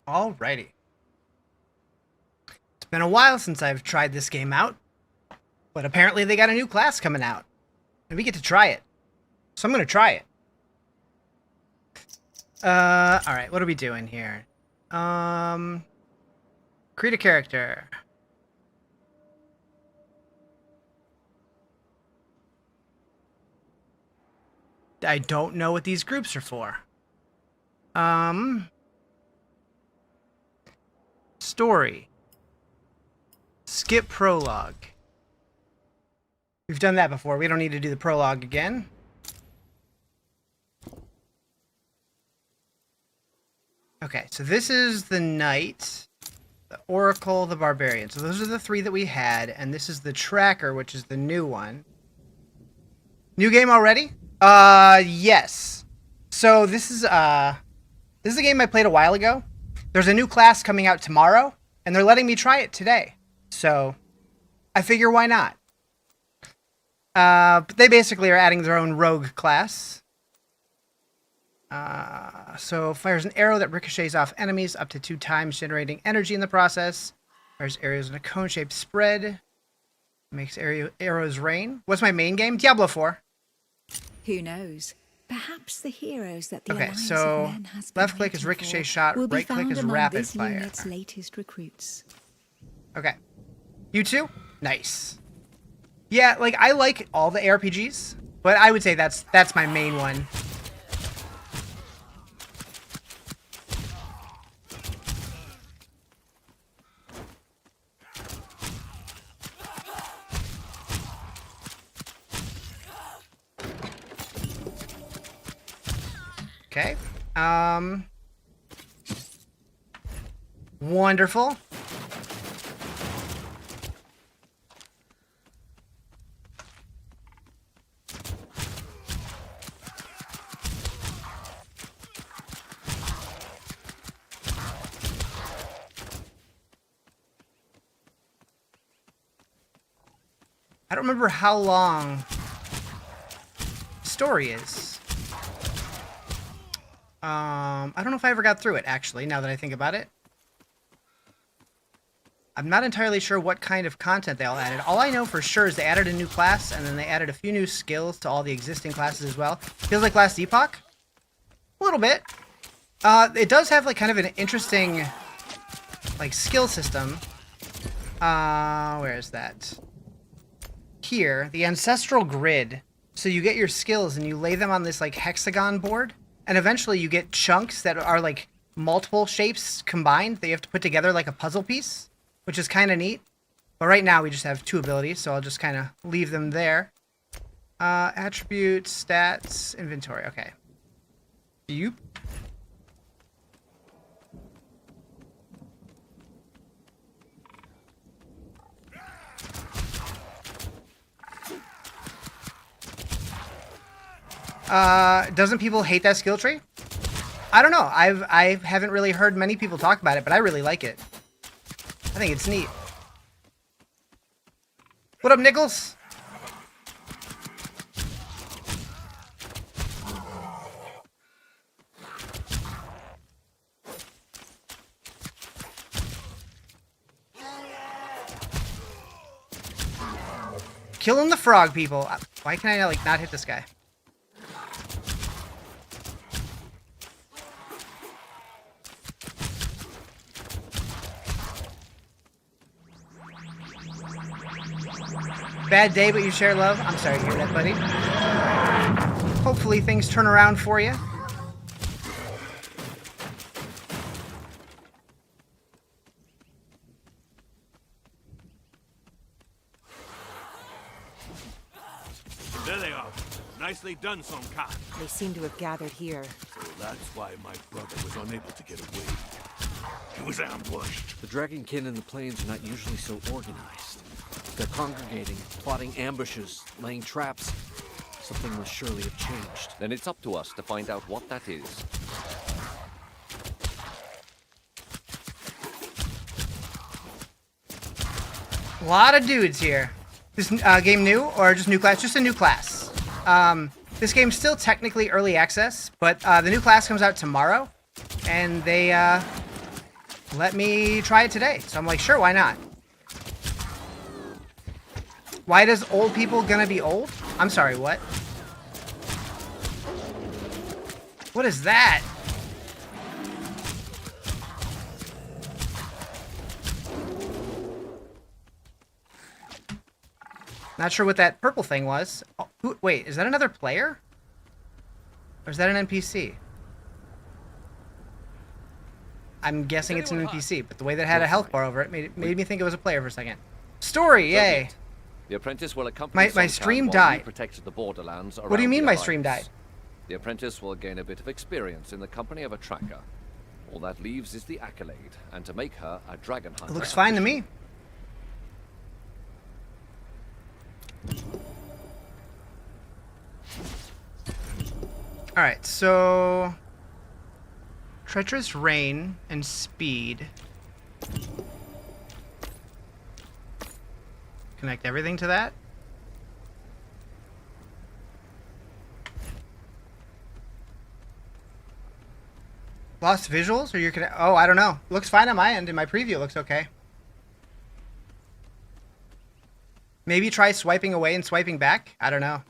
Alrighty. It's been a while since I've tried this game out, but apparently they got a new class coming out, and we get to try it. So I'm gonna try it. Alright, what are we doing here? Create a character. I don't know what these groups are for. Story. Skip prologue. We've done that before. We don't need to do the prologue again. Okay, so this is the Knight, the Oracle, the Barbarian. So those are the three that we had, and this is the Tracker, which is the new one. New game already? Yes. So this is a game I played a while ago. There's a new class coming out tomorrow, and they're letting me try it today. So I figure why not? But they basically are adding their own rogue class. So fires an arrow that ricochets off enemies up to 2 times, generating energy in the process. Fires arrows in a cone-shaped spread. Makes arrows rain. What's my main game? Diablo 4. Who knows? Perhaps the heroes that the Okay, Alliance so of Men has been left click is waiting ricochet for shot, will be right click found is among rapid this fire. unit's latest recruits. Okay. You too? Nice. Yeah, like I like all the ARPGs, but I would say that's my main one. Okay. Wonderful. I don't remember how long the story is. I don't know if I ever got through it, actually, now that I think about it. I'm not entirely sure what kind of content they all added. All I know for sure is they added a new class, and then they added a few new skills to all the existing classes as well. Feels like Last Epoch? A little bit. It does have, like, kind of an interesting, like, skill system. Where is that? Here, the Ancestral Grid. So you get your skills, and you lay them on this, like, hexagon board. And eventually you get chunks that are like multiple shapes combined that you have to put together like a puzzle piece, which is kind of neat. But right now we just have 2 abilities, so I'll just kind of leave them there. Attributes, stats, inventory. Okay. Yoop. Doesn't people hate that skill tree? I don't know. I haven't really heard many people talk about it, but I really like it. I think it's neat. What up, Nichols? Killing the frog people. Why can I like not hit this guy? Bad day, but you share love. I'm sorry to hear that, buddy. Hopefully things turn around for you. There they are. Nicely done, Songka. They seem to have gathered here. So that's why my brother was unable to get away. He was ambushed. The Dragonkin in the plains are not usually so organized. They're congregating, plotting ambushes, laying traps. Something must surely have changed. Then it's up to us to find out what that is. A lot of dudes here. This game new or just new class? Just a new class. This game's still technically early access, but the new class comes out tomorrow, and they let me try it today. So I'm like, sure, why not? Why does old people gonna be old? I'm sorry, what? What is that? Not sure what that purple thing was. Oh, wait, is that another player? Or is that an NPC? I'm guessing it's an NPC, but the way that it had a health bar over it made me think it was a player for a second. Story, yay! The apprentice will accompany My Suntan stream while died. you protect the borderlands around What do you mean the my Alliance. stream died? The apprentice will gain a bit of experience in the company of a tracker. All that leaves is the accolade, and to make her a dragon hunter. It looks fine to me. Alright, so... Treacherous Rain and Speed. Connect everything to that. Lost visuals? Or you're gonna... Oh, I don't know. Looks fine on my end. In my preview, it looks okay. Maybe try swiping away and swiping back? I don't know.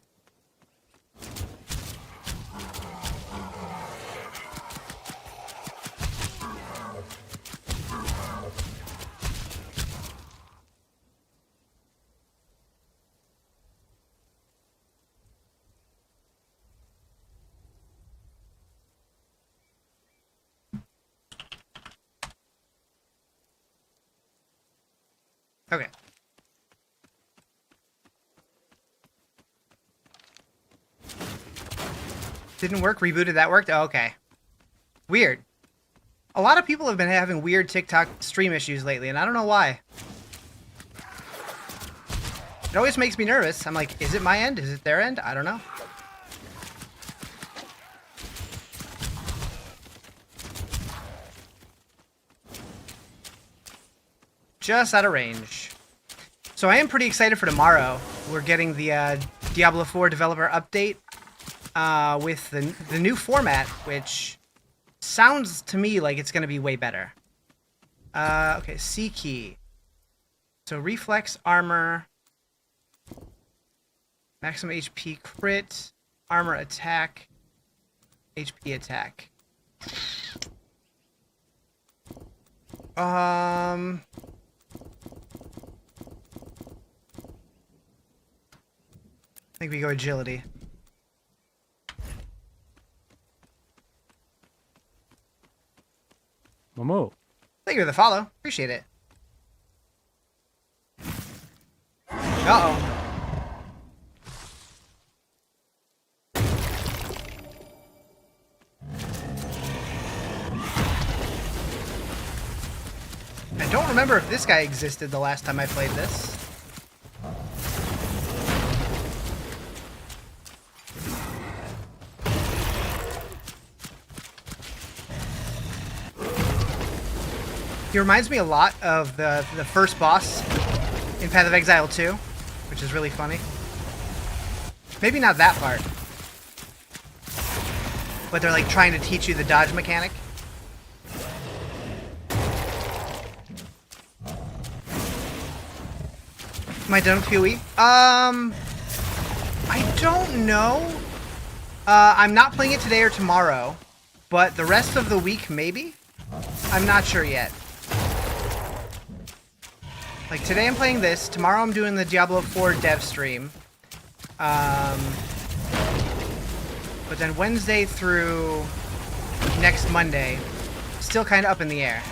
Okay. Didn't work? Rebooted, that worked? Oh, okay. Weird. A lot of people have been having weird TikTok stream issues lately, and I don't know why. It always makes me nervous. I'm like, is it my end? Is it their end? I don't know. Just out of range. So I am pretty excited for tomorrow. We're getting the Diablo 4 developer update with the new format, which sounds to me like it's going to be way better. Okay, C key. So reflex armor, maximum HP crit, armor attack, HP attack. I think we go agility. Momo. Thank you for the follow. Appreciate it. Uh-oh. I don't remember if this guy existed the last time I played this. He reminds me a lot of the first boss in Path of Exile 2, which is really funny. Maybe not that part. But they're like trying to teach you the dodge mechanic. Am I done with PoE? I don't know. I'm not playing it today or tomorrow, but the rest of the week, maybe? I'm not sure yet. Like, today I'm playing this. Tomorrow I'm doing the Diablo 4 dev stream. But then Wednesday through next Monday, still kind of up in the air.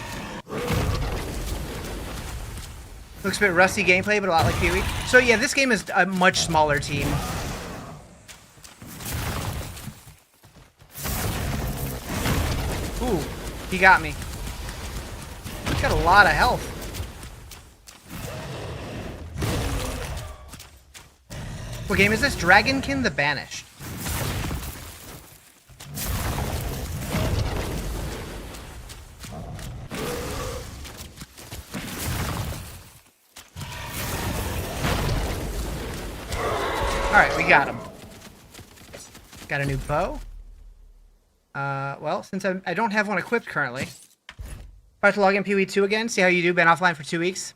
Looks a bit rusty gameplay, but a lot like PoE. So yeah, this game is a much smaller team. Ooh, he got me. He's got a lot of health. What game is this? Dragonkin the Banished. Alright, we got him. Got a new bow. Well, since I don't have one equipped currently, About to log in PoE 2 again. See how you do. Been offline for 2 weeks.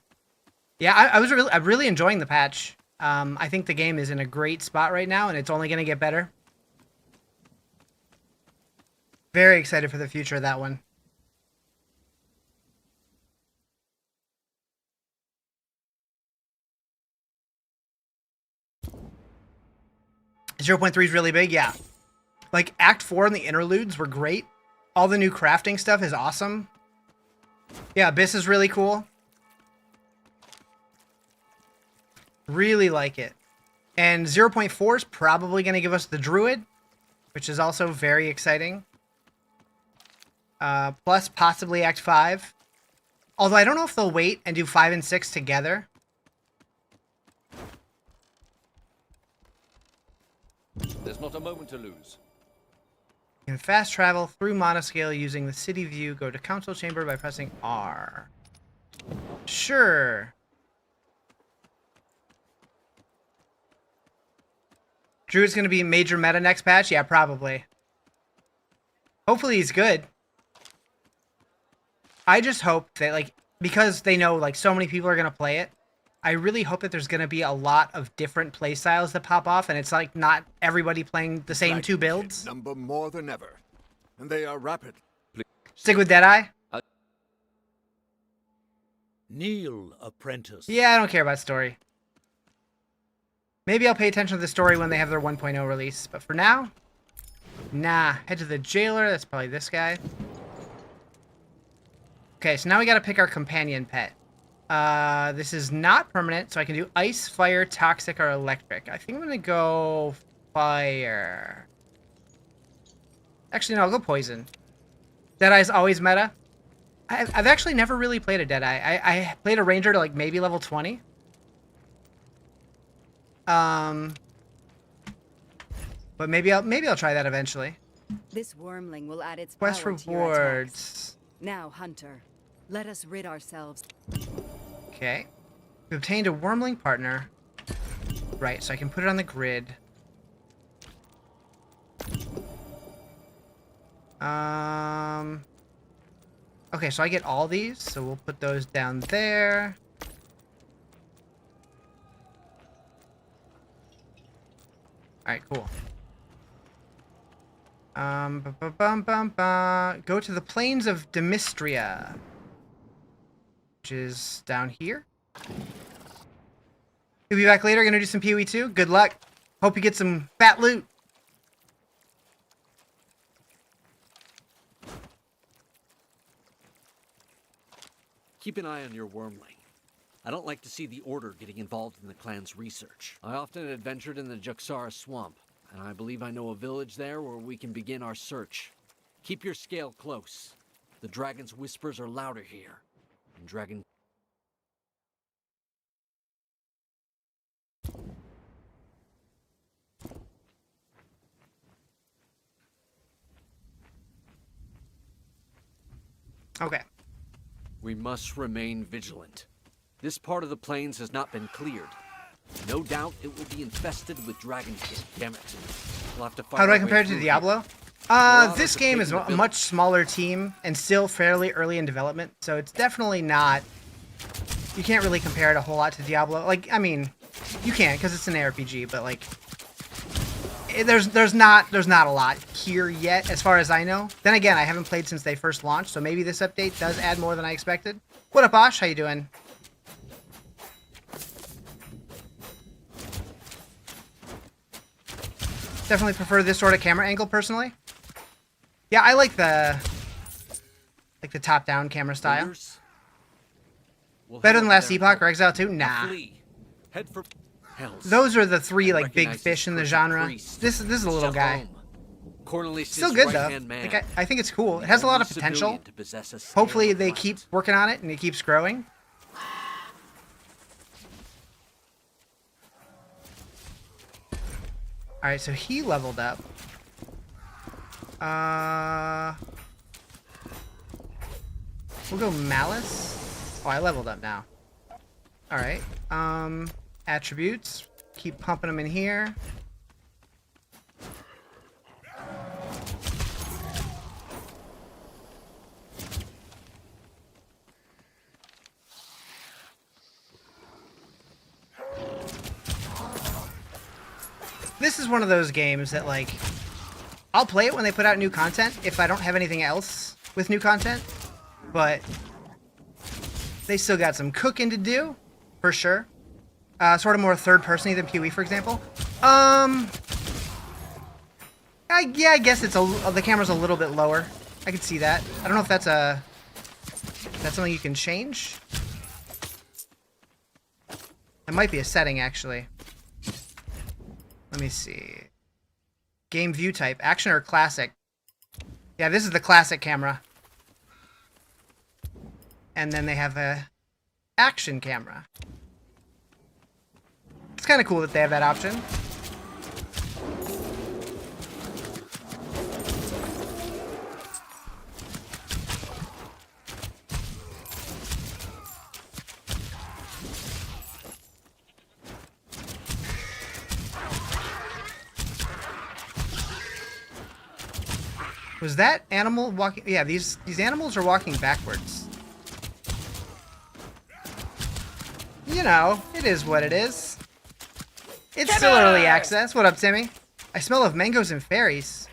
Yeah, I'm really enjoying the patch. I think the game is in a great spot right now, and it's only going to get better. Very excited for the future of that one. .3 is really big, yeah. Like, Act 4 and the interludes were great. All the new crafting stuff is awesome. Yeah, Abyss is really cool. Really like it. And 0.4 is probably going to give us the Druid, which is also very exciting. Plus, possibly Act 5. Although I don't know if they'll wait and do 5 and 6 together. There's not a moment to lose. You can fast travel through Monoscale using the city view. Go to Council Chamber by pressing R. Sure. Druid's going to be major meta next patch? Yeah, probably. Hopefully he's good. I just hope that, like, because they know, like, so many people are going to play it, I really hope that there's going to be a lot of different play styles that pop off, and it's, like, not everybody playing the same 2 builds. Number more than ever, and they are rapid. Stick with Deadeye? Kneel, apprentice. Yeah, I don't care about story. Maybe I'll pay attention to the story when they have their 1.0 release, but for now, nah. Head to the jailer. That's probably this guy. Okay, so now we got to pick our companion pet. This is not permanent, so I can do ice, fire, toxic, or electric. I think I'm going to go fire. Actually, no, I'll go poison. Deadeye's always meta. I've actually never really played a Deadeye. I played a ranger to, like, maybe level 20. But maybe I'll try that eventually. This wormling will add its Quest power to your rewards. attacks. Now, Hunter, let us rid ourselves. Okay. We obtained a wormling partner. Right, so I can put it on the grid. Okay, so I get all these, so we'll put those down there. Alright, cool. Go to the plains of Demistria, which is down here. You'll be back later. Gonna do some PoE 2. Good luck. Hope you get some fat loot. Keep an eye on your wormling. I don't like to see the Order getting involved in the clan's research. I often adventured in the Juxara swamp, and I believe I know a village there where we can begin our search. Keep your scale close. The dragon's whispers are louder here. And dragon... Okay. We must remain vigilant. This part of the plains has not been cleared. No doubt it will be infested with Dragonkin. Damn it. We'll have to fight How do our I way compare it to through Diablo? here. This game is a much smaller team and still fairly early in development, so it's definitely not... You can't really compare it a whole lot to Diablo. Like, I mean, you can because it's an ARPG, but like, there's not a lot here yet, as far as I know. Then again, I haven't played since they first launched, so maybe this update does add more than I expected. What up, Osh? How you doing? Definitely prefer this sort of camera angle, personally. Yeah, I like the top-down camera style. Orders? We'll Better head than over Last there Epoch and or Exile 2? Now Nah. flee. Head for Hells. Those are the three, like, big Recognize fish in the this genre. priest. This is a little guy. Shalom. Cornelius' Still good, though. right-hand man. Like, I think it's cool. It has a lot of Only potential. civilian to possess a scale Hopefully of they light. keep working on it and it keeps growing. Alright, so he leveled up. We'll go Malice. Oh, I leveled up now. Alright. Attributes. Keep pumping them in here. this is one of those games that, like, I'll play it when they put out new content if I don't have anything else with new content, but they still got some cooking to do, for sure. Sort of more third-person-y than PoE, for example. Yeah, I guess it's the camera's a little bit lower. I can see that. I don't know if that's something you can change. It might be a setting, actually. Let me see. Game view type, action or classic? Yeah, this is the classic camera. And then they have a action camera. It's kind of cool that they have that option. Was that animal walking? Yeah, these animals are walking backwards. You know, it is what it is. It's still early access. What up, Timmy? I smell of mangoes and fairies.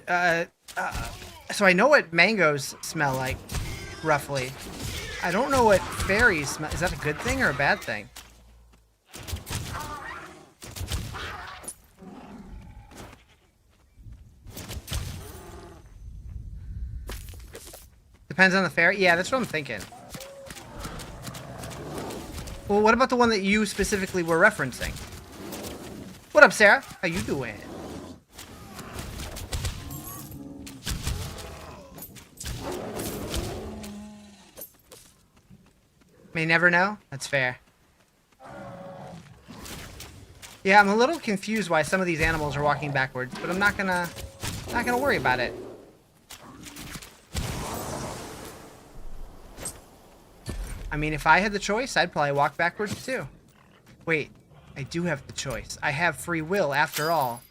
So I know what mangoes smell like, roughly. I don't know what fairies smell. Is that a good thing or a bad thing? Depends on the fairy? Yeah, that's what I'm thinking. Well, what about the one that you specifically were referencing? What up, Sarah? How you doing? May never know? That's fair. Yeah, I'm a little confused why some of these animals are walking backwards, but I'm not gonna worry about it. I mean, if I had the choice, I'd probably walk backwards too. Wait, I do have the choice. I have free will after all.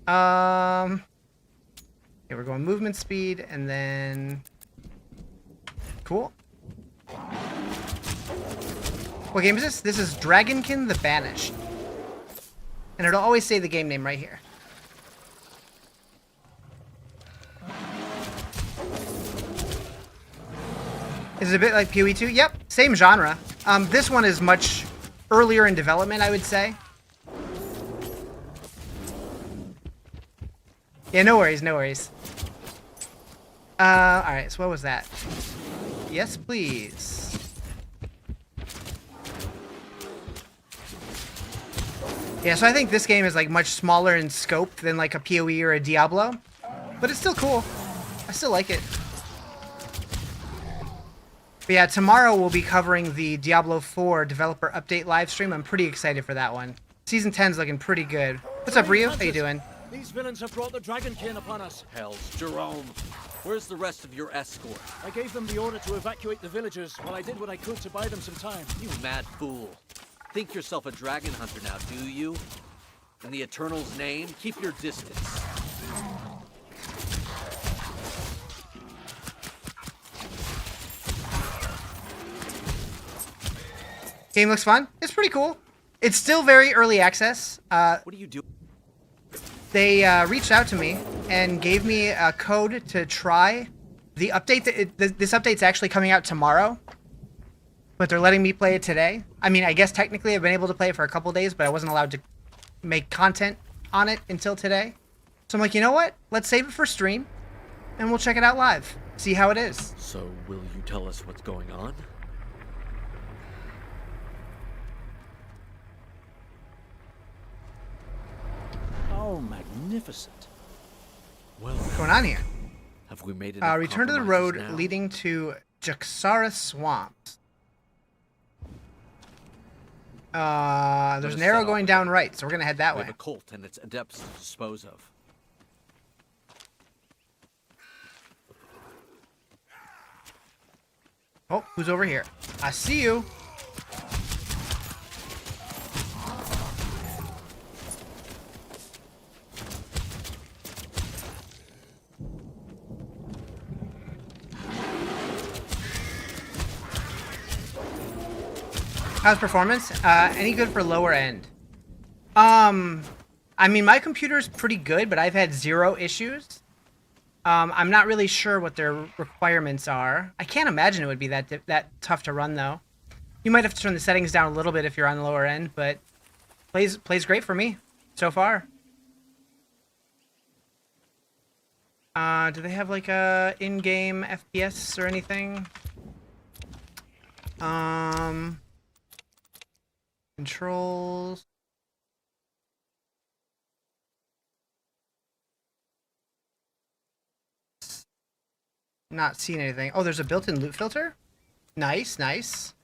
Okay, we're going movement speed and then... Cool. What game is this? This is Dragonkin the Banished. And it'll always say the game name right here. Is it a bit like PoE 2? Yep, same genre. This one is much earlier in development, I would say. Yeah, no worries, no worries. Alright, so what was that? Yes, please. Yeah, so I think this game is like much smaller in scope than like a PoE or a Diablo. But it's still cool. I still like it. But yeah, tomorrow we'll be covering the Diablo 4 developer update livestream. I'm pretty excited for that one. Season 10's looking pretty good. What's up, Ryu? How you doing? These villains have brought the Dragonkin upon us. Hells, Jerome. Where's the rest of your escort? I gave them the order to evacuate the villagers while I did what I could to buy them some time. You mad fool. Think yourself a dragon hunter now, do you? In the Eternal's name, keep your distance. Game looks fun. It's pretty cool. It's still very early access. What do you do? They reached out to me and gave me a code to try the update. This update's actually coming out tomorrow, but they're letting me play it today. I mean, I guess technically I've been able to play it for a couple days, but I wasn't allowed to make content on it until today. So I'm like, you know what? Let's save it for stream, and we'll check it out live. See how it is. So, will you tell us what's going on? Oh, magnificent. Well, What's going on here? have we made enough Return to the compromises road now? leading to Jaxara Swamps. There's an arrow going down right, so we're gonna head that We way. have a cult and its adepts to dispose of. Oh, who's over here? I see you. How's performance? Any good for lower end? I mean, my computer's pretty good, but I've had 0 issues. I'm not really sure what their requirements are. I can't imagine it would be that tough to run, though. You might have to turn the settings down a little bit if you're on the lower end, but plays great for me so far. Do they have like a in-game FPS or anything? Controls. Not seeing anything. Oh, there's a built-in loot filter? Nice, nice.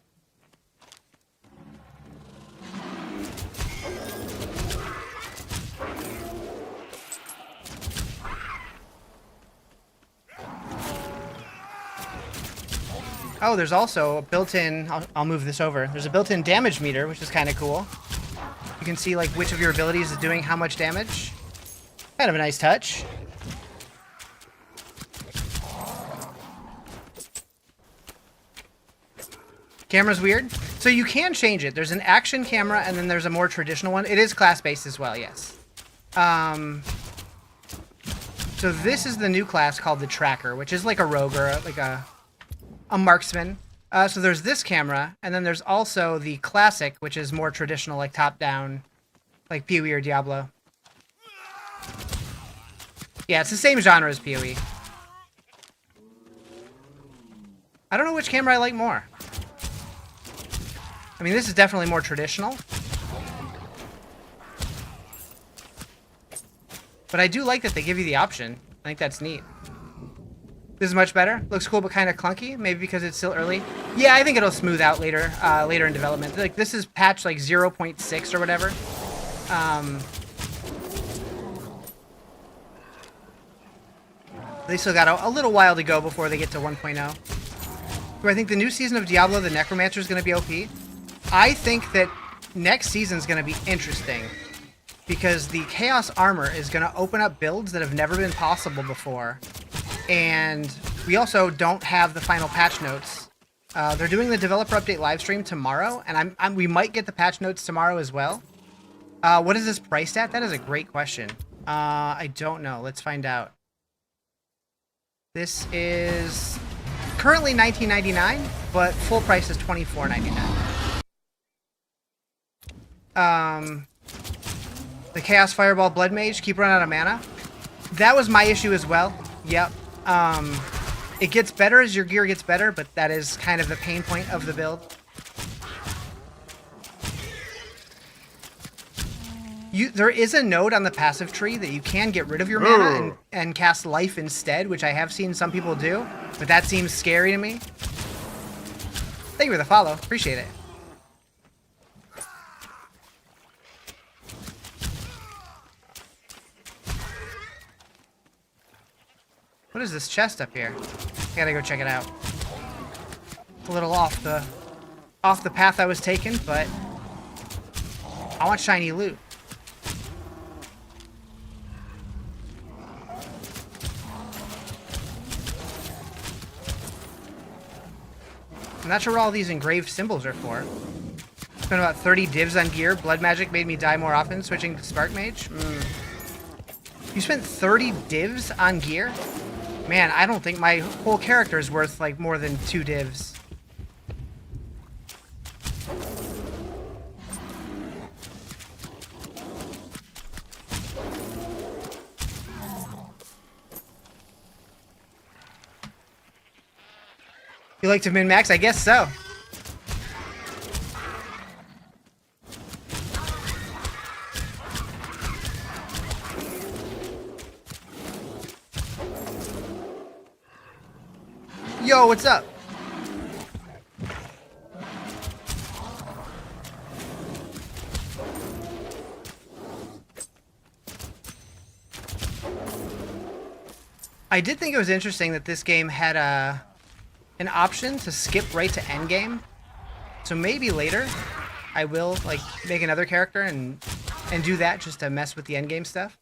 Oh, there's also a built-in... I'll move this over. There's a built-in damage meter, which is kind of cool. You can see like which of your abilities is doing how much damage. Kind of a nice touch. Camera's weird. So you can change it. There's an action camera, and then there's a more traditional one. It is class-based as well, yes. So this is the new class called the Tracker, which is like a rogue or like a marksman. So there's this camera, and then there's also the classic, which is more traditional, like top-down, like PoE or Diablo. Yeah, it's the same genre as PoE. I don't know which camera I like more. I mean, this is definitely more traditional. But I do like that they give you the option. I think that's neat. This is much better. Looks cool, but kind of clunky. Maybe because it's still early. Yeah, I think it'll smooth out later, later in development. Like this is patch like 0.6 or whatever. They still got a little while to go before they get to 1.0. Do I think the new season of Diablo, the Necromancer, is going to be OP? I think that next season's going to be interesting because the Chaos Armor is going to open up builds that have never been possible before. And we also don't have the final patch notes. They're doing the developer update live stream tomorrow, and we might get the patch notes tomorrow as well. What is this priced at? That is a great question. I don't know. Let's find out. This is currently $19.99, but full price is $24.99. The Chaos Fireball Blood Mage, keep running out of mana. That was my issue as well. Yep. It gets better as your gear gets better, but that is kind of the pain point of the build. There is a node on the passive tree that you can get rid of your mana and cast life instead, which I have seen some people do, but that seems scary to me. Thank you for the follow. Appreciate it. What is this chest up here? I gotta go check it out. A little off the path I was taking, but I want shiny loot. I'm not sure what all these engraved symbols are for. Spent about 30 divs on gear. Blood magic made me die more often, switching to Spark Mage. You spent 30 divs on gear? Man, I don't think my whole character is worth like more than 2 divs. You like to min-max? I guess so. Yo, what's up? I did think it was interesting that this game had an option to skip right to endgame. So maybe later I will like make another character and do that just to mess with the endgame stuff.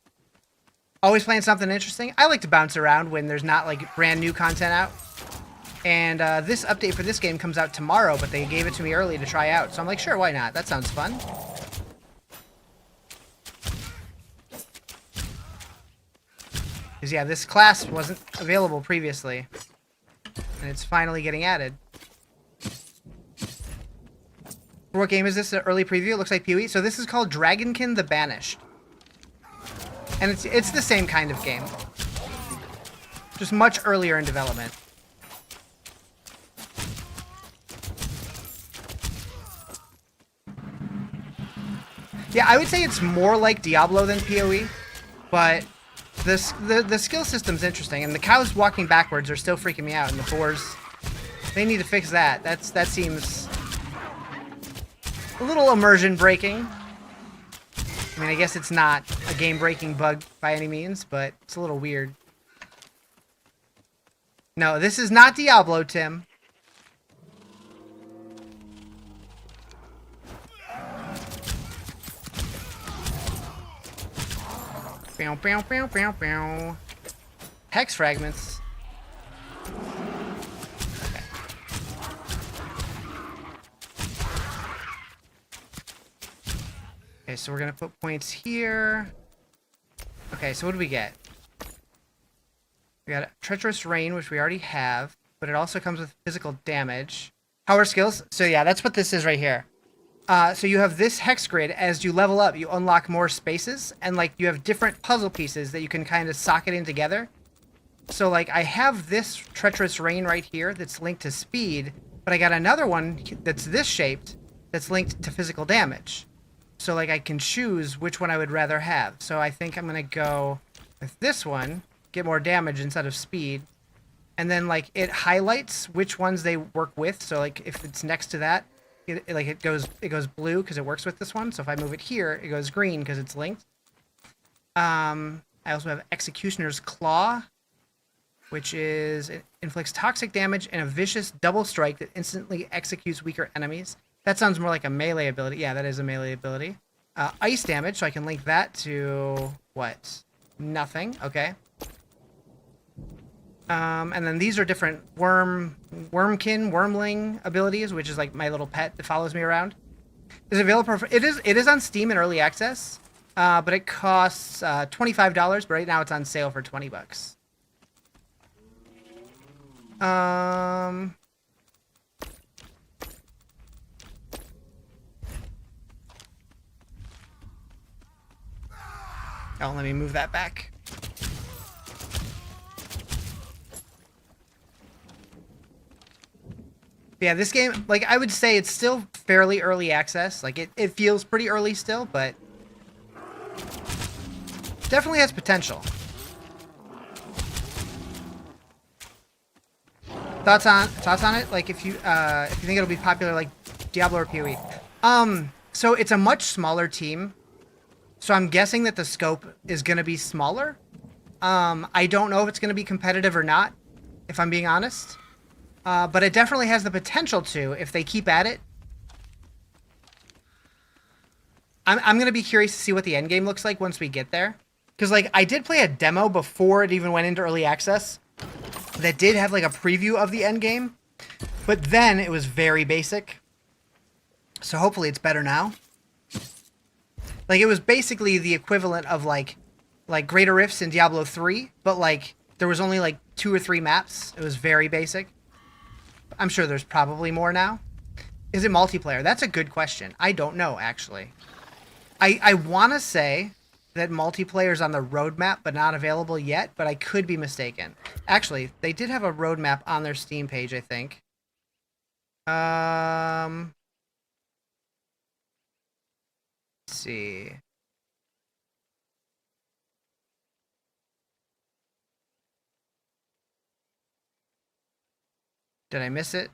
Always playing something interesting. I like to bounce around when there's not like brand new content out. And this update for this game comes out tomorrow, but they gave it to me early to try out. So I'm like, sure, why not? That sounds fun. Because, yeah, this class wasn't available previously. And it's finally getting added. For what game is this? An early preview? It looks like PoE. So this is called Dragonkin the Banished. And it's the same kind of game. Just much earlier in development. Yeah, I would say it's more like Diablo than PoE, but the skill system's interesting, and the cows walking backwards are still freaking me out, and the boars, they need to fix that. That seems a little immersion breaking. I mean, I guess it's not a game-breaking bug by any means, but it's a little weird. No, this is not Diablo, Tim. Bow, bow, bow, bow, bow. Hex fragments. Okay. Okay, so we're gonna put points here. Okay, so what do we get? We got Treacherous Rain, which we already have, but it also comes with physical damage. Power skills. So yeah, that's what this is right here. So you have this hex grid. As you level up, you unlock more spaces, and like you have different puzzle pieces that you can kind of socket in together. So like I have this Treacherous Rain right here that's linked to speed, but I got another one that's this shaped that's linked to physical damage. So like I can choose which one I would rather have. So I think I'm gonna go with this one, get more damage instead of speed. And then like it highlights which ones they work with. So like if it's next to that, it goes blue because it works with this one. So if I move it here, it goes green because it's linked. I also have Executioner's Claw, which is it inflicts toxic damage and a vicious double strike that instantly executes weaker enemies. That sounds more like a melee ability. Yeah, that is a melee ability. Ice damage, so I can link that to what? Nothing. Okay. And then these are different wormling abilities, which is like my little pet that follows me around. Is available for, it is on Steam in early access, but it costs $25. But right now it's on sale for $20. Oh, let me move that back. Yeah, this game, like, I would say it's still fairly early access. Like, it feels pretty early still, but definitely has potential. Thoughts on it? Like, if you think it'll be popular like Diablo or PoE. So it's a much smaller team. So I'm guessing that the scope is going to be smaller. I don't know if it's going to be competitive or not, if I'm being honest. But it definitely has the potential to, if they keep at it. I'm going to be curious to see what the end game looks like once we get there. Because, like, I did play a demo before it even went into early access that did have, like, a preview of the end game. But then it was very basic. So hopefully it's better now. Like, it was basically the equivalent of, like Greater Rifts in Diablo 3. But, like, there was only, like, 2 or 3 maps. It was very basic. I'm sure there's probably more now. Is it multiplayer? That's a good question. I don't know, actually. I want to say that multiplayer is on the roadmap, but not available yet, but I could be mistaken. Actually, they did have a roadmap on their Steam page, I think. Let's see. Did I miss it?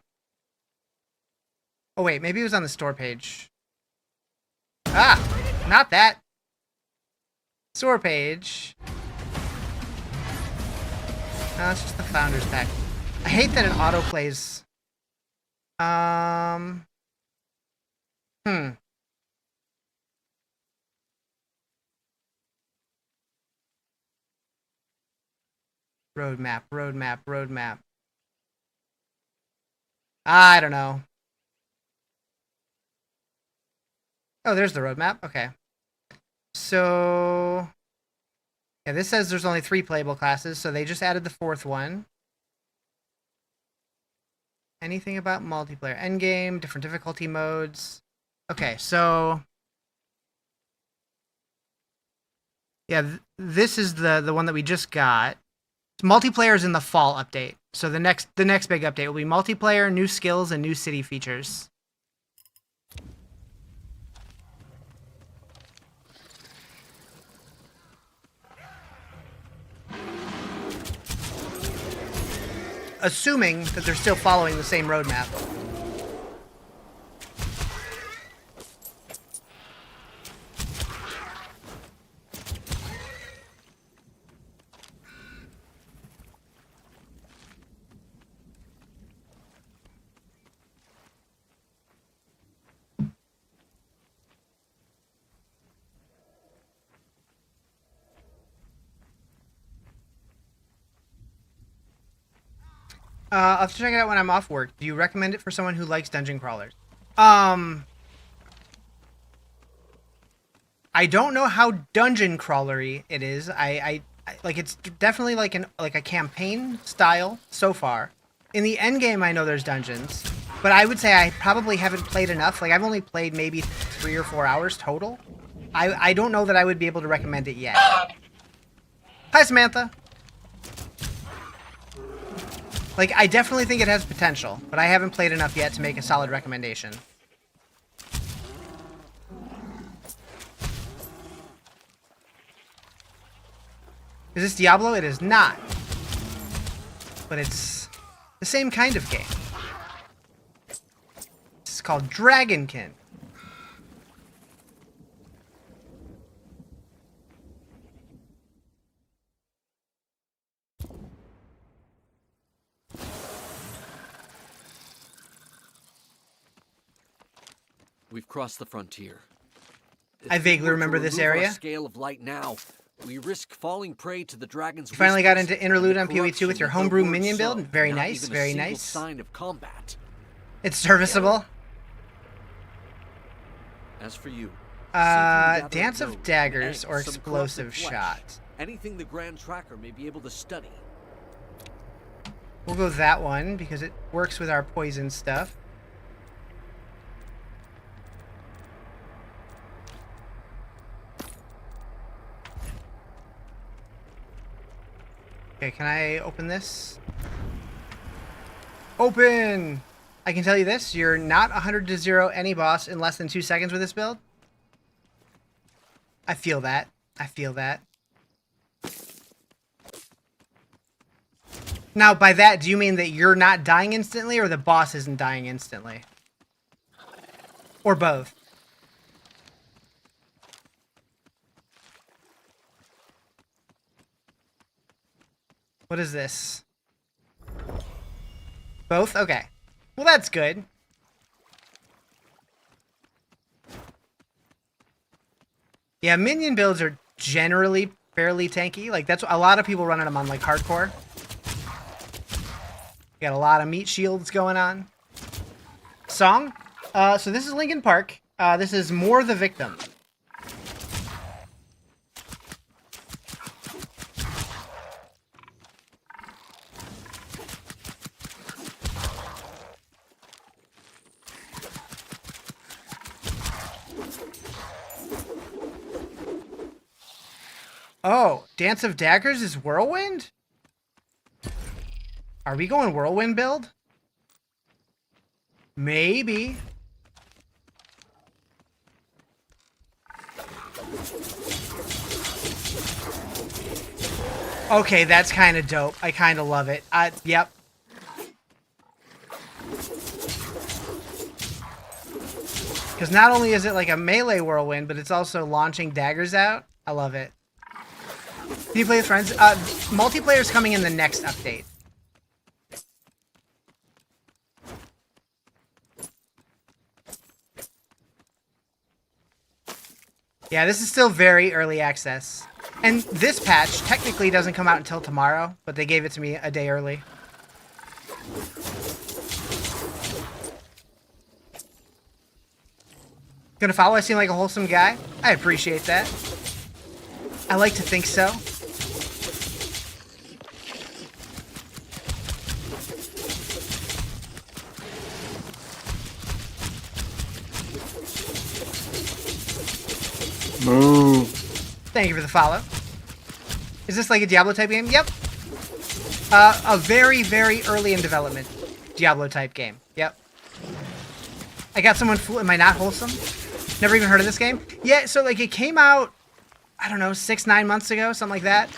Oh, wait, maybe it was on the store page. Ah, not that. Store page. No, it's just the Founders Pack. I hate that it autoplays. Roadmap. I don't know. Oh, there's the roadmap. Okay. So Yeah, this says there's only 3 playable classes, so they just added the 4th one. Anything about multiplayer? Endgame, different difficulty modes. Okay, so... Yeah, this is the one that we just got. Multiplayer is in the fall update. So the next big update will be multiplayer, new skills, and new city features. Assuming that they're still following the same roadmap. I'll have to check it out when I'm off work. Do you recommend it for someone who likes dungeon crawlers? I don't know how dungeon crawlery it is. I like it's definitely like a campaign style so far. In the end game, I know there's dungeons, but I would say I probably haven't played enough. Like I've only played maybe 3 or 4 hours total. I don't know that I would be able to recommend it yet. Hi, Samantha. Like, I definitely think it has potential, but I haven't played enough yet to make a solid recommendation. Is this Diablo? It is not. But it's the same kind of game. This is called Dragonkin. We've crossed the frontier. I vaguely remember this area. Scale of light now. We risk falling prey to the dragon's. You finally got into Interlude on PoE 2 with your homebrew minion build. Very nice, very nice. Sign of combat. It's serviceable. As for you, Dance of Daggers or Explosive Shot. Anything the Grand Tracker may be able to study. We'll go that one because it works with our poison stuff. Okay, can I open this? Open! I can tell you this, you're not 100-0 any boss in less than 2 seconds with this build. I feel that. I feel that. Now, by that, do you mean that you're not dying instantly or the boss isn't dying instantly? Or both? What is this? Both? Okay. Well, that's good. Yeah, minion builds are generally fairly tanky. Like, that's a lot of people running them on, like, hardcore. Got a lot of meat shields going on. Song? So this is Linkin Park. This is More the Victim. Oh, Dance of Daggers is Whirlwind? Are we going Whirlwind build? Maybe. Okay, that's kind of dope. I kind of love it. Yep. Because not only is it like a melee whirlwind, but it's also launching daggers out. I love it. Can you play with friends? Multiplayer is coming in the next update. Yeah, this is still very early access. And this patch technically doesn't come out until tomorrow, but they gave it to me a day early. Gonna follow? I seem like a wholesome guy. I appreciate that. I like to think so. Thank you for the follow. Is this like a Diablo type game? Yep. A very, very early in development Diablo type game. Yep. I got someone am I not wholesome? Never even heard of this game? Yeah, so like it came out, I don't know, 6-9 months ago, something like that,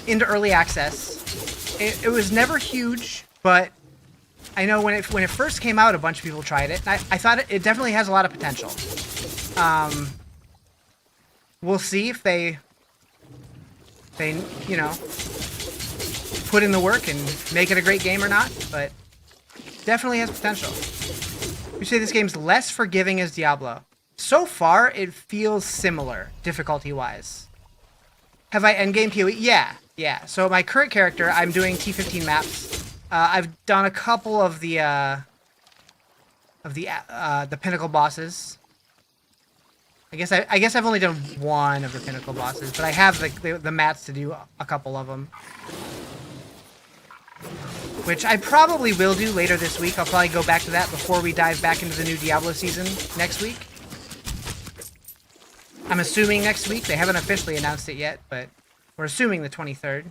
into early access. It was never huge, but I know when it first came out, a bunch of people tried it. And I thought it definitely has a lot of potential. We'll see if they you know, put in the work and make it a great game or not, but definitely has potential. You say this game's less forgiving as Diablo. So far, it feels similar, difficulty-wise. Have I endgame PoE? Yeah. So my current character, I'm doing T15 maps. I've done a couple of the pinnacle bosses. I guess I've only done one of the pinnacle bosses, but I have the mats to do a couple of them. Which I probably will do later this week. I'll probably go back to that before we dive back into the new Diablo season next week. I'm assuming next week. They haven't officially announced it yet, but we're assuming the 23rd.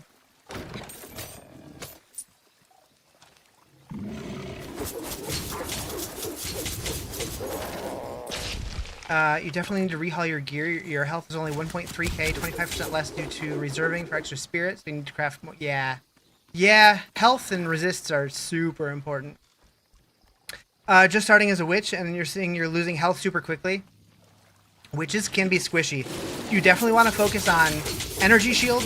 You definitely need to rehaul your gear. Your health is only 1.3k, 25% less due to reserving for extra spirits. You need to craft more. Yeah, health and resists are super important. Just starting as a witch, and you're seeing you're losing health super quickly. Witches can be squishy. You definitely want to focus on energy shield,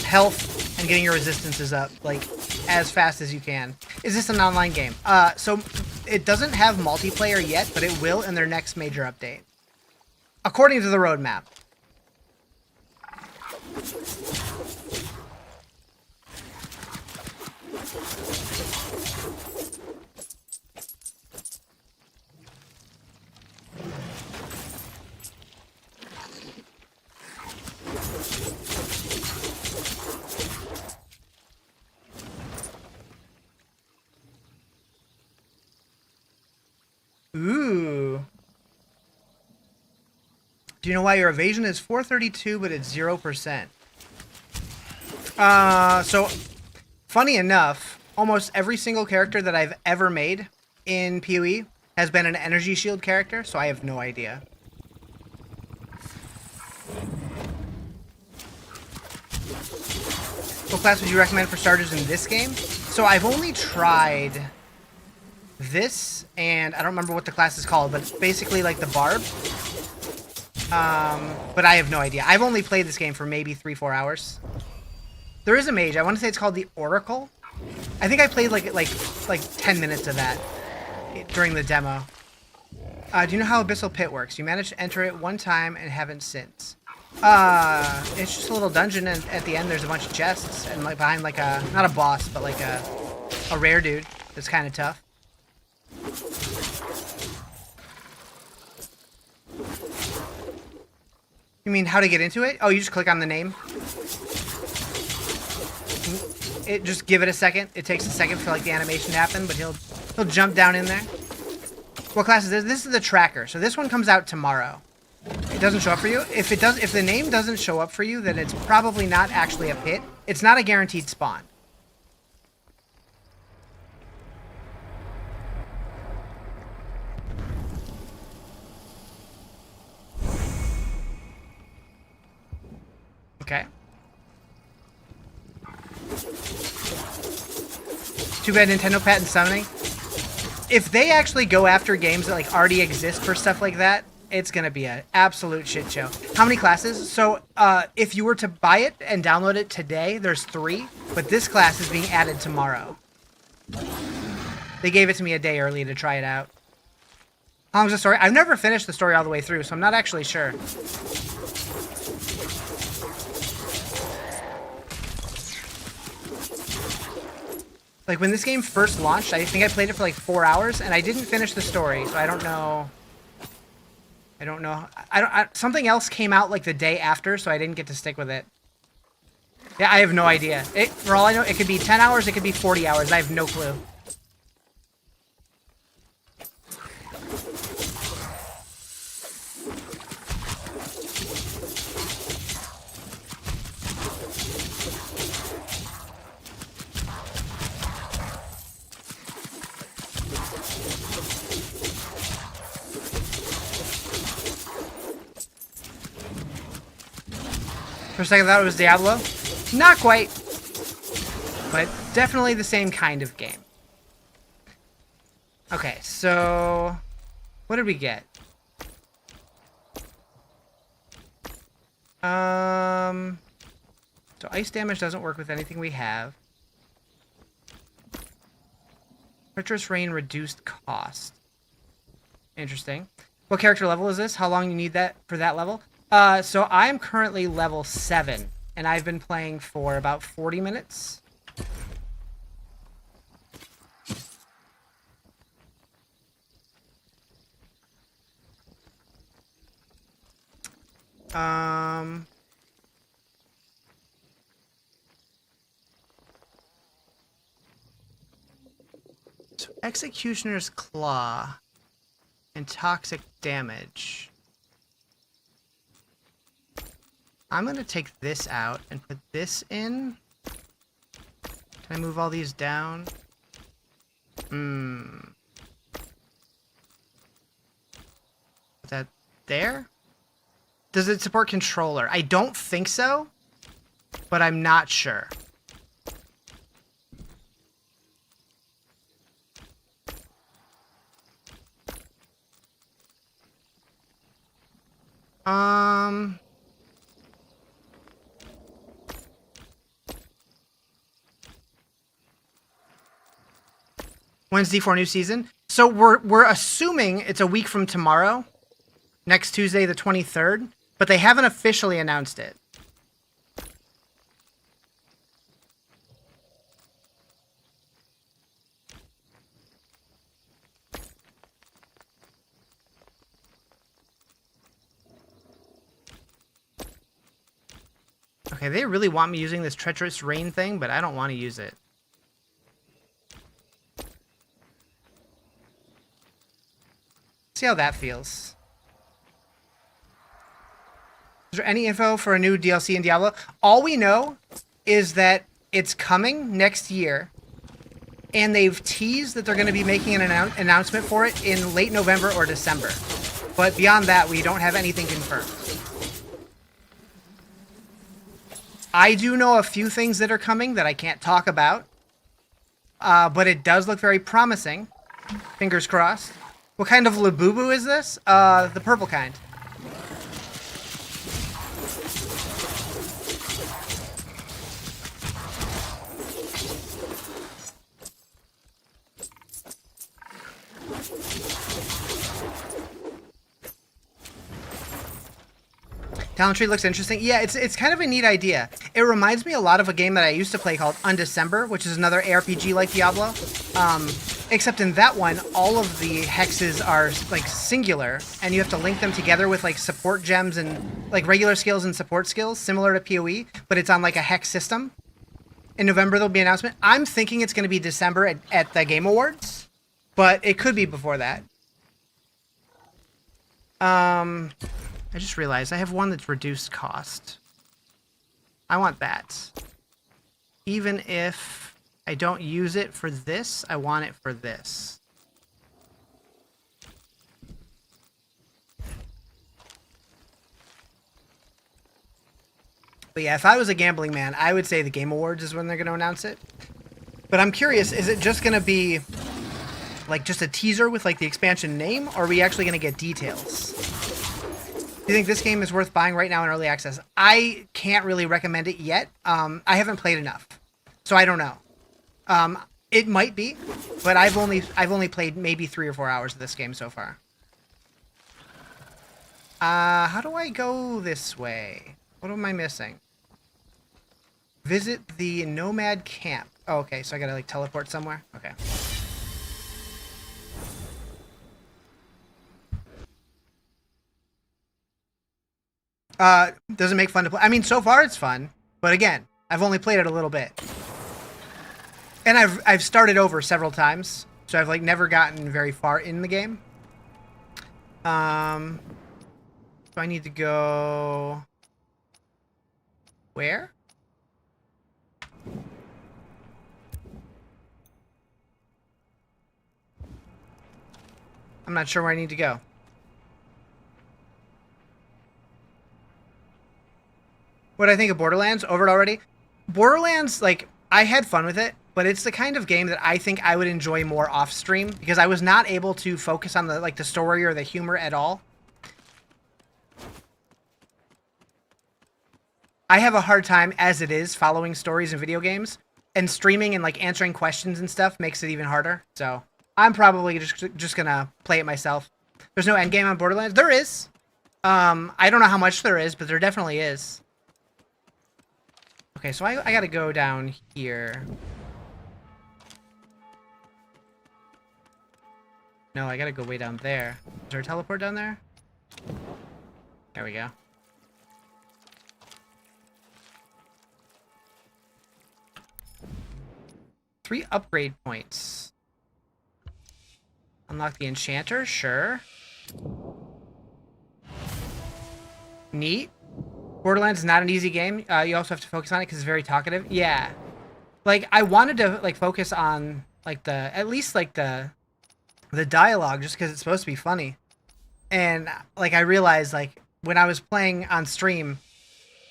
health, and getting your resistances up, like, as fast as you can. Is this an online game? So it doesn't have multiplayer yet, but it will in their next major update. According to the roadmap. Ooh. Do you know why your evasion is 432, but it's 0%? So, funny enough, almost every single character that I've ever made in PoE has been an energy shield character, so I have no idea. What class would you recommend for starters in this game? So I've only tried this, and I don't remember what the class is called, but it's basically like the Barb. But I have no idea. I've only played this game for maybe 3-4 hours. There is a mage. I want to say it's called the Oracle. I think I played like 10 minutes of that during the demo. Do you know how Abyssal Pit works? You managed to enter it one time and haven't since. It's just a little dungeon, and at the end there's a bunch of chests, and like behind like a, not a boss, but like a rare dude that's kind of tough. You mean how to get into it? Oh, you just click on the name. It just give it a second. It takes a second for like the animation to happen, but he'll jump down in there. What class is this? This is the tracker. So this one comes out tomorrow. It doesn't show up for you. If the name doesn't show up for you, then it's probably not actually a pit. It's not a guaranteed spawn. Okay. Too bad Nintendo patent summoning. If they actually go after games that like already exist for stuff like that, it's gonna be an absolute shit show. How many classes? So if you were to buy it and download it today, there's 3, but this class is being added tomorrow. They gave it to me a day early to try it out. How long's the story? I've never finished the story all the way through, so I'm not actually sure. Like, when this game first launched, I think I played it for like 4 hours, and I didn't finish the story, so I don't know. Something else came out like the day after, so I didn't get to stick with it. Yeah, I have no idea. For all I know, it could be 10 hours, it could be 40 hours. I have no clue. For a second, I thought it was Diablo. Not quite. But definitely the same kind of game. Okay, so... what did we get? So ice damage doesn't work with anything we have. Treacherous Rain reduced cost. Interesting. What character level is this? How long you need that for that level? So I'm currently level 7, and I've been playing for about 40 minutes. So Executioner's Claw and Toxic Damage. I'm gonna take this out and put this in. Can I move all these down? Is that there? Does it support controller? I don't think so, but I'm not sure. When's D4 new season? So we're assuming it's a week from tomorrow, next Tuesday the 23rd, but they haven't officially announced it. Okay, they really want me using this Treacherous Rain thing, but I don't want to use it. See how that feels. Is there any info for a new DLC in Diablo? All we know is that it's coming next year, and they've teased that they're going to be making an announcement for it in late November or December. But beyond that, we don't have anything confirmed. I do know a few things that are coming that I can't talk about, but it does look very promising. Fingers crossed. What kind of Labubu is this? The purple kind. Talent tree looks interesting. Yeah, it's kind of a neat idea. It reminds me a lot of a game that I used to play called Undecember, which is another ARPG like Diablo. Except in that one, all of the hexes are like singular, and you have to link them together with like support gems and like regular skills and support skills, similar to PoE, but it's on like a hex system. In November, there'll be an announcement. I'm thinking it's going to be December at the Game Awards, but it could be before that. I just realized I have one that's reduced cost. I want that. Even if I don't use it for this, I want it for this. But yeah, if I was a gambling man, I would say the Game Awards is when they're going to announce it. But I'm curious, is it just going to be like just a teaser with like the expansion name, or are we actually going to get details? Do you think this game is worth buying right now in early access? I can't really recommend it yet. I haven't played enough, so I don't know. It might be, but I've only played maybe 3 or 4 hours of this game so far. How do I go this way? What am I missing? Visit the Nomad Camp. Oh, okay, so I gotta like teleport somewhere? Okay. Does it make fun to play? I mean, so far it's fun, but again, I've only played it a little bit. And I've started over several times, so I've like never gotten very far in the game. So I need to go where? I'm not sure where I need to go. what I think of Borderlands over it already. Borderlands, like, I had fun with it, but it's the kind of game that I think I would enjoy more off stream because I was not able to focus on the story or the humor at all. I have a hard time as it is following stories in video games, and streaming and like answering questions and stuff makes it even harder. So I'm probably just gonna play it myself. There's no endgame on Borderlands. There is. I don't know how much there is, but there definitely is. Okay, so I gotta go down here. No, I gotta go way down there. Is there a teleport down there? There we go. Three upgrade points. Unlock the enchanter? Sure. Neat. Borderlands is not an easy game. You also have to focus on it because it's very talkative. Yeah. Like, I wanted to, like, focus on, like, at least, like, the dialogue just because it's supposed to be funny. And, like, I realized, like, when I was playing on stream,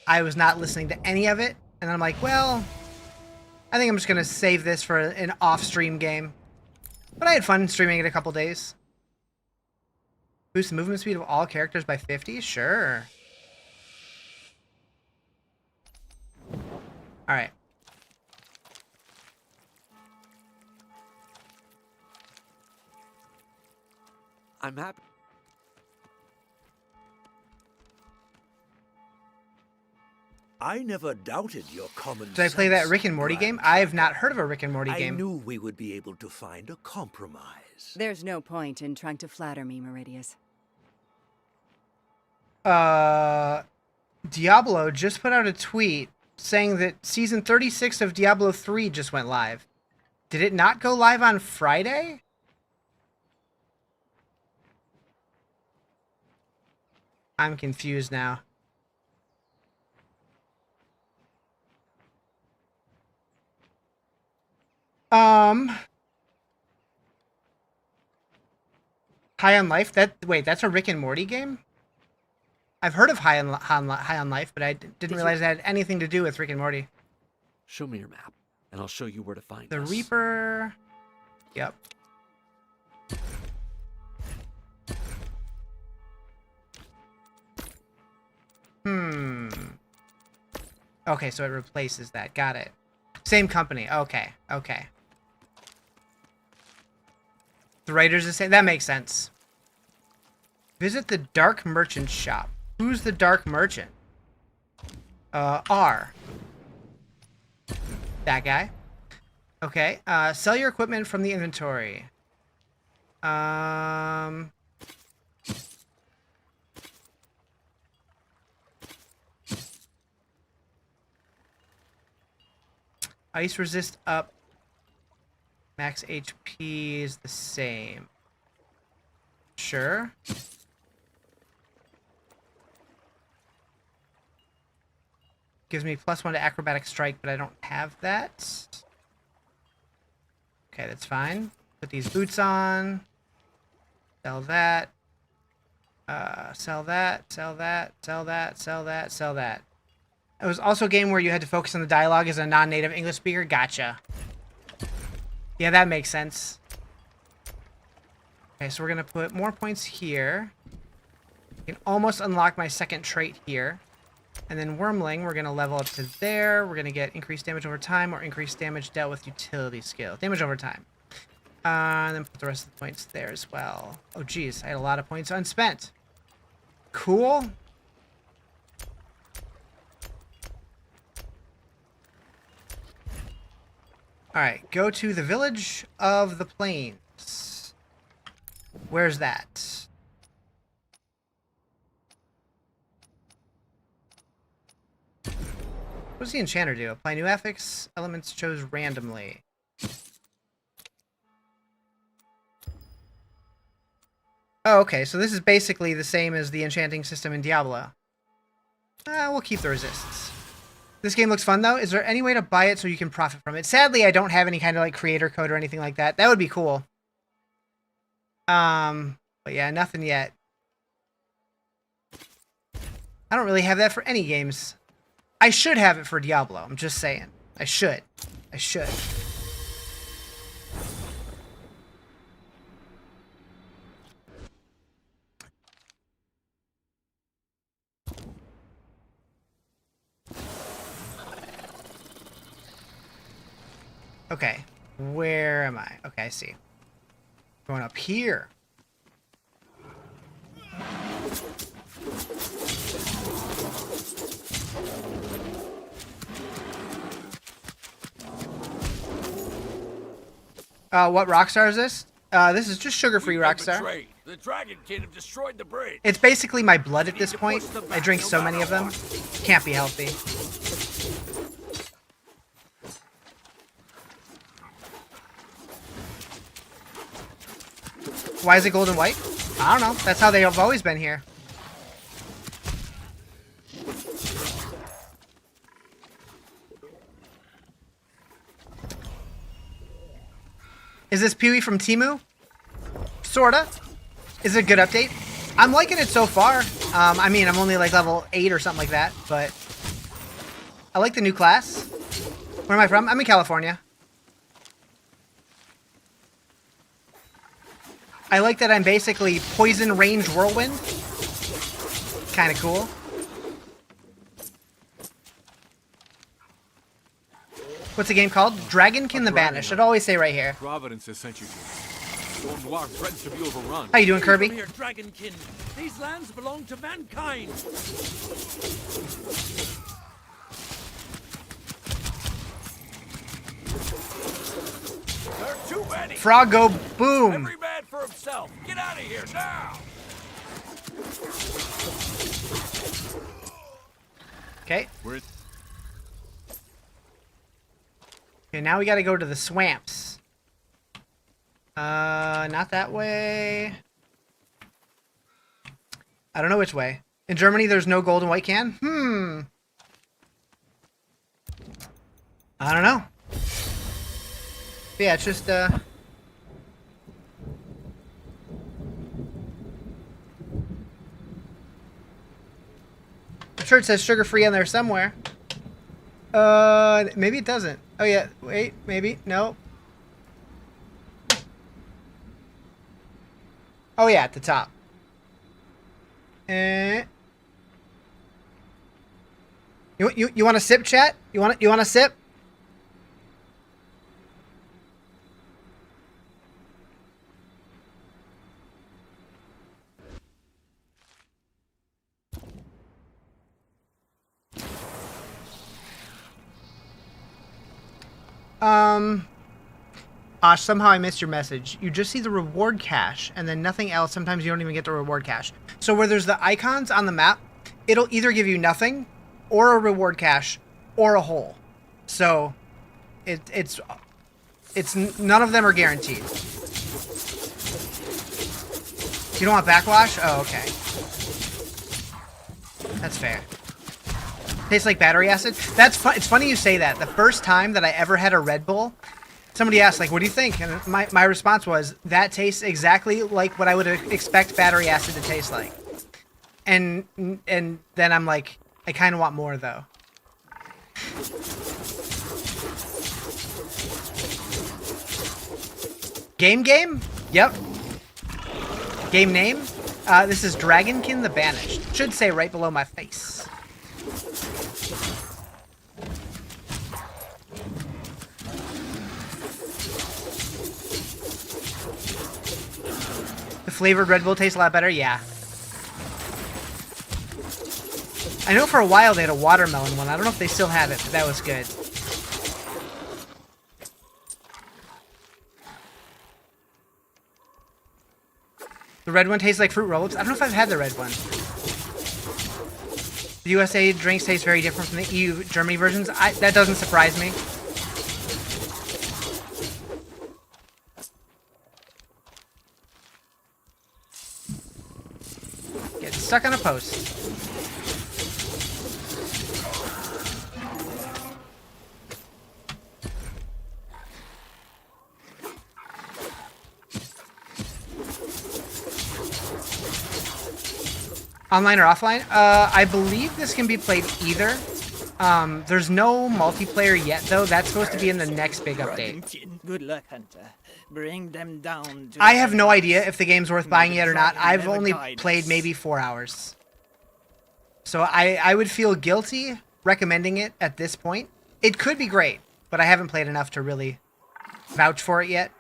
I was not listening to any of it. And I'm like, well, I think I'm just going to save this for an off-stream game. But I had fun streaming it a couple days. Boost the movement speed of all characters by 50? Sure. Alright. I'm happy. I never doubted your common sense. Did I play that Rick and Morty game? I have not heard of a Rick and Morty I game. knew we would be able to find a compromise. There's no point in trying to flatter me, Meridius. Diablo just put out a tweet saying that season 36 of Diablo 3 just went live. Did it not go live on Friday? I'm confused now. High on Life? Wait, that's a Rick and Morty game? I've heard of High on Life, but I didn't realize it had anything to do with Rick and Morty. Show me your map, and I'll show you where to find The us. Reaper. Yep. Okay, so it replaces that. Got it. Same company. Okay, okay. The writer's the same. That makes sense. Visit the Dark Merchant shop. Who's the Dark Merchant? R. That guy. Okay. Sell your equipment from the inventory. Ice resist up. Max HP is the same. Sure. Gives me +1 to acrobatic strike, but I don't have that. Okay, that's fine. Put these boots on. Sell that. Sell that, sell that, sell that, sell that, sell that. It was also a game where you had to focus on the dialogue as a non-native English speaker. Gotcha. Yeah, that makes sense. Okay, so we're going to put more points here. I can almost unlock my second trait here. And then Wormling, we're going to level up to there. We're going to get increased damage over time or increased damage dealt with utility skill. Damage over time. And then put the rest of the points there as well. Oh, geez. I had a lot of points unspent. Cool. Alright, go to the Village of the Plains. Where's that? What does the enchanter do? Apply new affix, elements chose randomly. Oh, okay, so this is basically the same as the enchanting system in Diablo. We'll keep the resists. This game looks fun, though. Is there any way to buy it so you can profit from it? Sadly, I don't have any kind of, like, creator code or anything like that. That would be cool. But yeah, nothing yet. I don't really have that for any games. I should have it for Diablo. I'm just saying. I should. I should. Okay. Where am I? Okay, I see. Going up here. What Rockstar is this? This is just sugar-free Rockstar. Betrayed. The Dragonkin have destroyed the bridge. It's basically my blood at this point. I drink so many of them. Can't be healthy. Why is it gold and white? I don't know. That's how they have always been here. Is this Pee-wee from Temu? Sorta. Is it a good update? I'm liking it so far. I mean, I'm only like level 8 or something like that, but I like the new class. Where am I from? I'm in California. I like that I'm basically Poison Range Whirlwind. Kind of cool. What's the game called? Dragonkin the Banished. Should always say right here. Providence has sent you to me. Storm Noir threatens to be overrun. How you doing, Kirby? Come here, Dragonkin. These lands belong to mankind. There are too many. Frog go boom. Every man for himself. Get out of here now. Okay. We're Okay, now we gotta go to the swamps. Not that way. I don't know which way. In Germany, there's no gold and white can? I don't know. But yeah, it's just, I'm sure it says sugar-free on there somewhere. Maybe it doesn't. Oh yeah, wait, maybe, no. Oh yeah, at the top. You want a sip, chat? You want a sip? Osh, somehow I missed your message. You just see the reward cache and then nothing else. Sometimes you don't even get the reward cache. So where there's the icons on the map, it'll either give you nothing or a reward cache or a hole. So it's none of them are guaranteed. You don't want backwash? Oh, okay. That's fair. Tastes like battery acid? That's fun. It's funny you say that. The first time that I ever had a Red Bull, somebody asked, like, what do you think? And my response was, that tastes exactly like what I would expect battery acid to taste like. And then I'm like, I kind of want more, though. Game? Yep. Game name? This is Dragonkin the Banished. Should say right below my face. The flavored Red Bull tastes a lot better? Yeah. I know for a while they had a watermelon one. I don't know if they still have it, but that was good. The red one tastes like Fruit Roll-Ups. I don't know if I've had the red one. The USA drinks taste very different from the EU Germany versions. That doesn't surprise me. Get stuck on a post. Online or offline? I believe this can be played either. There's no multiplayer yet, though. That's supposed to be in the next big update. Dragonkin. Good luck, Hunter. Bring them down to I the have no heavens. idea if the game's worth buying yet or not. dragon I've never only guide played us. maybe 4 hours. So I would feel guilty recommending it at this point. It could be great, but I haven't played enough to really vouch for it yet.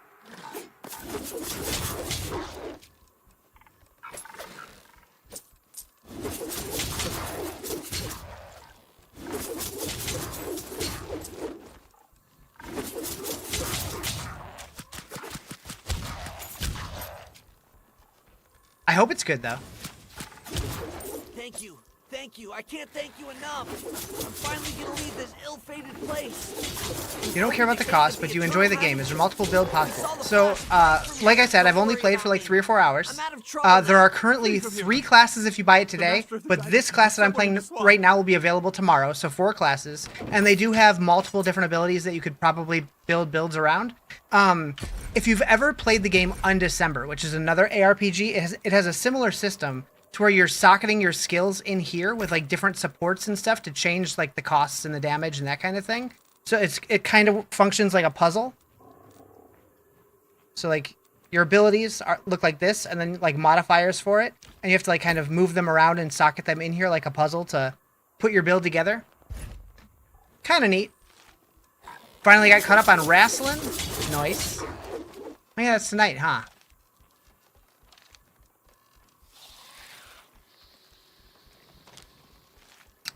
I hope it's good, though. Thank you. Thank you. I can't thank you enough. I'm finally gonna leave this ill-fated place. You don't care about the cost, but you enjoy the game. Is there multiple build possible? So, like I said, I've only played for like 3 or 4 hours. There are currently 3 classes if you buy it today, but this class that I'm playing right now will be available tomorrow, so 4 classes. And they do have multiple different abilities that you could probably build builds around. If you've ever played the game Undecember, which is another ARPG, it has a similar system to where you're socketing your skills in here with like different supports and stuff to change like the costs and the damage and that kind of thing. So it kind of functions like a puzzle. So like your abilities look like this, and then like modifiers for it, and you have to like kind of move them around and socket them in here like a puzzle to put your build together. Kind of neat. Finally got caught up on wrestling. Nice. Oh yeah, that's tonight, huh?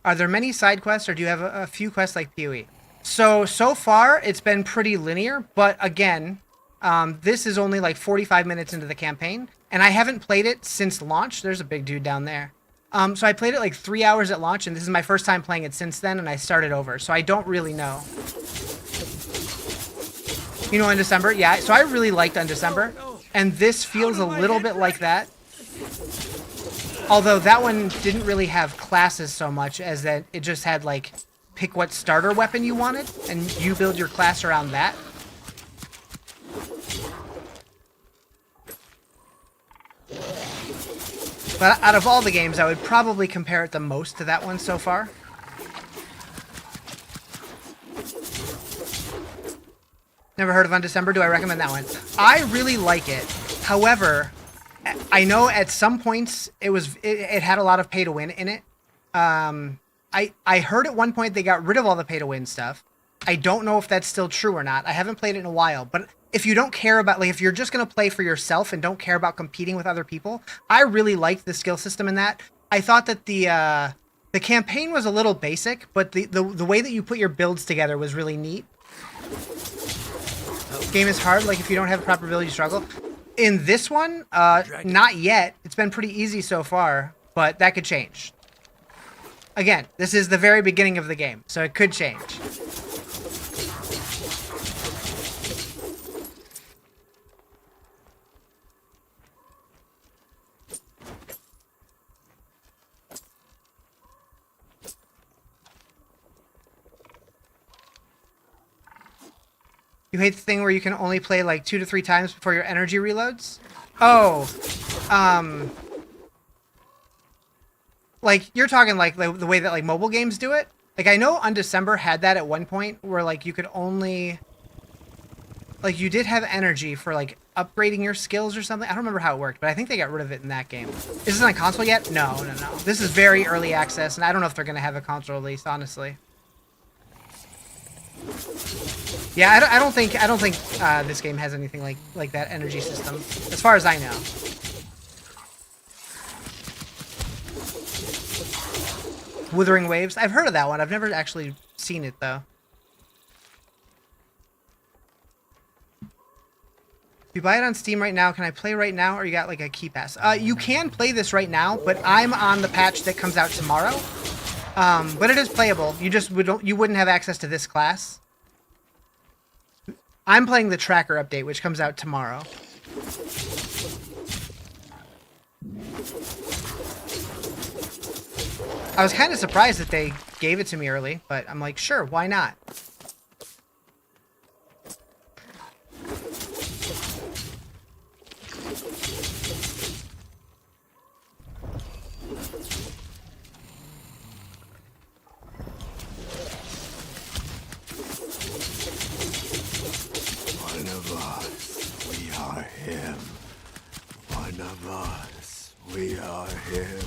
Are there many side quests, or do you have a few quests like PoE? So far, it's been pretty linear, but again, this is only like 45 minutes into the campaign, and I haven't played it since launch. There's a big dude down there. So I played it like 3 hours at launch, and this is my first time playing it since then, and I started over, so I don't really know. You know Undecember? Yeah, so I really liked Undecember, and this feels a little bit like that. Although that one didn't really have classes so much as that it just had like pick what starter weapon you wanted and you build your class around that. But out of all the games, I would probably compare it the most to that one so far. Never heard of Undecember. Do I recommend that one? I really like it. However, I know at some points it had a lot of pay to win in it. I heard at one point they got rid of all the pay to win stuff. I don't know if that's still true or not. I haven't played it in a while, but if you don't care about, like, if you're just going to play for yourself and don't care about competing with other people, I really liked the skill system in that. I thought that the campaign was a little basic, but the way that you put your builds together was really neat. Game is hard, like if you don't have a proper ability, you struggle. In this one, not yet. It's been pretty easy so far, but that could change. Again, this is the very beginning of the game, so it could change. You hate the thing where you can only play like 2 to 3 times before your energy reloads? Oh, like you're talking like the way that like mobile games do it? Like I know Undecember had that at one point where like you could only, like you did have energy for like upgrading your skills or something. I don't remember how it worked, but I think they got rid of it in that game. Is this on console yet? No. This is very early access, and I don't know if they're going to have a console release, honestly. Yeah, I don't think this game has anything like that energy system, as far as I know. Withering Waves. I've heard of that one. I've never actually seen it though. If you buy it on Steam right now, can I play right now, or you got like a key pass? You can play this right now, but I'm on the patch that comes out tomorrow. But it is playable. You wouldn't have access to this class. I'm playing the tracker update, which comes out tomorrow. I was kind of surprised that they gave it to me early, but I'm like, sure, why not? him. One of us. We are him.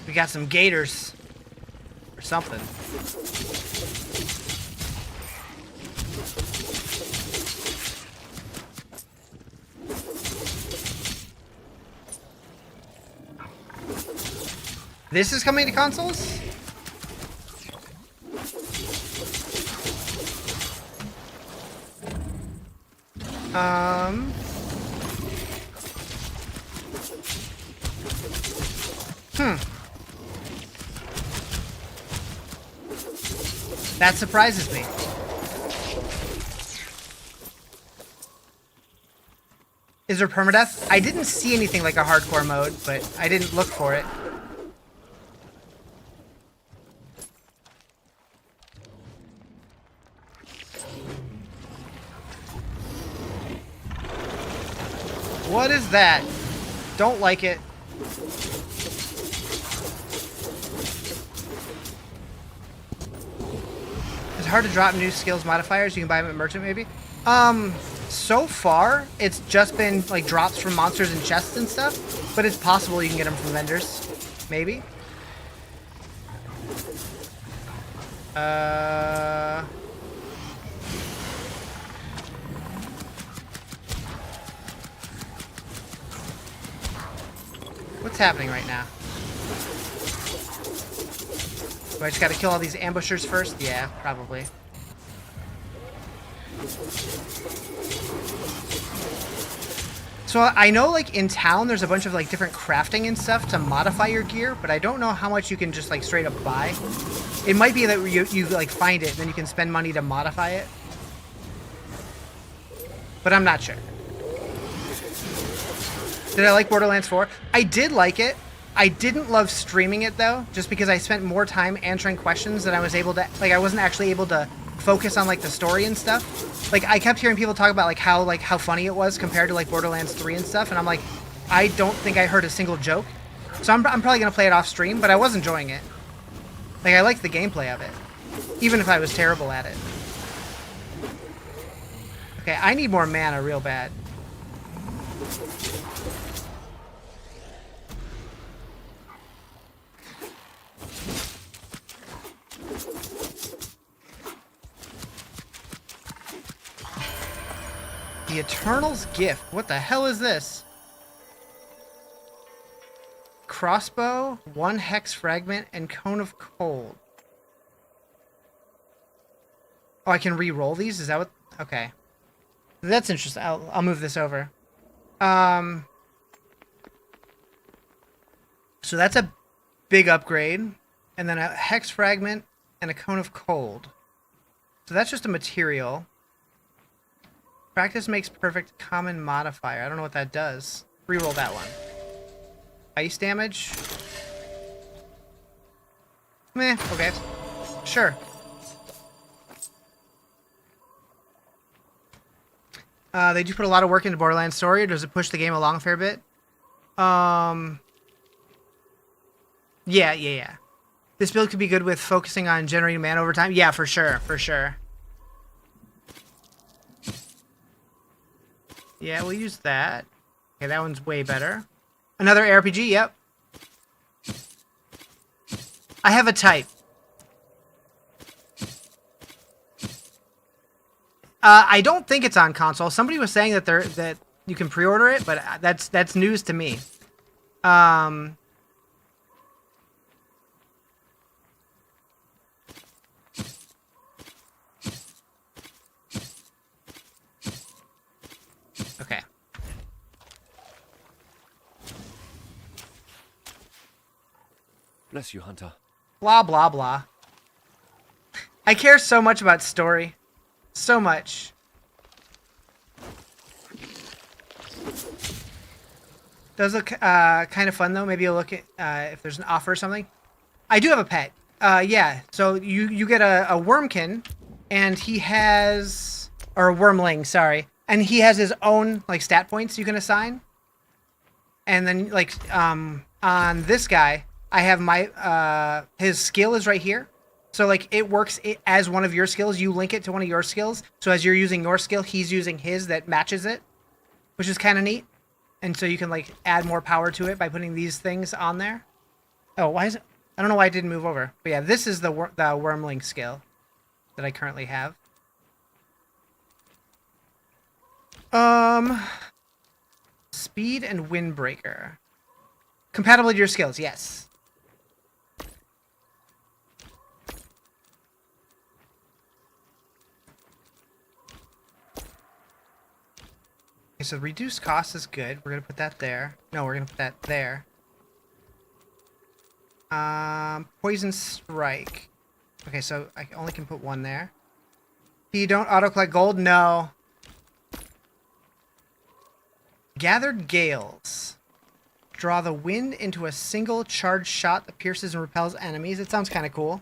We got some gators. Or something. This is coming to consoles? That surprises me. Is there permadeath? I didn't see anything like a hardcore mode, but I didn't look for it. What is that? Don't like it. It's hard to drop new skills modifiers. You can buy them at merchant, maybe. So far, it's just been like drops from monsters and chests and stuff, but it's possible you can get them from vendors, maybe. What's happening right now? Do I just gotta kill all these ambushers first? Yeah, probably. So I know like in town there's a bunch of like different crafting and stuff to modify your gear, but I don't know how much you can just like straight up buy. It might be that you like find it and then you can spend money to modify it. But I'm not sure. Did I like Borderlands 4? I did like it. I didn't love streaming it though, just because I spent more time answering questions than I was able to, like I wasn't actually able to focus on like the story and stuff. Like I kept hearing people talk about like how funny it was compared to like Borderlands 3 and stuff, and I'm like, I don't think I heard a single joke. So I'm probably gonna play it off stream, but I was enjoying it. Like I liked the gameplay of it, even if I was terrible at it. Okay, I need more mana real bad. The Eternal's Gift. What the hell is this? Crossbow, 1 hex fragment, and Cone of Cold. Oh, I can re-roll these? Is that what? Okay. That's interesting. I'll move this over. So that's a big upgrade. And then a hex fragment and a Cone of Cold. So that's just a material. Practice makes perfect common modifier. I don't know what that does. Reroll that one. Ice damage. Meh, okay. Sure. They do put a lot of work into Borderlands story, or does it push the game along a fair bit? Yeah. This build could be good with focusing on generating mana over time. Yeah, for sure, for sure. Yeah, we'll use that. Okay, that one's way better. Another RPG, yep. I have a type. I don't think it's on console. Somebody was saying that you can pre-order it, but that's news to me. Okay. Bless you, Hunter. Blah, blah, blah. I care so much about story. So much. Does look kind of fun, though. Maybe you'll look at if there's an offer or something. I do have a pet. Yeah, so you get a wormkin, and he has... Or a wormling, sorry. And he has his own, like, stat points you can assign. And then like on this guy, I have my his skill is right here. So like it works as one of your skills. You link it to one of your skills. So as you're using your skill, he's using his that matches it, which is kind of neat. And so you can like add more power to it by putting these things on there. Oh, why is it? I don't know why it didn't move over. But yeah, this is the Wormling skill that I currently have. Speed and Windbreaker. Compatible to your skills, yes. Okay, so reduced cost is good. We're gonna put that there. No, we're gonna put that there. Poison Strike. Okay, so I only can put one there. You don't auto-collect gold? No. Gathered Gales. Draw the wind into a single charged shot that pierces and repels enemies. It sounds kind of cool.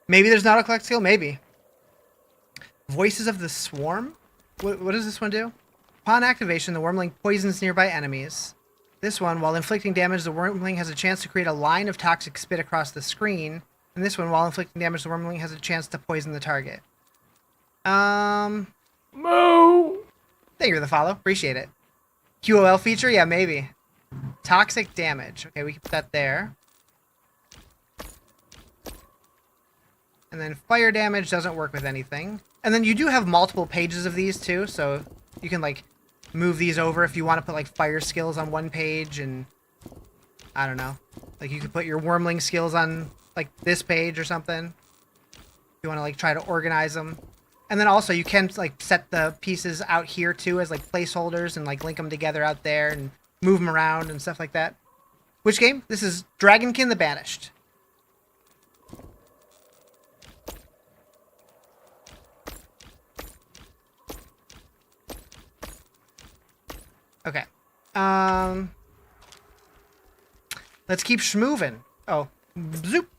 Maybe there's an auto-collect skill? Maybe. Voices of the Swarm? What does this one do? Upon activation, the Wormling poisons nearby enemies. This one, while inflicting damage, the Wormling has a chance to create a line of toxic spit across the screen. And this one, while inflicting damage, the Wormling has a chance to poison the target. Moo! Thank you for the follow. Appreciate it. QOL feature? Yeah, maybe. Toxic damage. Okay, we can put that there. And then fire damage doesn't work with anything. And then you do have multiple pages of these too, so you can like move these over if you want to put like fire skills on one page, and I don't know. Like you could put your Wormling skills on like this page or something. If you want to like try to organize them. And then also you can like set the pieces out here too as like placeholders and like link them together out there and move them around and stuff like that. Which game? This is Dragonkin the Banished. Okay. Let's keep schmoovin'. Oh, zoop.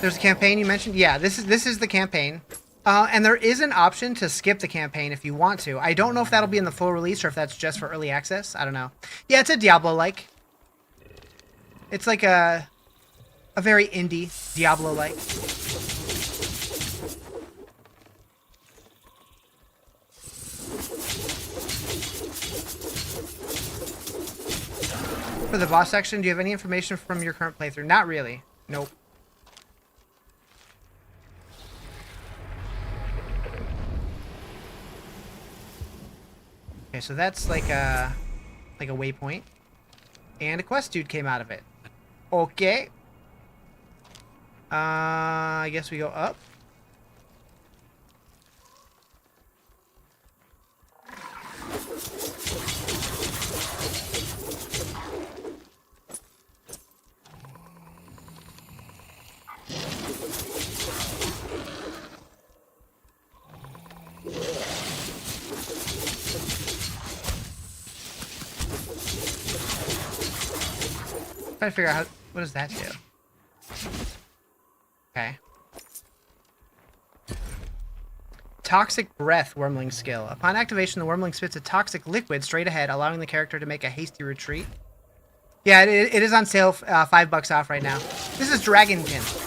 There's a campaign you mentioned? Yeah, this is the campaign. And there is an option to skip the campaign if you want to. I don't know if that'll be in the full release or if that's just for early access. I don't know. Yeah, it's a Diablo-like. It's like a very indie Diablo-like. For the boss section, do you have any information from your current playthrough? Not really. Nope. Okay, so that's like a waypoint. And a quest dude came out of it. Okay. I guess we go up. Trying to figure out how, what does that do? Okay. Toxic Breath Wormling skill. Upon activation, the Wormling spits a toxic liquid straight ahead, allowing the character to make a hasty retreat. Yeah, it is on sale, $5 off right now. This is Dragonkin.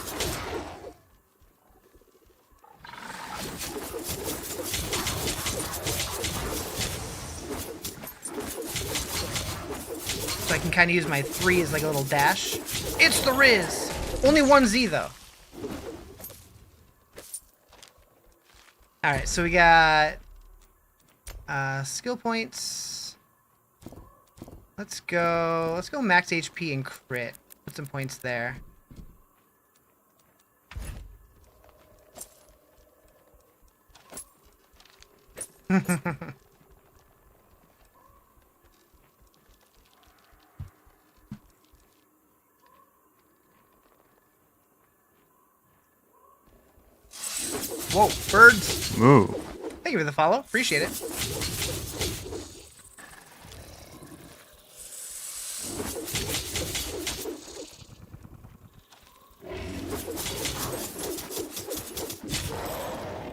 So I can kind of use my 3 as like a little dash. It's the Riz! Only 1 Z though. Alright, so we got skill points. Let's go max HP and crit. Put some points there. Whoa, birds. Ooh. Thank you for the follow. Appreciate it.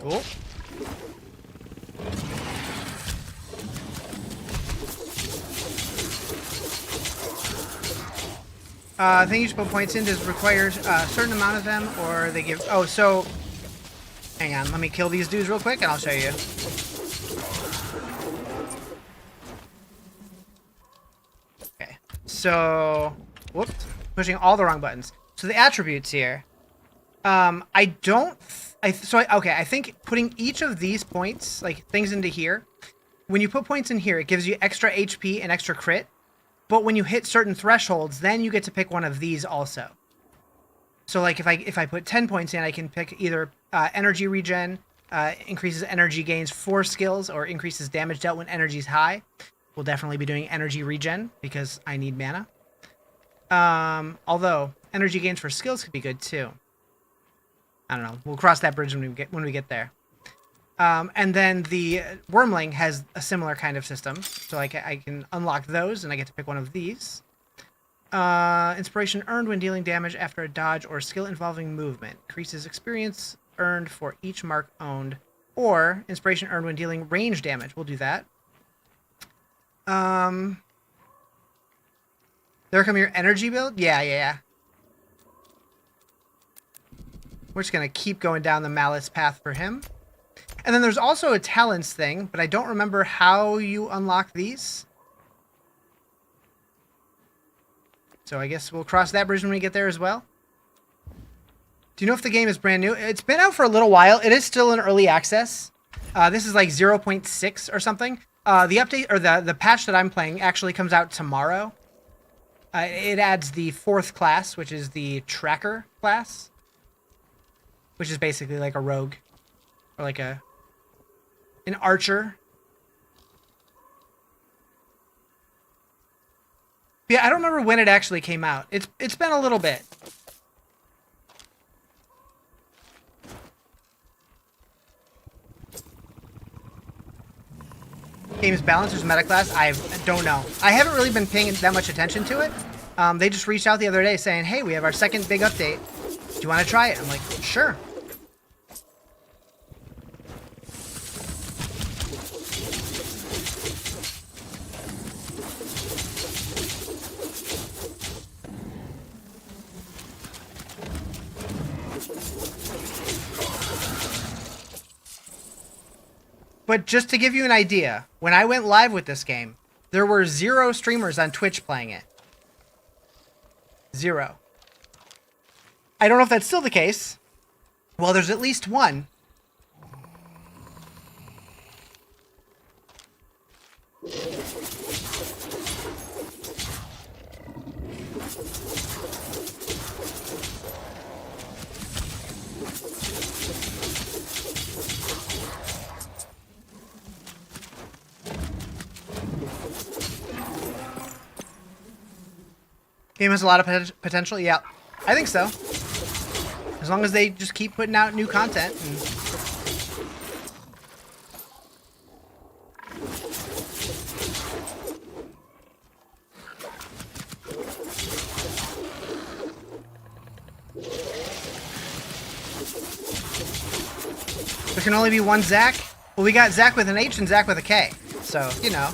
Cool. Thing you put points in does require a certain amount of them, or they give... Oh, so... Hang on, let me kill these dudes real quick, and I'll show you. Okay, so... Whoops. Pushing all the wrong buttons. So the attributes here... I think putting each of these points, like things into here, when you put points in here, it gives you extra HP and extra crit. But when you hit certain thresholds, then you get to pick one of these also. So like if I put 10 points in, I can pick either energy regen, increases energy gains for skills, or increases damage dealt when energy is high. We'll definitely be doing energy regen because I need mana. Although energy gains for skills could be good too. I don't know. We'll cross that bridge when we get there. And then the Wormling has a similar kind of system. So I can unlock those, and I get to pick one of these. Inspiration earned when dealing damage after a dodge or skill involving movement. Increases experience earned for each mark owned. Or inspiration earned when dealing range damage. We'll do that. There come your energy build? Yeah. We're just going to keep going down the Malice path for him. And then there's also a talents thing, but I don't remember how you unlock these. So I guess we'll cross that bridge when we get there as well. Do you know if the game is brand new? It's been out for a little while. It is still in early access. This is like 0.6 or something. The update, or the patch that I'm playing, actually comes out tomorrow. It adds the 4th class, which is the Tracker class. Which is basically like a rogue. Or like an archer. Yeah, I don't remember when it actually came out. It's been a little bit. Game's balance is meta class? I don't know. I haven't really been paying that much attention to it. They just reached out the other day saying, hey, we have our second big update. Do you want to try it? I'm like, sure. But just to give you an idea, when I went live with this game, there were 0 streamers on Twitch playing it. 0. I don't know if that's still the case. Well, there's at least one. Game has a lot of potential. Yeah, I think so. As long as they just keep putting out new content. There can only be one Zach. Well, we got Zach with an H and Zach with a K. So, you know.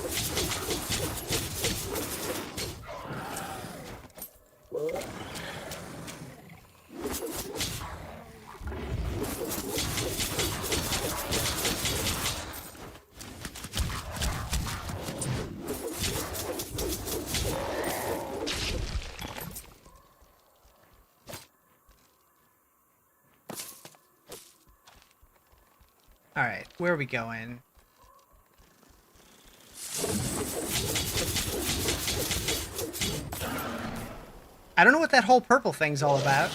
Alright, where are we going? I don't know what that whole purple thing's all about.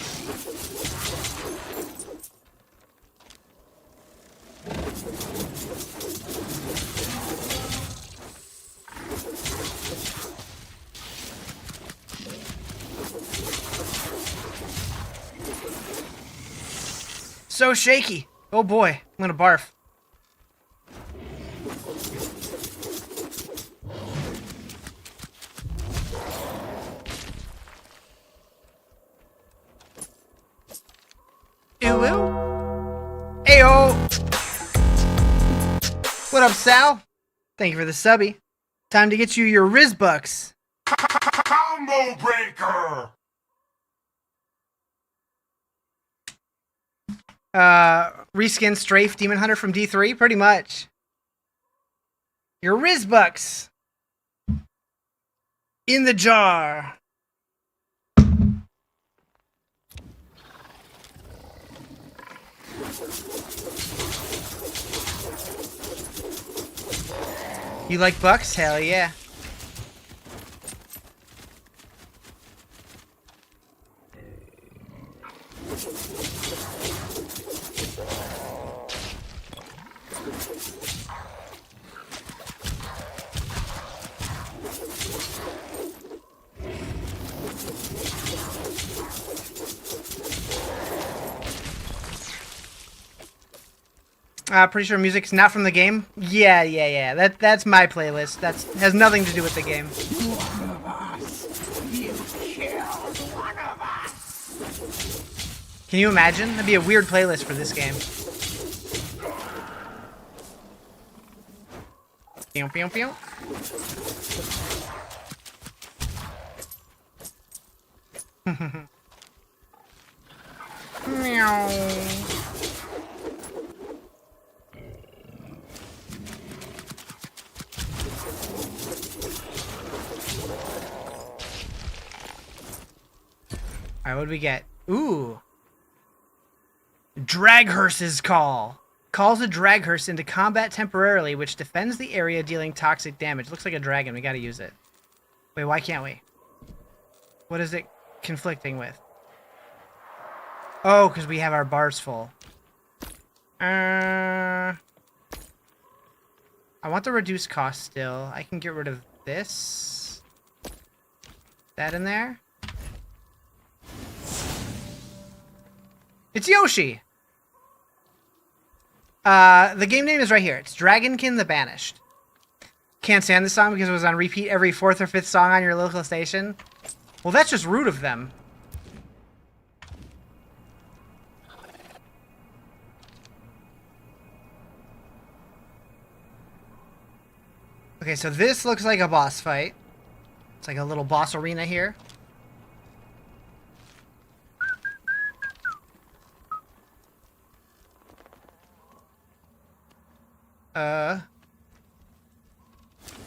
So shaky. Oh boy, I'm gonna barf. Ew, ew. Ayo! What up, Sal? Thank you for the subby. Time to get you your Rizbucks. Combo breaker! Reskin Strafe Demon Hunter from D3, pretty much. Your Rizbucks. In the jar. You like bucks? Hell yeah. Pretty sure music's not from the game. Yeah. That's my playlist. That's has nothing to do with the game. One of us. You killed one of us. Can you imagine? That'd be a weird playlist for this game. Pew, pew, pew. Meow. Alright, what do we get? Ooh. Draghearse's Call. Calls a Draghearse into combat temporarily, which defends the area, dealing toxic damage. Looks like a dragon. We gotta use it. Wait, why can't we? What is it conflicting with? Oh, because we have our bars full. I want the reduced cost still. I can get rid of this. That in there. It's Yoshi! The game name is right here. It's Dragonkin the Banished. Can't stand this song because it was on repeat every 4th or 5th song on your local station. Well, that's just rude of them. Okay, so this looks like a boss fight. It's like a little boss arena here.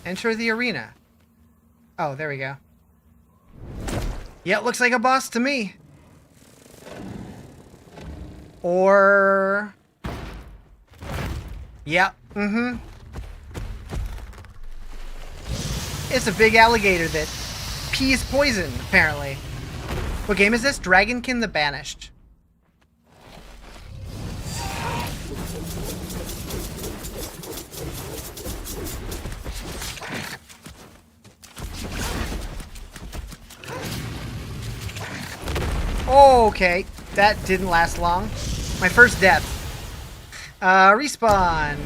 Enter the arena. Oh, there we go. Yeah, it looks like a boss to me. Or... yeah, It's a big alligator that pees poison, apparently. What game is this? Dragonkin the Banished. Oh, okay. That didn't last long. My first death. Respawn.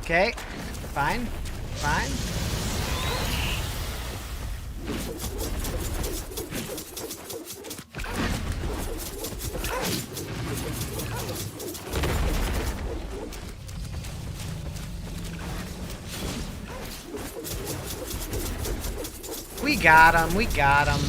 Okay, fine, fine. We got him, we got him.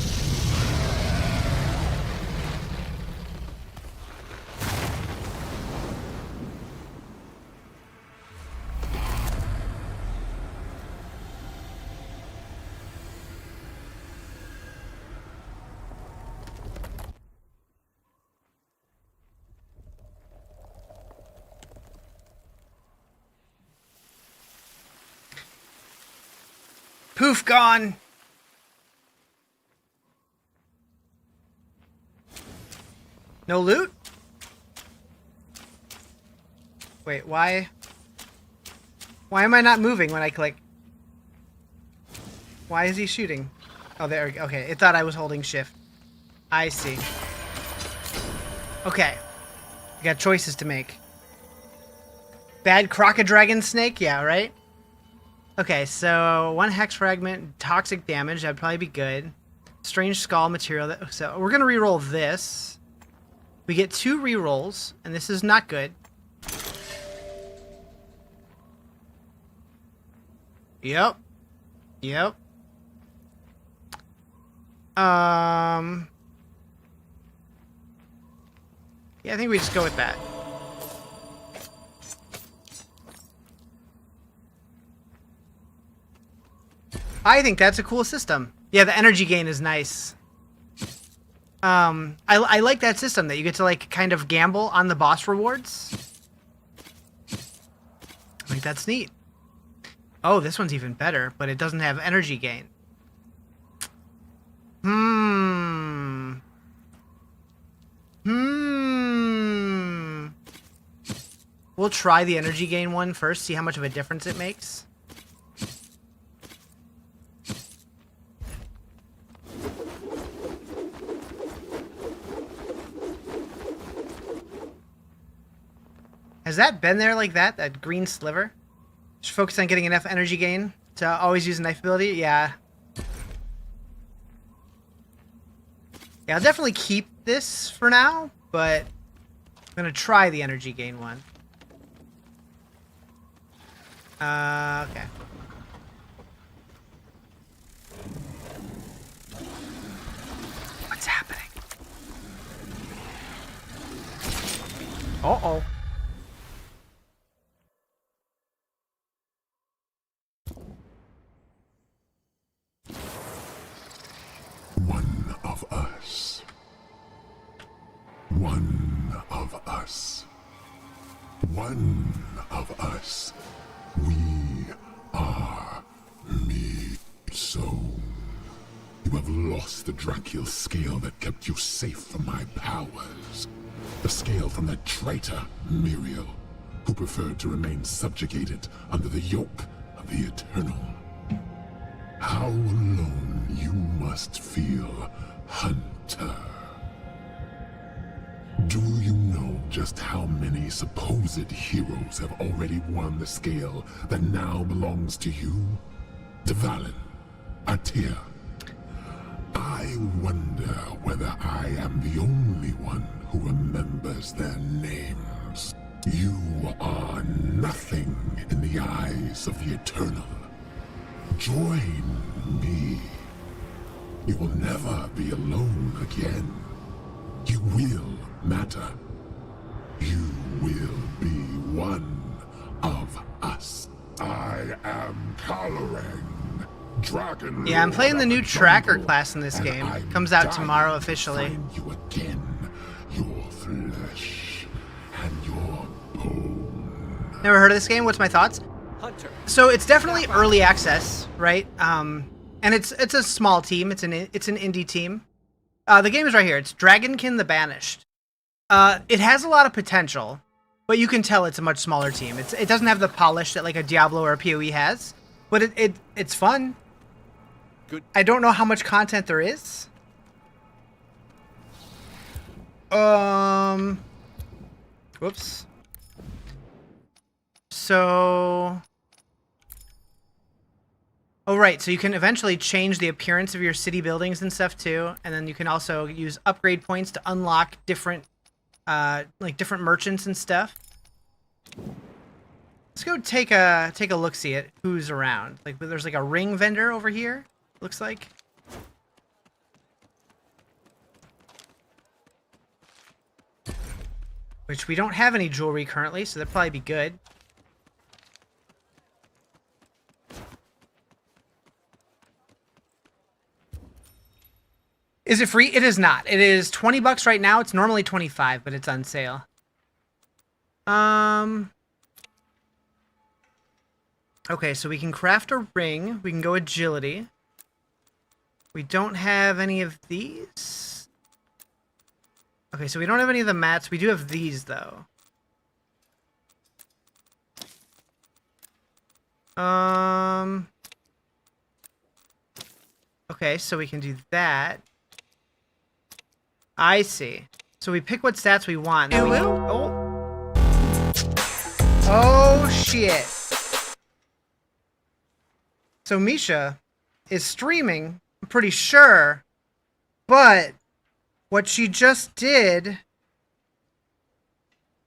Poof, gone. No loot? Wait, why? Why am I not moving when I click? Why is he shooting? Oh, there we go. Okay, it thought I was holding shift. I see. Okay. I got choices to make. Bad Crocodragon Snake? Yeah, right? Okay, so 1 hex fragment, toxic damage. That'd probably be good. Strange skull material. So we're going to reroll this. We get 2 rerolls, and this is not good. Yep. Yep. Yeah, I think we just go with that. I think that's a cool system. Yeah, the energy gain is nice. I like that system that you get to like kind of gamble on the boss rewards. I think that's neat. Oh, this one's even better, but it doesn't have energy gain. We'll try the energy gain one first, see how much of a difference it makes. Has that been there like that? That green sliver? Just focus on getting enough energy gain to always use a knife ability? Yeah. Yeah, I'll definitely keep this for now, but I'm gonna try the energy gain one. Okay. What's happening? Uh-oh. One of us. One of us. One of us. We are me. So, you have lost the Dracul scale that kept you safe from my powers. The scale from that traitor, Muriel, who preferred to remain subjugated under the yoke of the Eternal. How alone you must feel, Hunter. Do you know just how many supposed heroes have already won the scale that now belongs to you? Dvalin, Atir. I wonder whether I am the only one who remembers their names. You are nothing in the eyes of the Eternal. Join me. You will never be alone again. You will matter. You will be one of us. I am coloring. Dragon. Yeah, I'm playing the new tracker class in this game. Comes out tomorrow officially. You again, your flesh and your bone. Never heard of this game? What's my thoughts? Hunter. So it's definitely early access, right? And it's a small team. It's an indie team. The game is right here. It's Dragonkin the Banished. It has a lot of potential, but you can tell it's a much smaller team. It doesn't have the polish that like a Diablo or a PoE has, but it's fun. Good. I don't know how much content there is. Whoops. So... Oh, right. So you can eventually change the appearance of your city buildings and stuff too. And then you can also use upgrade points to unlock different, different merchants and stuff. Let's go take a look-see at who's around. Like, there's like a ring vendor over here, looks like. Which we don't have any jewelry currently, so that'd probably be good. Is it free? It is not. It is $20 right now. It's normally 25, but it's on sale. Okay, so we can craft a ring. We can go agility. We don't have any of these. Okay, so we don't have any of the mats. We do have these, though. Okay, so we can do that. I see. So we pick what stats we want. And then we oh, shit. So Misha is streaming, I'm pretty sure, but what she just did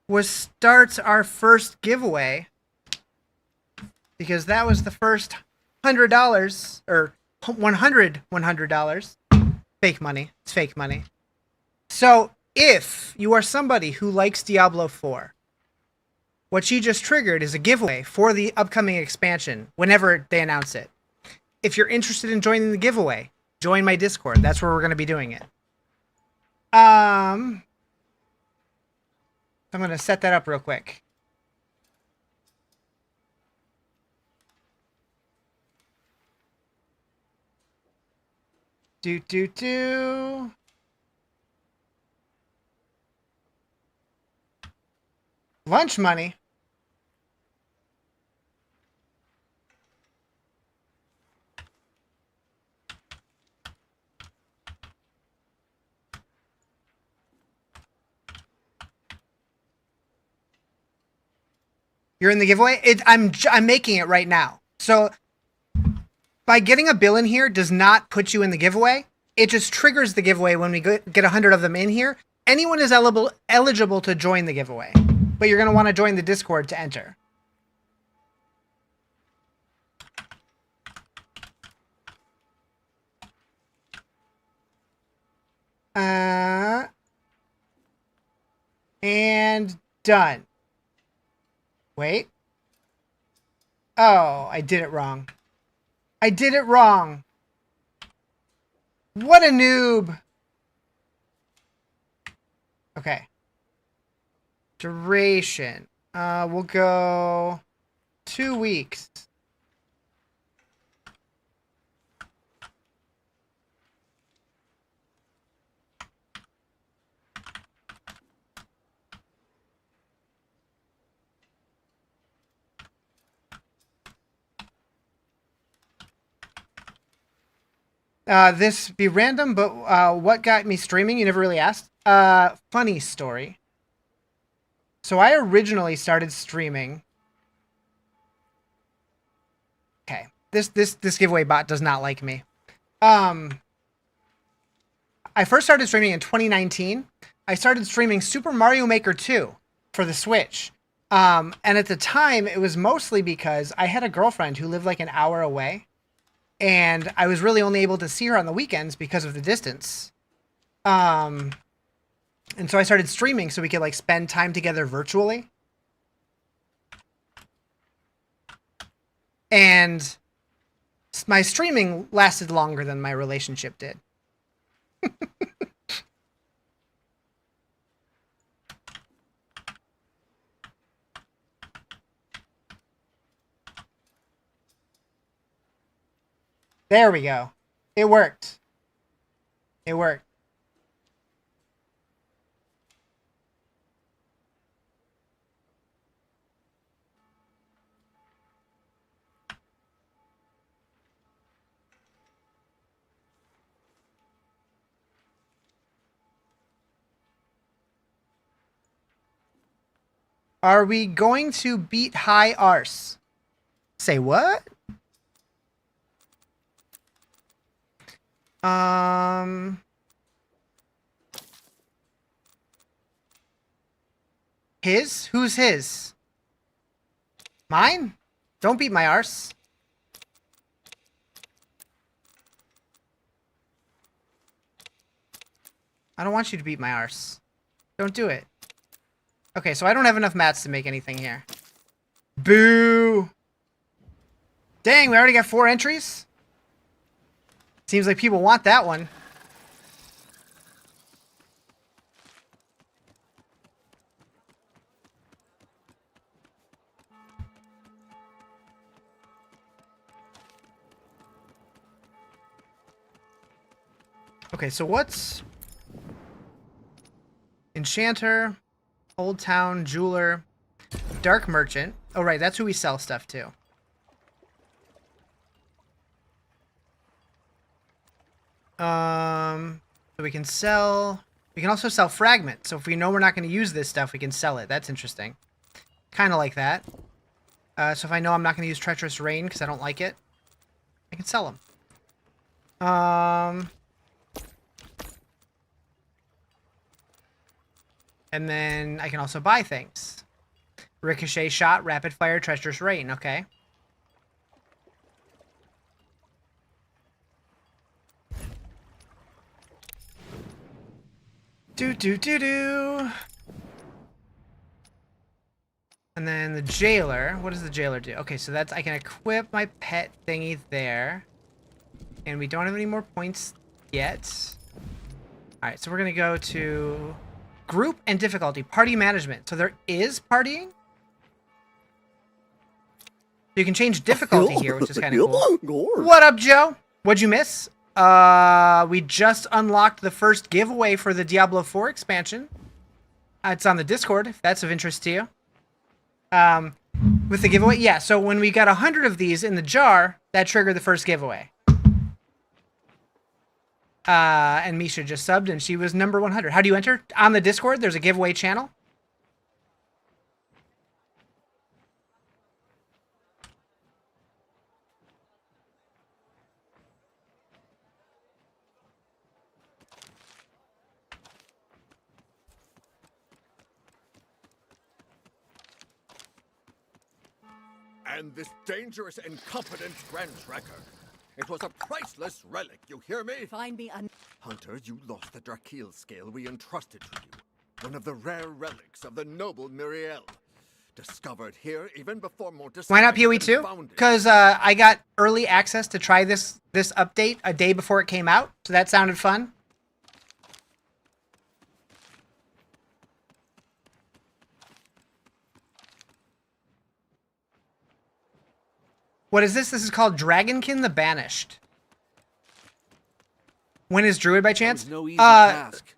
was starts our first giveaway, because that was the first $100 or $100. Fake money. It's fake money. So if you are somebody who likes Diablo 4, what she just triggered is a giveaway for the upcoming expansion whenever they announce it. If you're interested in joining the giveaway, join my Discord. That's where we're going to be doing it. I'm going to set that up real quick. Lunch money. You're in the giveaway? I'm making it right now. So by getting a bill in here does not put you in the giveaway. It just triggers the giveaway when we get 100 of them in here. Anyone is eligible to join the giveaway, but you're going to want to join the Discord to enter. And done. Wait. Oh, I did it wrong. I did it wrong. What a noob. Okay. Duration. We'll go 2 weeks. This be random, but what got me streaming? You never really asked. Funny story. So I originally started streaming. Okay, this giveaway bot does not like me. I first started streaming in 2019. I started streaming Super Mario Maker 2 for the Switch. And at the time, it was mostly because I had a girlfriend who lived like an hour away. And I was really only able to see her on the weekends because of the distance. And so I started streaming so we could like spend time together virtually. And my streaming lasted longer than my relationship did. There we go. It worked. It worked. Are we going to beat high arse? Say what? His? Who's his? Mine? Don't beat my arse. I don't want you to beat my arse. Don't do it. Okay, so I don't have enough mats to make anything here. Boo! Dang, we already got 4 entries? Seems like people want that one. Okay, so what's... Enchanter, Old Town, Jeweler, Dark Merchant. Oh, right, that's who we sell stuff to. So we can sell... We can also sell fragments. So if we know we're not going to use this stuff, we can sell it. That's interesting. Kind of like that. So if I know I'm not going to use Treacherous Rain because I don't like it, I can sell them. And then I can also buy things. Ricochet Shot, Rapid Fire, Treacherous Rain. Okay. Do. And then the Jailer. What does the Jailer do? Okay, so that's... I can equip my pet thingy there. And we don't have any more points yet. Alright, so we're going to go to... Group and difficulty. Party management. So there is partying? You can change difficulty here, which is kind of cool. What up, Joe? What'd you miss? We just unlocked the first giveaway for the Diablo 4 expansion. It's on the Discord, if that's of interest to you. With the giveaway, yeah, so when we got 100 of these in the jar, that triggered the first giveaway. And Misha just subbed, and she was number 100. How do you enter? On the Discord, there's a giveaway channel. And this dangerous, incompetent Grand Tracker. It was a priceless relic, you hear me? Find me a... Hunter, you lost the Drakil scale we entrusted to you. One of the rare relics of the noble Miriel. Discovered here even before Mortis... Why not PoE 2? Because I got early access to try this update a day before it came out, so that sounded fun. What is this? This is called Dragonkin the Banished. When is Druid by chance? No easy task.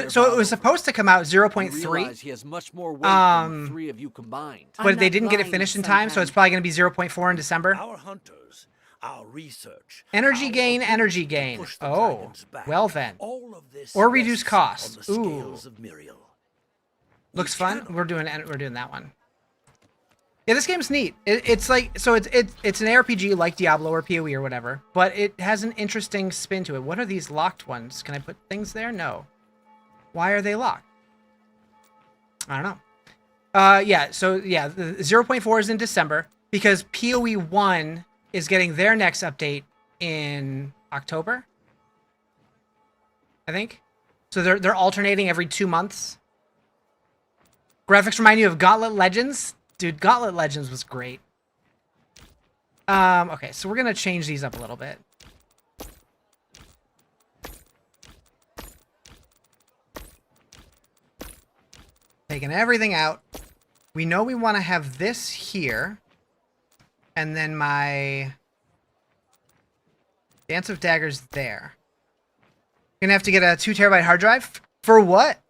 So it was supposed to come out 0.3. He has much more weight than the three of you combined. But they didn't get it finished in time, so it's probably going to be 0.4 in December. Our hunters, our research, Energy gain, energy gain. Oh, well then. all of this Or reduce rests costs. on the Ooh. scales of Miriel. Looks fun. We're doing that one. Yeah, this game's neat. It's like, so it's an ARPG like Diablo or PoE or whatever, but it has an interesting spin to it. What are these locked ones? Can I put things there? No. Why are they locked? I don't know. Yeah, so yeah, the 0.4 is in December because PoE 1 is getting their next update in October, I think. So they're alternating every 2 months. Graphics remind you of Gauntlet Legends. Dude, Gauntlet Legends was great. Okay, so we're gonna change these up a little bit. Taking everything out. We know we want to have this here. And then my Dance of Daggers there. Gonna have to get a 2 terabyte hard drive. For what?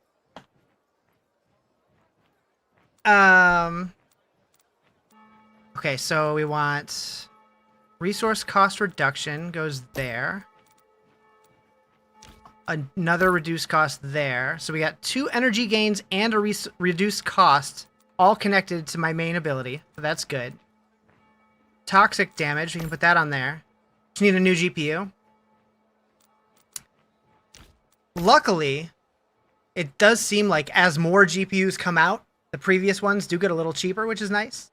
Okay, so we want resource cost reduction goes there. Another reduced cost there. So we got 2 energy gains and a reduced cost all connected to my main ability. So that's good. Toxic damage, we can put that on there. Just need a new GPU. Luckily, it does seem like as more GPUs come out, the previous ones do get a little cheaper, which is nice.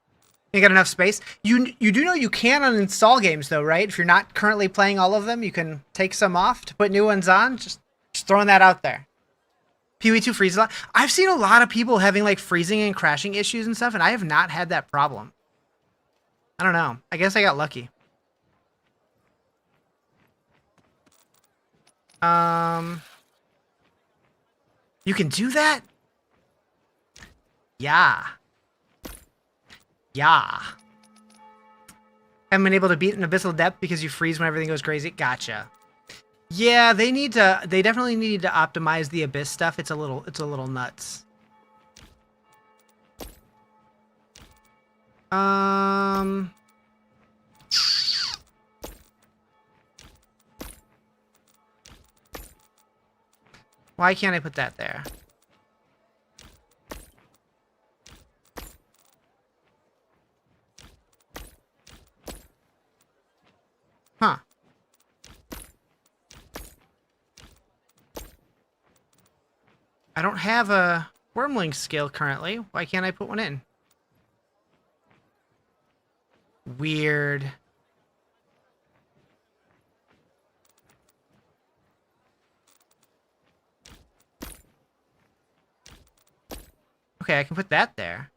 You got enough space. You do know you can uninstall games though, right? If you're not currently playing all of them, you can take some off to put new ones on. Just throwing that out there. PoE 2 freezes a lot. I've seen a lot of people having like freezing and crashing issues and stuff, and I have not had that problem. I don't know. I guess I got lucky. You can do that? Yeah. Yeah. Haven't been able to beat an Abyssal Depth because you freeze when everything goes crazy? Gotcha. Yeah, they need to. They definitely need to optimize the Abyss stuff. It's a little nuts. Why can't I put that there? Huh. I don't have a Wormling skill currently. Why can't I put one in? Weird. Okay, I can put that there.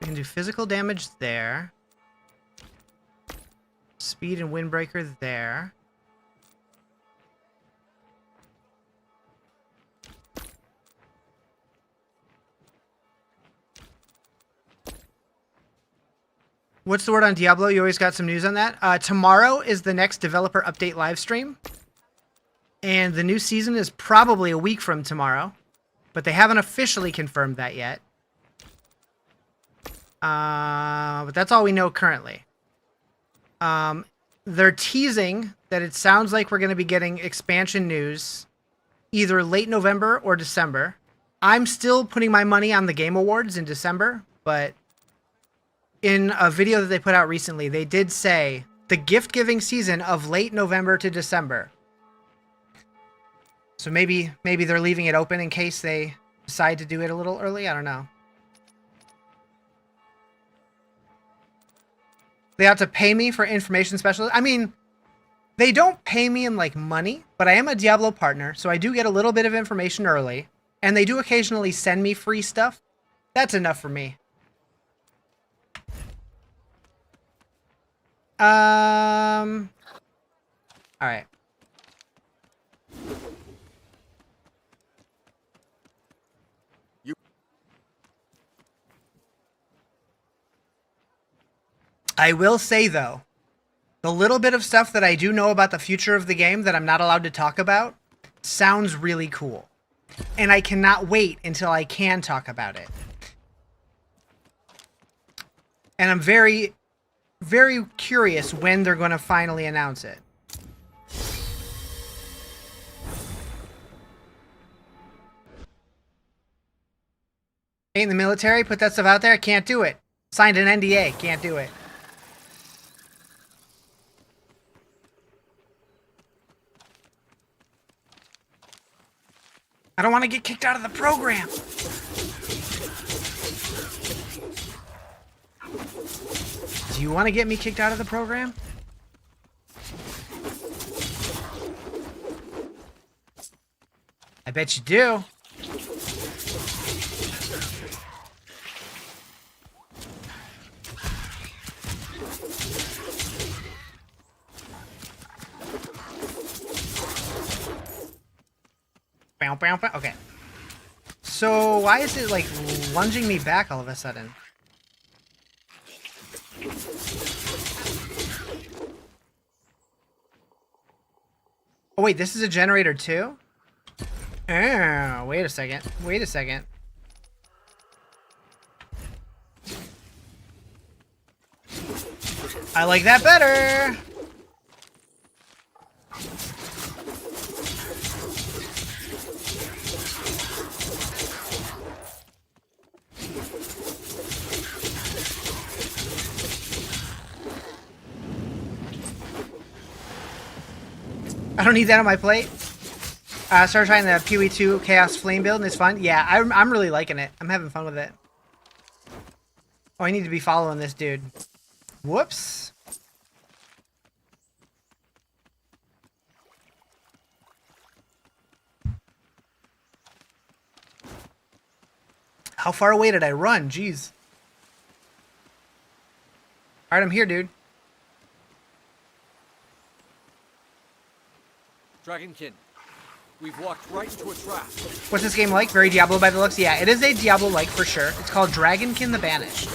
We can do physical damage there. Speed and Windbreaker there. What's the word on Diablo? You always got some news on that. Tomorrow is the next developer update live stream. And the new season is probably a week from tomorrow. But they haven't officially confirmed that yet. But that's all we know currently. They're teasing that it sounds like we're going to be getting expansion news either late November or December. I'm still putting my money on the Game Awards in December, but in a video that they put out recently, they did say the gift-giving season of late November to December. So maybe they're leaving it open in case they decide to do it a little early. I don't know. They ought to pay me for information specialist. I mean, they don't pay me in like money, but I am a Diablo partner, so I do get a little bit of information early, and they do occasionally send me free stuff. That's enough for me. All right. I will say, though, the little bit of stuff that I do know about the future of the game that I'm not allowed to talk about sounds really cool. And I cannot wait until I can talk about it. And I'm very, very curious when they're going to finally announce it. Ain't in the military, put that stuff out there, can't do it. Signed an NDA, can't do it. I don't want to get kicked out of the program. Do you want to get me kicked out of the program? I bet you do. Okay. So why is it like lunging me back all of a sudden? Oh wait, this is a generator too? Oh, wait a second. Wait a second. I like that better. I don't need that on my plate. Started trying the PoE2 Chaos Flame build and it's fun. Yeah, I'm really liking it. I'm having fun with it. Oh, I need to be following this dude. Whoops. How far away did I run? Jeez. Alright, I'm here, dude. Dragonkin, We've walked right into a trap. What's this game like? Very Diablo by the looks? Yeah, it is a Diablo-like for sure. It's called Dragonkin the Banished.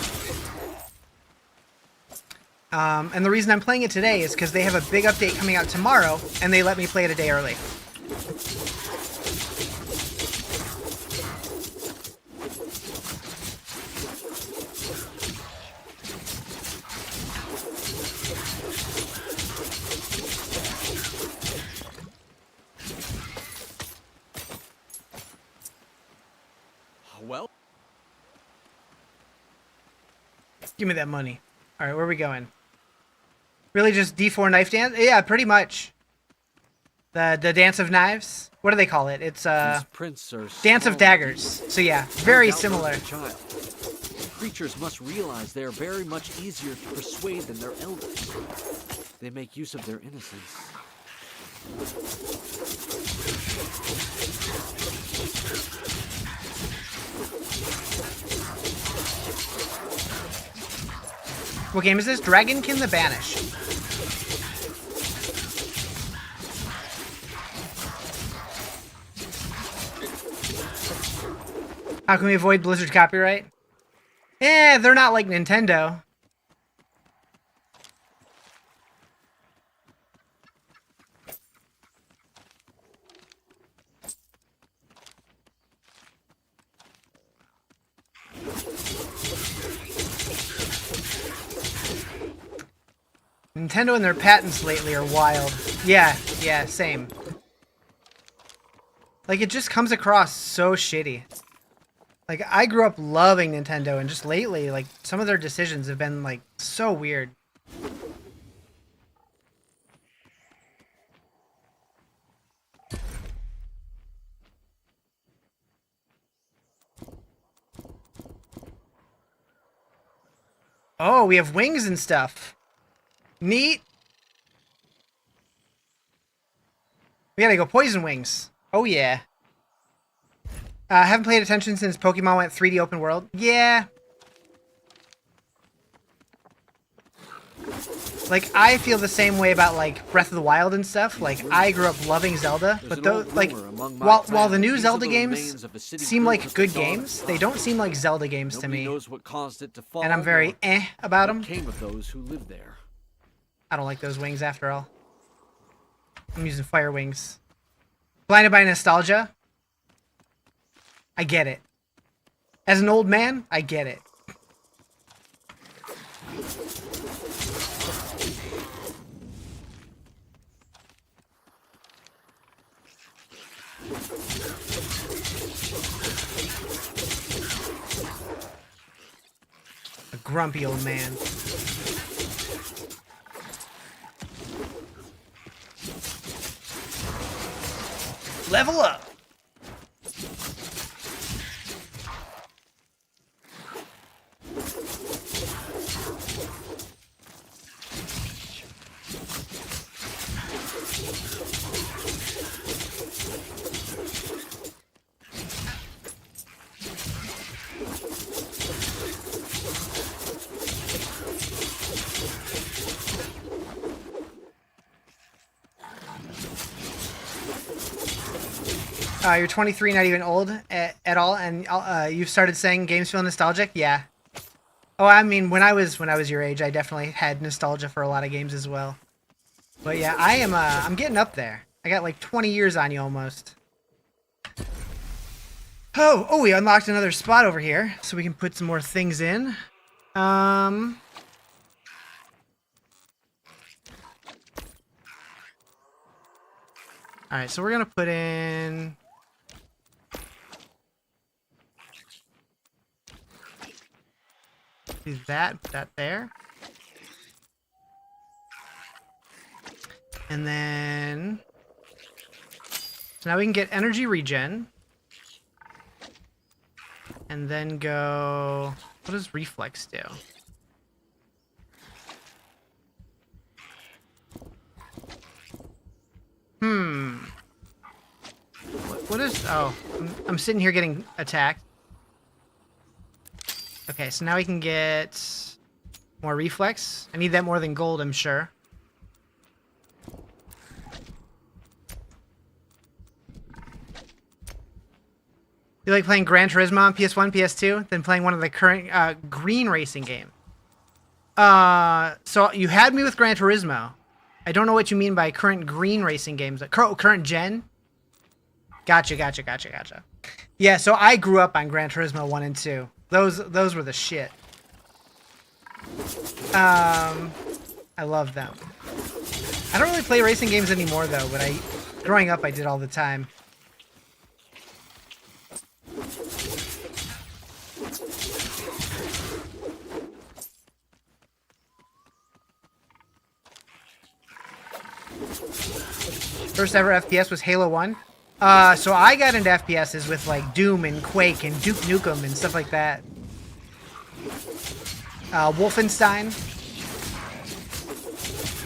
And the reason I'm playing it today is because they have a big update coming out tomorrow, and they let me play it a day early. Well, Give me that money. All right, where are we going? Really just D4 knife dance? Yeah, pretty much. The dance of knives? What do they call it? It's these prints are dance of small. daggers. So yeah, very Doubt similar. those are child. Creatures must realize they are very much easier to persuade than their elders. They make use of their innocence. What game is this? Dragonkin the Banished. How can we avoid Blizzard copyright? Eh, they're not like Nintendo. Nintendo and their patents lately are wild. Yeah, same. Like, it just comes across so shitty. Like, I grew up loving Nintendo, and just lately, like, some of their decisions have been, like, so weird. Oh, we have wings and stuff. Neat. We gotta go poison wings. Oh, yeah. Haven't played attention since Pokemon went 3D open world. Yeah. Like, I feel the same way about, like, Breath of the Wild and stuff. Like, I grew up loving Zelda, but those, like, while the new Zelda games seem like good games, they don't seem like Zelda games to me. Knows what caused it to fall, And I'm very about them. came of those who lived there. I don't like those wings after all. I'm using fire wings. Blinded by nostalgia? I get it. As an old man, I get it. A grumpy old man. Level up! You're 23, not even old at all, and you've started saying games feel nostalgic? Yeah. Oh, I mean, when I was your age, I definitely had nostalgia for a lot of games as well. But yeah, I'm getting up there. I got like 20 years on you almost. Oh, we unlocked another spot over here, so we can put some more things in. Alright, so we're gonna put in... do that, put that there. And then... so now we can get energy regen. And then go... what does reflex do? What is... oh, I'm sitting here getting attacked. Okay, so now we can get more reflex. I need that more than gold, I'm sure. You like playing Gran Turismo on PS1, PS2, than playing one of the current green racing games? So you had me with Gran Turismo. I don't know what you mean by current green racing games. Current gen? Gotcha. Yeah, so I grew up on Gran Turismo 1 and 2. Those were the shit. I love them. I don't really play racing games anymore though, but growing up I did all the time. First ever FPS was Halo 1. So I got into FPSs with like Doom and Quake and Duke Nukem and stuff like that. Wolfenstein.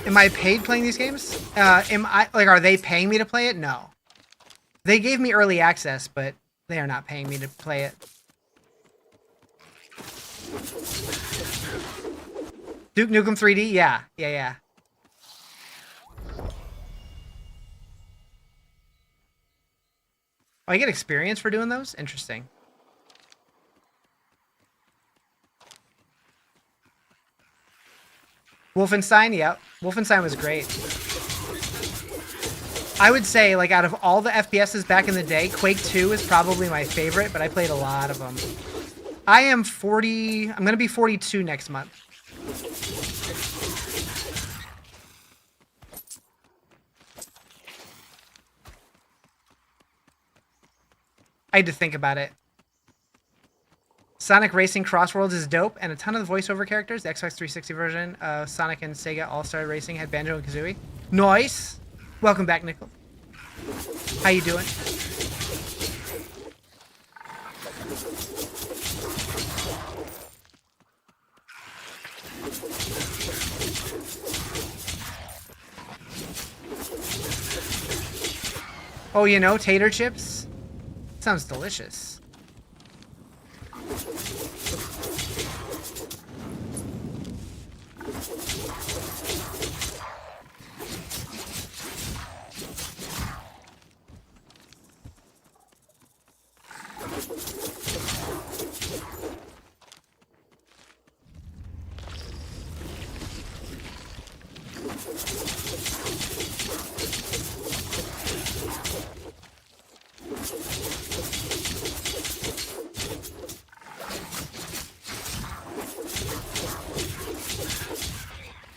Am I paid playing these games? Are they paying me to play it? No. They gave me early access, but they are not paying me to play it. Duke Nukem 3D? Yeah. Oh, I get experience for doing those? Interesting. Wolfenstein, yeah. Wolfenstein was great. I would say, like, out of all the FPSs back in the day, Quake 2 is probably my favorite, but I played a lot of them. I am 40... I'm going to be 42 next month. I had to think about it. Sonic Racing Crossworlds is dope, and a ton of the voiceover characters. The Xbox 360 version of Sonic and Sega All-Star Racing had Banjo and Kazooie. Nice! Welcome back, Nickel. How you doing? Oh, you know, tater chips? Sounds delicious.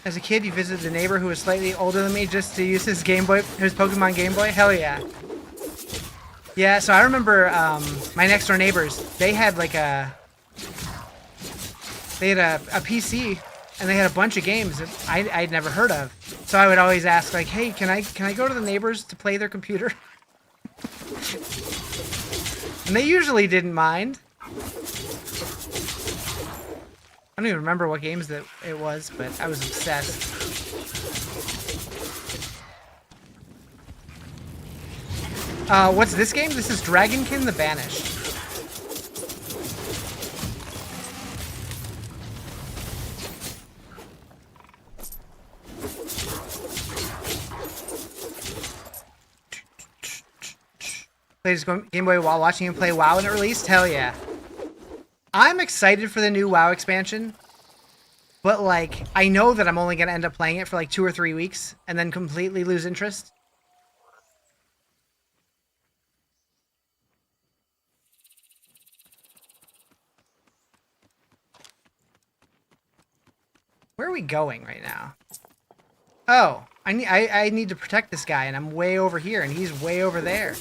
As a kid, you visited a neighbor who was slightly older than me just to use his Game Boy, his Pokemon Game Boy? Hell yeah. Yeah, so I remember my next door neighbors, they had like a PC, and they had a bunch of games that I'd never heard of. So I would always ask like, hey, can I go to the neighbors to play their computer? And they usually didn't mind. I don't even remember what games that it was, but I was obsessed. What's this game? This is Dragonkin the Banished. Played his Game Boy while watching him play WoW when it released? Hell yeah. I'm excited for the new WoW expansion, but like, I know that I'm only going to end up playing it for like 2 or 3 weeks and then completely lose interest. Where are we going right now? Oh, I need to protect this guy, and I'm way over here, and he's way over there.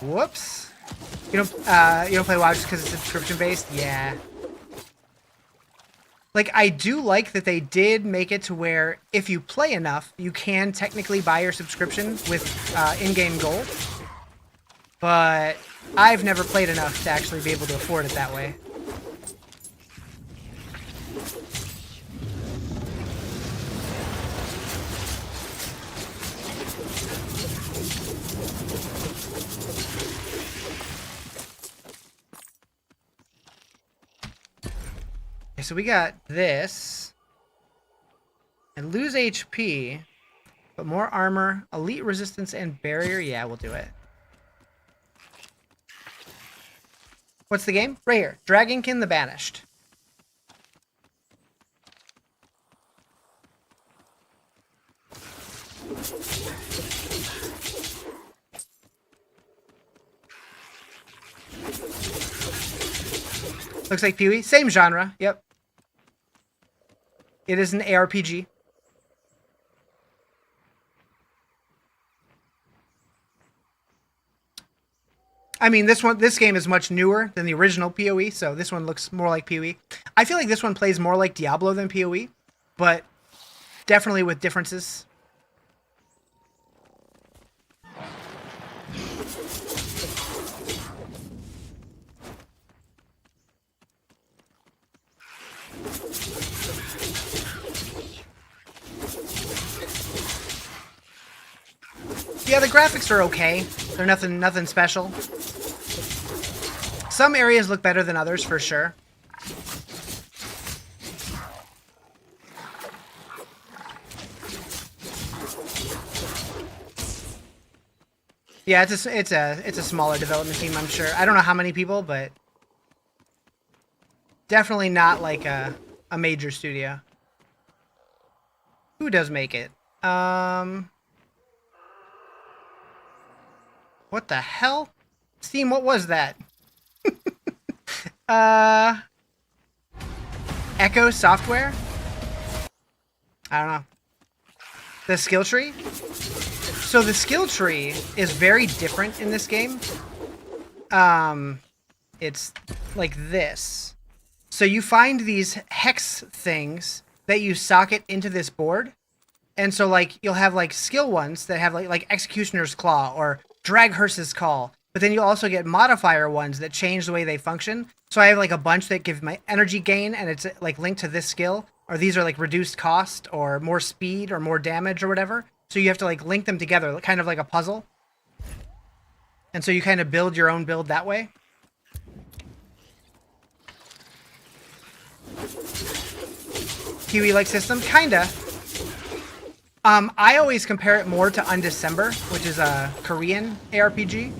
Whoops. You don't play WoW just because it's subscription based? Yeah. Like, I do like that they did make it to where if you play enough, you can technically buy your subscription with in-game gold. But I've never played enough to actually be able to afford it that way. Okay, so we got this. And lose HP, but more armor, elite resistance, and barrier. Yeah, we'll do it. What's the game? Right here. Dragonkin the Banished. Looks like Pee-wee. Same genre. Yep. It is an ARPG. I mean, this game is much newer than the original PoE, so this one looks more like PoE. I feel like this one plays more like Diablo than PoE, but definitely with differences. Yeah, the graphics are okay. They're nothing special. Some areas look better than others, for sure. Yeah, it's a smaller development team, I'm sure. I don't know how many people, but definitely not like a major studio. Who does make it? What the hell? Steam, what was that? Echo Software? I don't know. The skill tree? So the skill tree is very different in this game. It's like this. So you find these hex things that you socket into this board. And so like you'll have like skill ones that have like Executioner's Claw or Draghearse's Call. But then you'll also get modifier ones that change the way they function. So I have like a bunch that give my energy gain and it's like linked to this skill. Or these are like reduced cost or more speed or more damage or whatever. So you have to like link them together, kind of like a puzzle. And so you kind of build your own build that way. Kiwi-like system? Kinda. I always compare it more to Undecember, which is a Korean ARPG.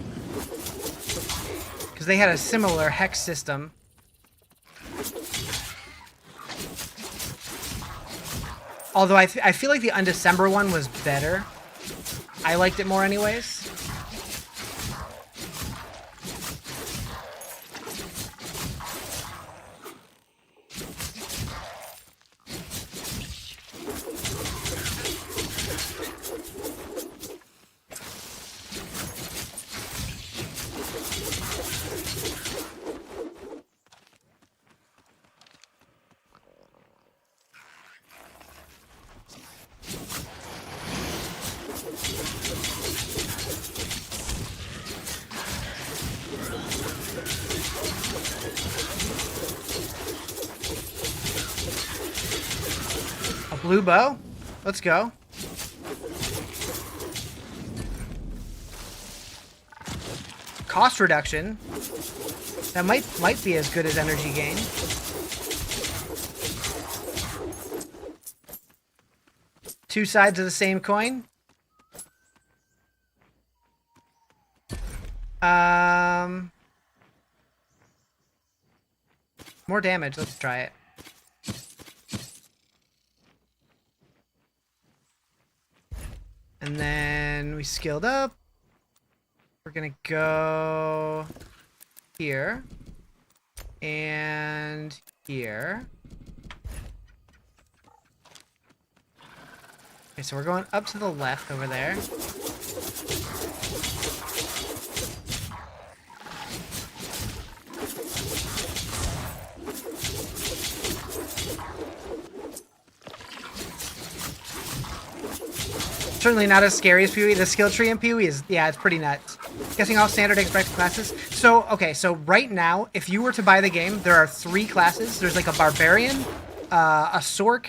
Because they had a similar hex system. Although I feel like the Undecember one was better. I liked it more anyways. Blue bow? Let's go. Cost reduction. That might be as good as energy gain. Two sides of the same coin. More damage. Let's try it. And then we skilled up. We're gonna go here and here. Okay, so we're going up to the left over there. Certainly not as scary as PoE. The skill tree in PoE is, yeah, it's pretty nuts. Guessing all standard expected classes. So, okay, so right now, if you were to buy the game, there are 3 classes. There's like a Barbarian, a Sork,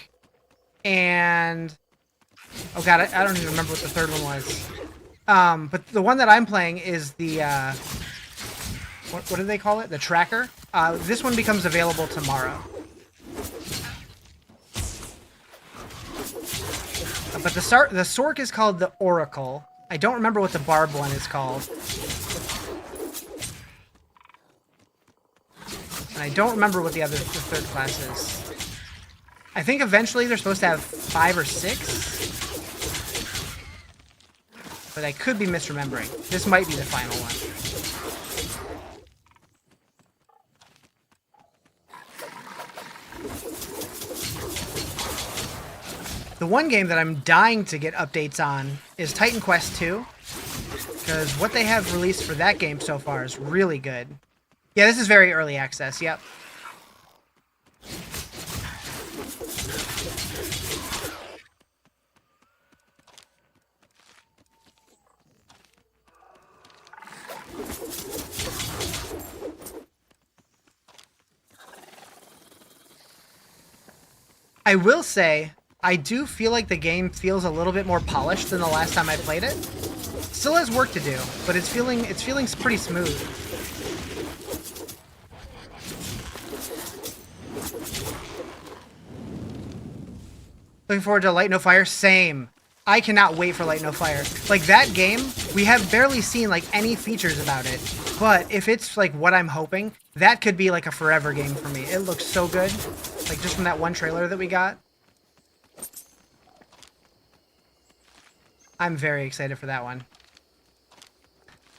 and... oh god, I don't even remember what the third one was. But the one that I'm playing is the, what do they call it? The Tracker. This one becomes available tomorrow. But the Sork is called the Oracle. I don't remember what the Barb one is called. And I don't remember what the third class is. I think eventually they're supposed to have 5 or 6. But I could be misremembering. This might be the final one. The one game that I'm dying to get updates on is Titan Quest 2. Because what they have released for that game so far is really good. Yeah, this is very early access, yep. I will say, I do feel like the game feels a little bit more polished than the last time I played it. Still has work to do, but it's feeling pretty smooth. Looking forward to Light No Fire? Same. I cannot wait for Light No Fire. Like, that game, we have barely seen, like, any features about it. But if it's, like, what I'm hoping, that could be, like, a forever game for me. It looks so good. Like, just from that one trailer that we got. I'm very excited for that one.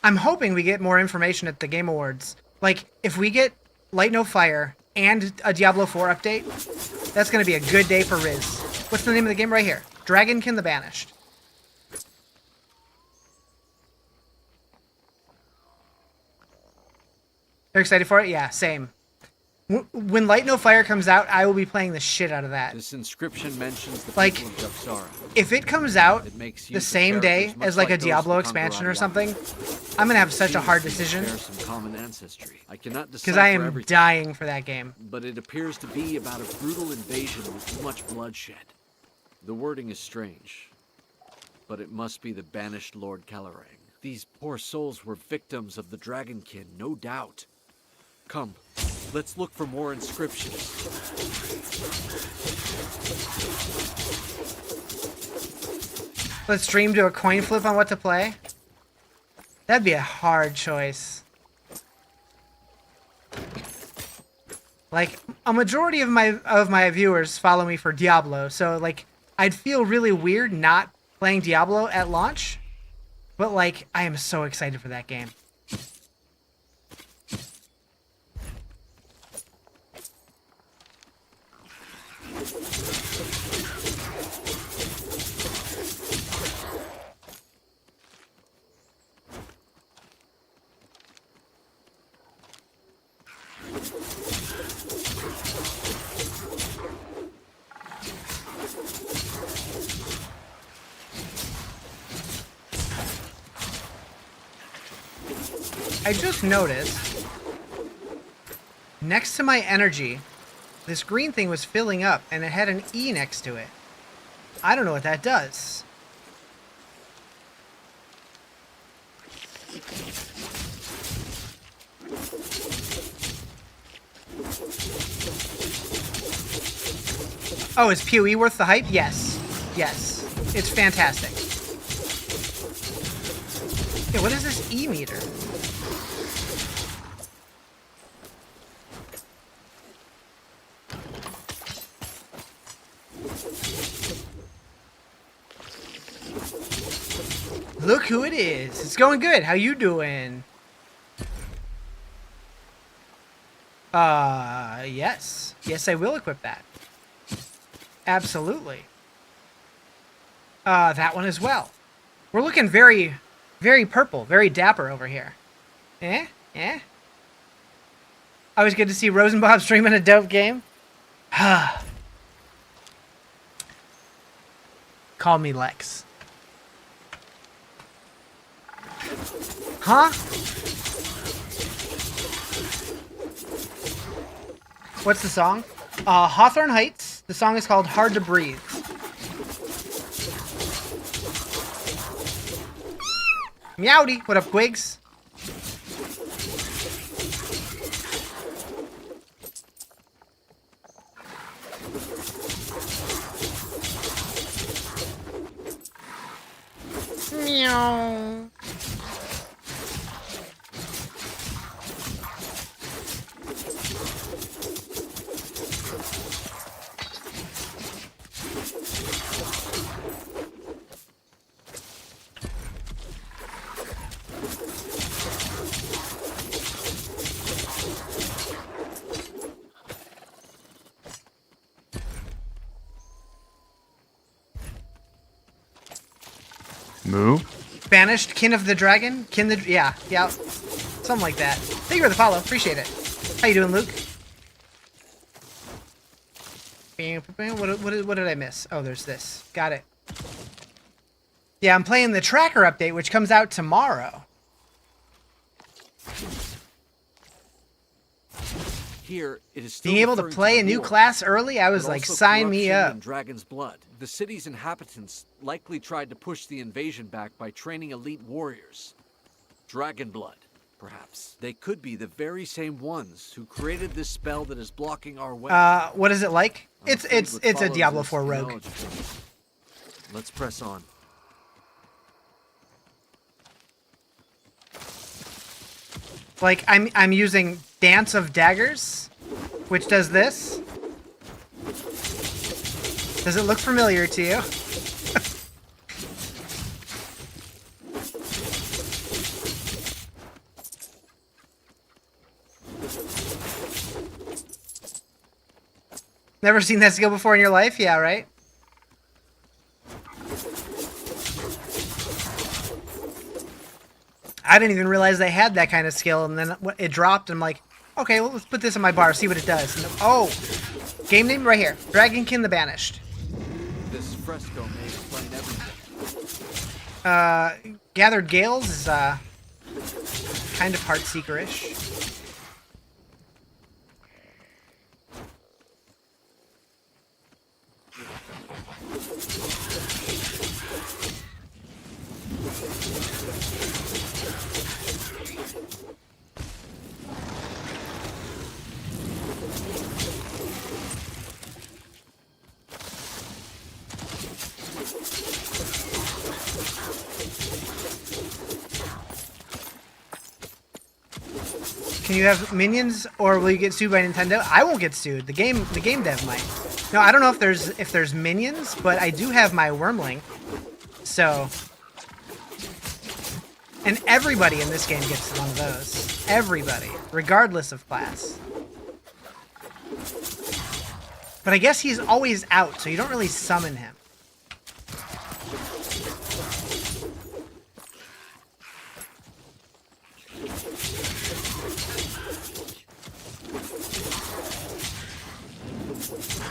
I'm hoping we get more information at the Game Awards. Like, if we get Light No Fire and a Diablo 4 update, that's going to be a good day for Riz. What's the name of the game right here? Dragonkin the Banished. You're excited for it? Yeah, same. When Light No Fire comes out, I will be playing the shit out of that. This inscription mentions the like, people of Jaxara. If it comes out the same day characters much as like a like those Diablo from expansion or Conqueror something, I'm gonna have such a hard decision Share some common ancestry. I cannot because decipher I am everything, dying for that game. but it appears to be about a brutal invasion with much bloodshed. The wording is strange, but it must be the banished Lord Calarang. These poor souls were victims of the Dragonkin, no doubt. Come, let's look for more inscriptions. Let's stream to a coin flip on what to play. That'd be a hard choice. Like, a majority of my viewers follow me for Diablo, so like I'd feel really weird not playing Diablo at launch. But like, I am so excited for that game. I just noticed, next to my energy, this green thing was filling up, and it had an E next to it. I don't know what that does. Oh, is PoE worth the hype? Yes. Yes. It's fantastic. Yeah, what is this E meter? Look who it is. It's going good. How you doing? Yes. Yes, I will equip that. Absolutely. That one as well. We're looking very, very purple, very dapper over here. Eh? Eh? Always good to see Rosenbaum streaming a dope game. Call me Lex. Huh? What's the song? Hawthorne Heights. The song is called Hard to Breathe. Meowdy. What up, Quigs? Meow. Moo? Banished, kin of the dragon? Yeah. Something like that. Thank you for the follow. Appreciate it. How you doing, Luke? What did I miss? Oh, there's this. Got it. Yeah, I'm playing the tracker update, which comes out tomorrow. Here, it is still Being able to referring play the a new war, class early, I was but like, also sign me corruption up. and Dragon's blood. The city's inhabitants likely tried to push the invasion back by training elite warriors. Dragon blood, perhaps. They could be the very same ones who created this spell that is blocking our way. What is it like? I'm It's afraid what a follows Diablo is 4 rogue. ineligible. Let's press on. Like I'm using Dance of Daggers, which does this. Does it look familiar to you? Never seen that skill before in your life? Yeah, right? I didn't even realize they had that kind of skill, and then it dropped, and I'm like, okay, well, let's put this in my bar, see what it does. And, oh, game name right here, Dragonkin the Banished. This fresco may explain everything. Gathered Gales is kind of Heartseeker-ish. Can you have minions, or will you get sued by Nintendo? I won't get sued. The game dev might. No, I don't know if there's minions, but I do have my Wormling. So, and everybody in this game gets one of those. Everybody, regardless of class. But I guess he's always out, so you don't really summon him.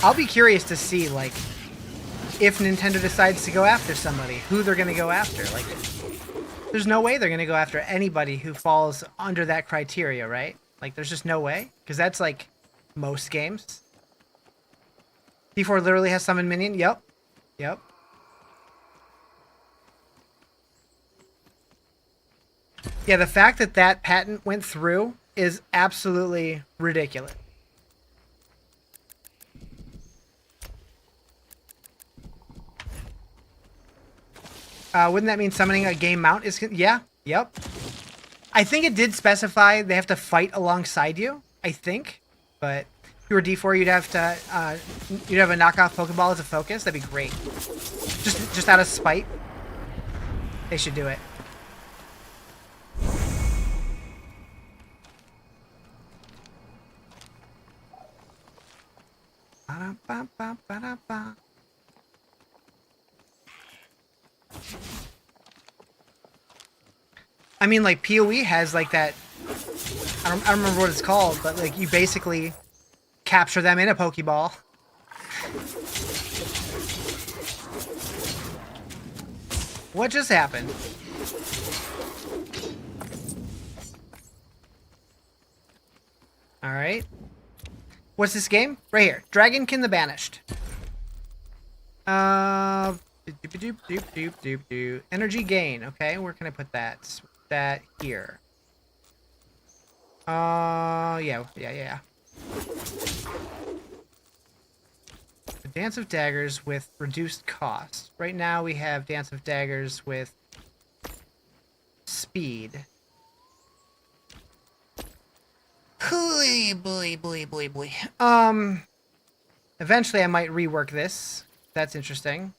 I'll be curious to see, like, if Nintendo decides to go after somebody, who they're going to go after. Like, there's no way they're going to go after anybody who falls under that criteria, right? Like, there's just no way. Because that's, like, most games. D4 literally has summon minion. Yep. Yep. Yeah, the fact that that patent went through is absolutely ridiculous. Wouldn't that mean summoning a game mount is... Yeah, yep. I think it did specify they have to fight alongside you, I think. But if you were D4, you'd have to... you'd have a knockoff Pokeball as a focus. That'd be great. Just out of spite. They should do it. Ba-da-ba-ba-ba-da-ba. I mean, like, PoE has, like, that... I don't remember what it's called, but, like, you basically capture them in a Pokeball. What just happened? Alright. What's this game? Right here. Dragonkin the Banished. Energy gain. Okay, where can I put that? That here. Yeah. Dance of Daggers with reduced cost. Right now we have Dance of Daggers with speed. Boy. Eventually I might rework this. That's interesting.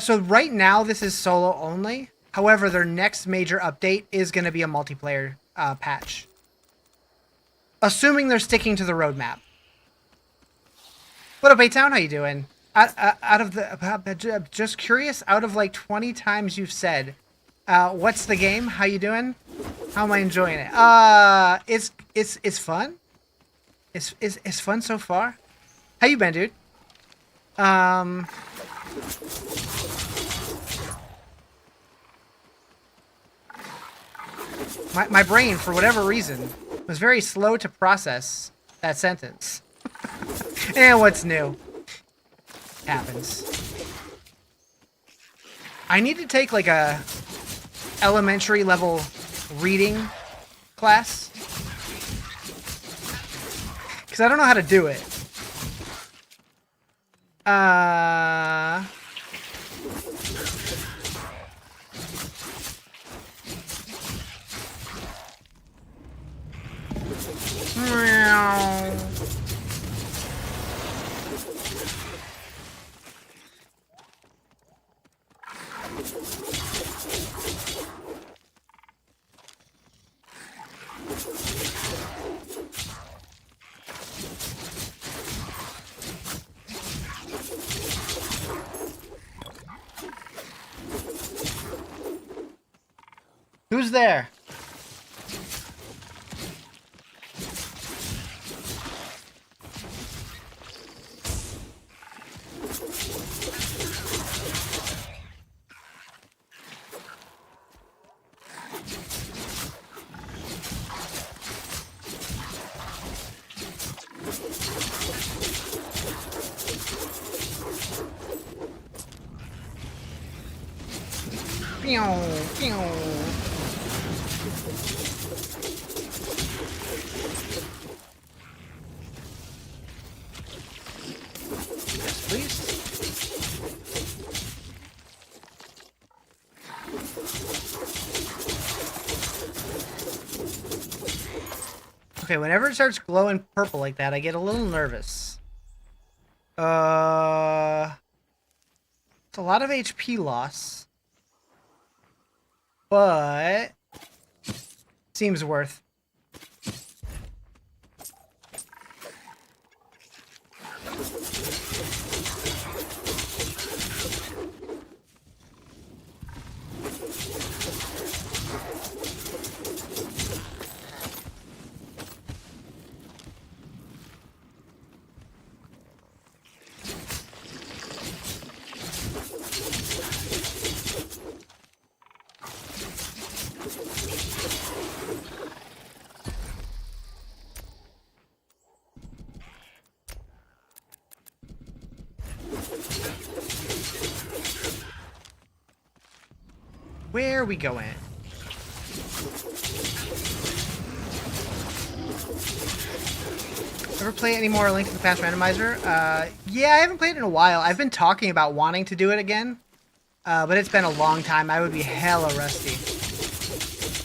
So right now this is solo only. However, their next major update is going to be a multiplayer patch. Assuming they're sticking to the roadmap. What up, A-Town? How you doing? Out of the... just curious, out of like 20 times you've said, what's the game? How you doing? How am I enjoying it? It's fun. It's fun so far. How you been, dude? My brain, for whatever reason, was very slow to process that sentence. And what's new? Happens. I need to take like a elementary level reading class. Because I don't know how to do it. Who's there? Pew, pew. Yes, please. Okay, whenever it starts glowing purple like that, I get a little nervous. It's a lot of HP loss. But seems worth. Where are we going? Ever play any more Link to the Past randomizer? Yeah, I haven't played it in a while. I've been talking about wanting to do it again, but it's been a long time. I would be hella rusty.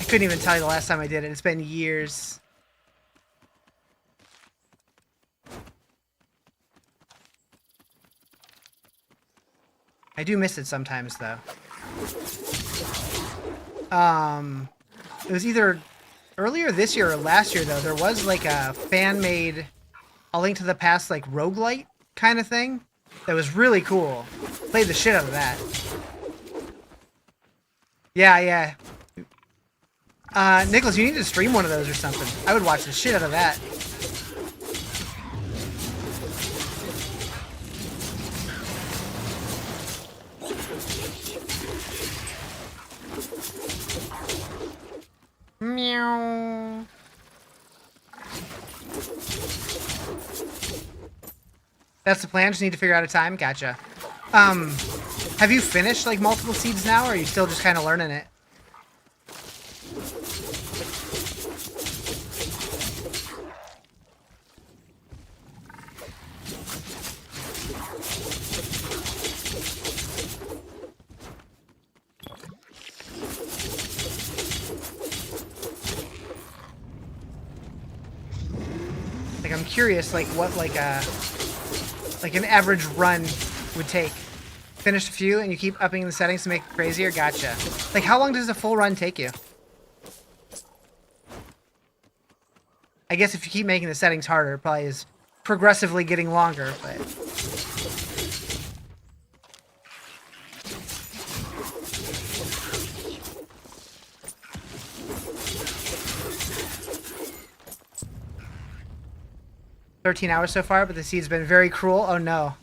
I couldn't even tell you the last time I did it. It's been years. I do miss it sometimes, though. It was either earlier this year or last year, though. There was like a fan-made A Link to the Past like roguelite kind of thing that was really cool. Played the shit out of that. Yeah. Nicholas, you need to stream one of those or something. I would watch the shit out of that. Meow. That's the plan, just need to figure out a time? Gotcha. Have you finished like multiple seeds now, or are you still just kind of learning it? Like, I'm curious, like, what, like an average run would take. Finish a few, and you keep upping the settings to make it crazier? Gotcha. Like, how long does a full run take you? I guess if you keep making the settings harder, it probably is progressively getting longer, but... $13 so far, but the seed's been very cruel. Oh no.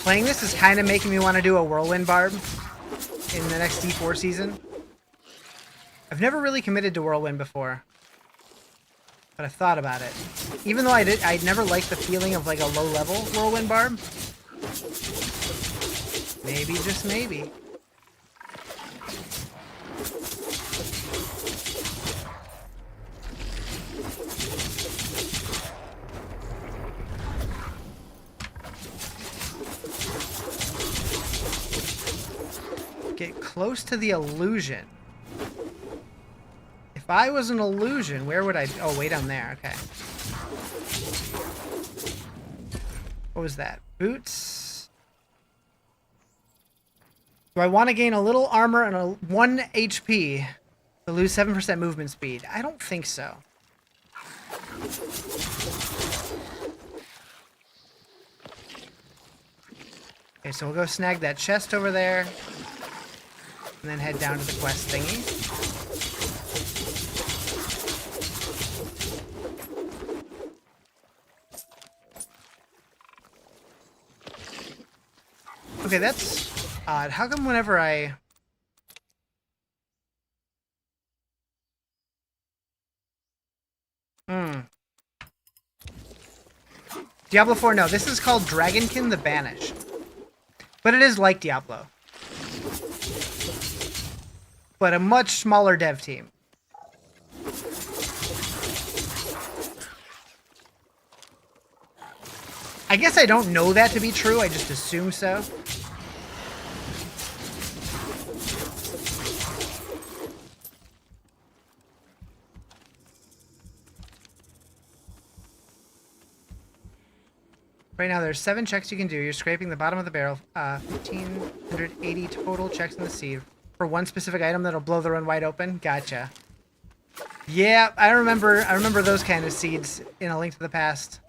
Playing this is kind of making me want to do a Whirlwind Barb in the next D4 season. I've never really committed to Whirlwind before, but I've thought about it. Even though I'd never liked the feeling of like a low-level Whirlwind Barb. Maybe, just maybe. Get close to the illusion. If I was an illusion, where would I... Oh, way down there. Okay. What was that? Boots? Do I want to gain a little armor and a 1 HP to lose 7% movement speed? I don't think so. Okay, so we'll go snag that chest over there. And then head down to the quest thingy. Okay, that's odd. How come whenever I... Diablo 4, no. This is called Dragonkin the Banished. But it is like Diablo. But a much smaller dev team. I guess I don't know that to be true, I just assume so. Right now there's 7 checks you can do. You're scraping the bottom of the barrel. 1,580 total checks in the seed. For one specific item that'll blow the run wide open? Gotcha. Yeah, I remember those kind of seeds in A Link to the Past.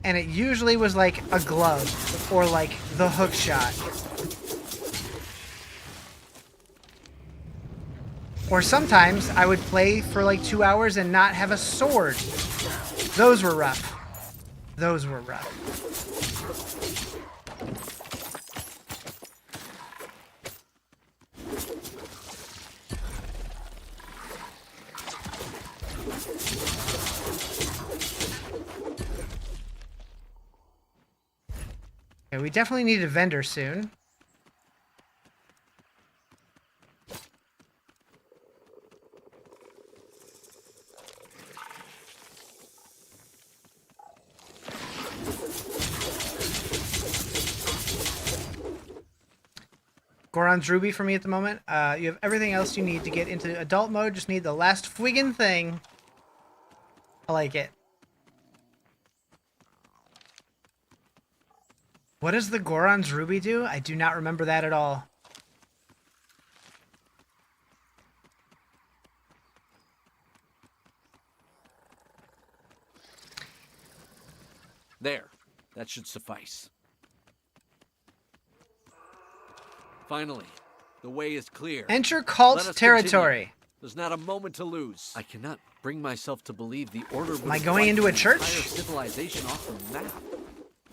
And it usually was like a glove or like the hook shot. Or sometimes I would play for like 2 hours and not have a sword. Those were rough. Those were rough. Okay, we definitely need a vendor soon. Goron's Ruby for me at the moment. You have everything else you need to get into adult mode. Just need the last friggin' thing. I like it. What does the Goron's Ruby do? I do not remember that at all. There. That should suffice. Finally, the way is clear. Enter Let cult us territory. continue. There's not a moment to lose. I cannot bring myself to believe the order would Am I going into a church? civilization off the map.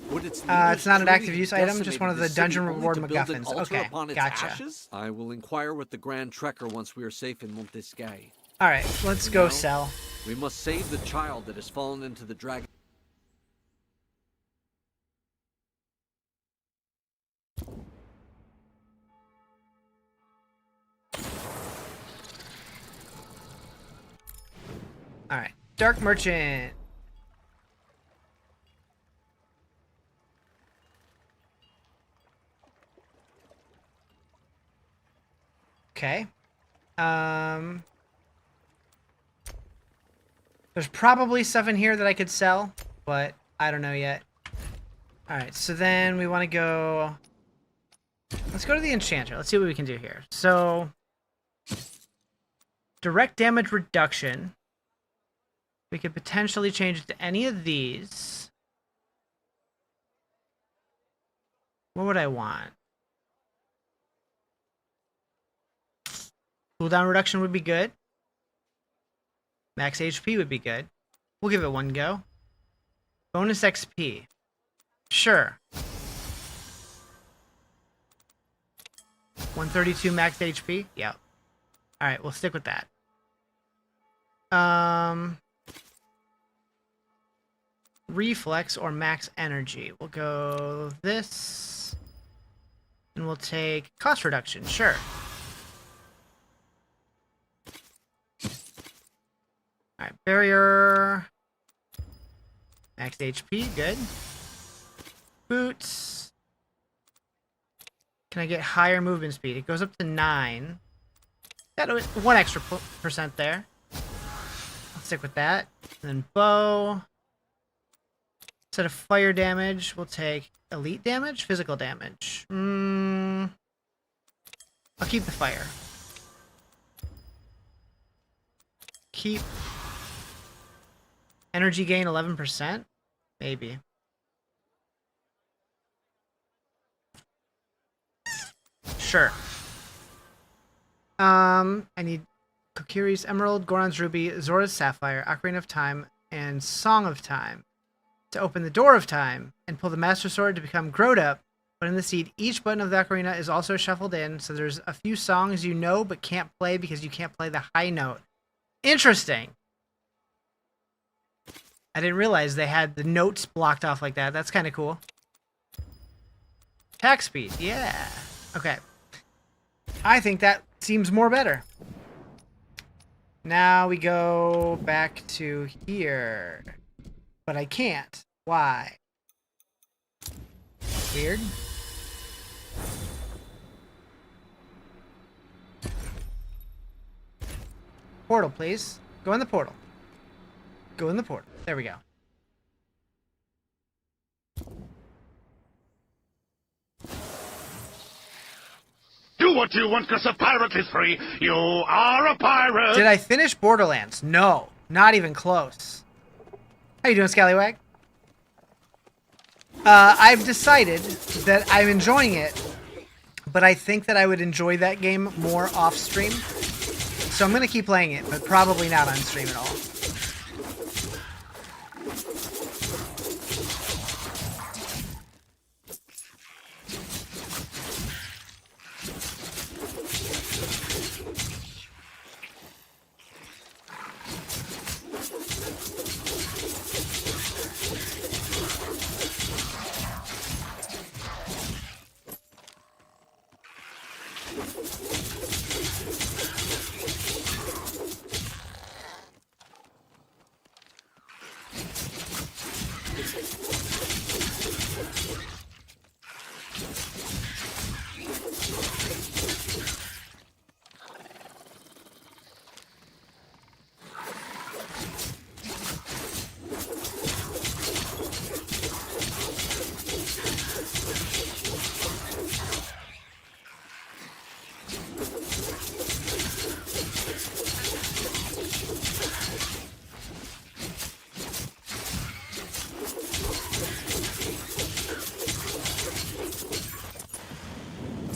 Would its It's not an leaders active truly use item, just one of the decimate dungeon city only reward to build an MacGuffins. altar Okay, upon its gotcha. ashes? I will inquire with the Grand Trekker once we are safe in Montesquieu. Alright, let's go Now, sell. We must save the child that has fallen into the dragon. Alright, Dark Merchant. Okay. There's probably stuff in here that I could sell, but I don't know yet. Alright, so then we want to go... Let's go to the enchanter. Let's see what we can do here. So... Direct damage reduction. We could potentially change it to any of these. What would I want? Cooldown reduction would be good. Max HP would be good. We'll give it one go. Bonus XP. Sure. 132 max HP? Yep. Alright, we'll stick with that. Reflex or max energy. We'll go this. And we'll take cost reduction. Sure. Alright, barrier. Max HP, good. Boots. Can I get higher movement speed? It goes up to 9. Got 1 extra percent there. I'll stick with that. And then bow. Instead of fire damage, we'll take elite damage, physical damage. I'll keep the fire. Keep energy gain 11%? Maybe. Sure. I need Kokiri's Emerald, Goron's Ruby, Zora's Sapphire, Ocarina of Time, and Song of Time to open the Door of Time and pull the Master Sword to become Growed Up. But in the seed, each button of the ocarina is also shuffled in, so there's a few songs you know but can't play because you can't play the high note. Interesting. I didn't realize they had the notes blocked off like that. That's kind of cool. Attack speed, yeah. Okay. I think that seems more better. Now we go back to here. But I can't. Why? Weird. Portal, please. Go in the portal. Go in the portal. There we go. Do what you want because a pirate is free. You are a pirate. Did I finish Borderlands? No. Not even close. How you doing, Scallywag? I've decided that I'm enjoying it, but I think that I would enjoy that game more off stream. So I'm going to keep playing it, but probably not on stream at all.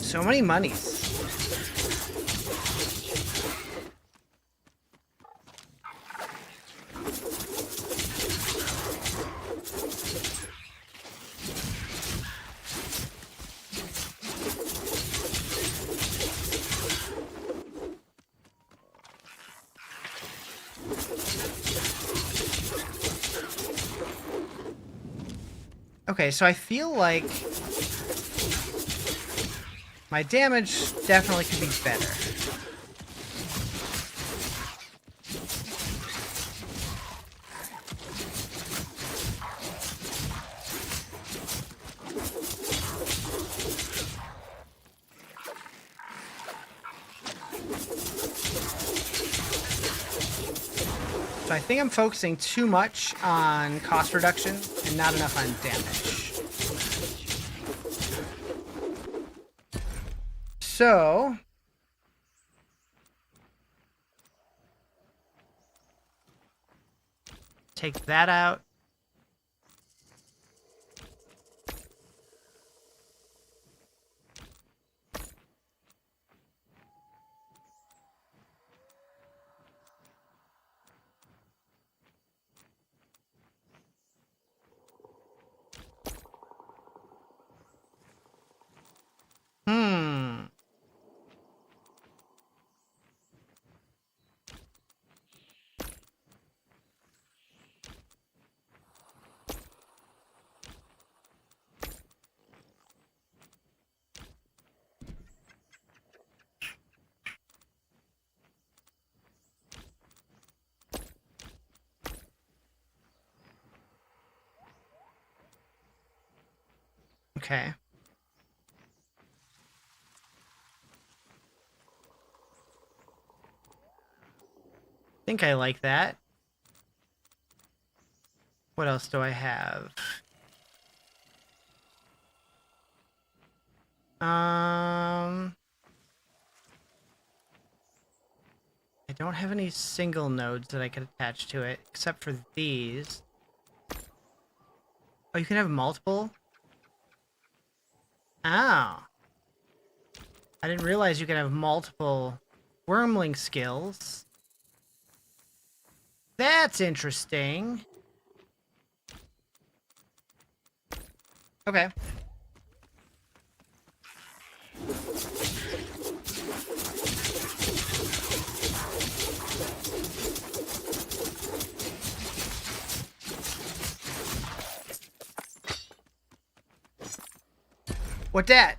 So many monies. Okay, so I feel like my damage definitely could be better. So I think I'm focusing too much on cost reduction and not enough on damage. So... take that out. Okay. I think I like that. What else do I have? I don't have any single nodes that I could attach to it, except for these. Oh, you can have multiple? Oh. I didn't realize you could have multiple wormling skills. That's interesting. Okay. What that?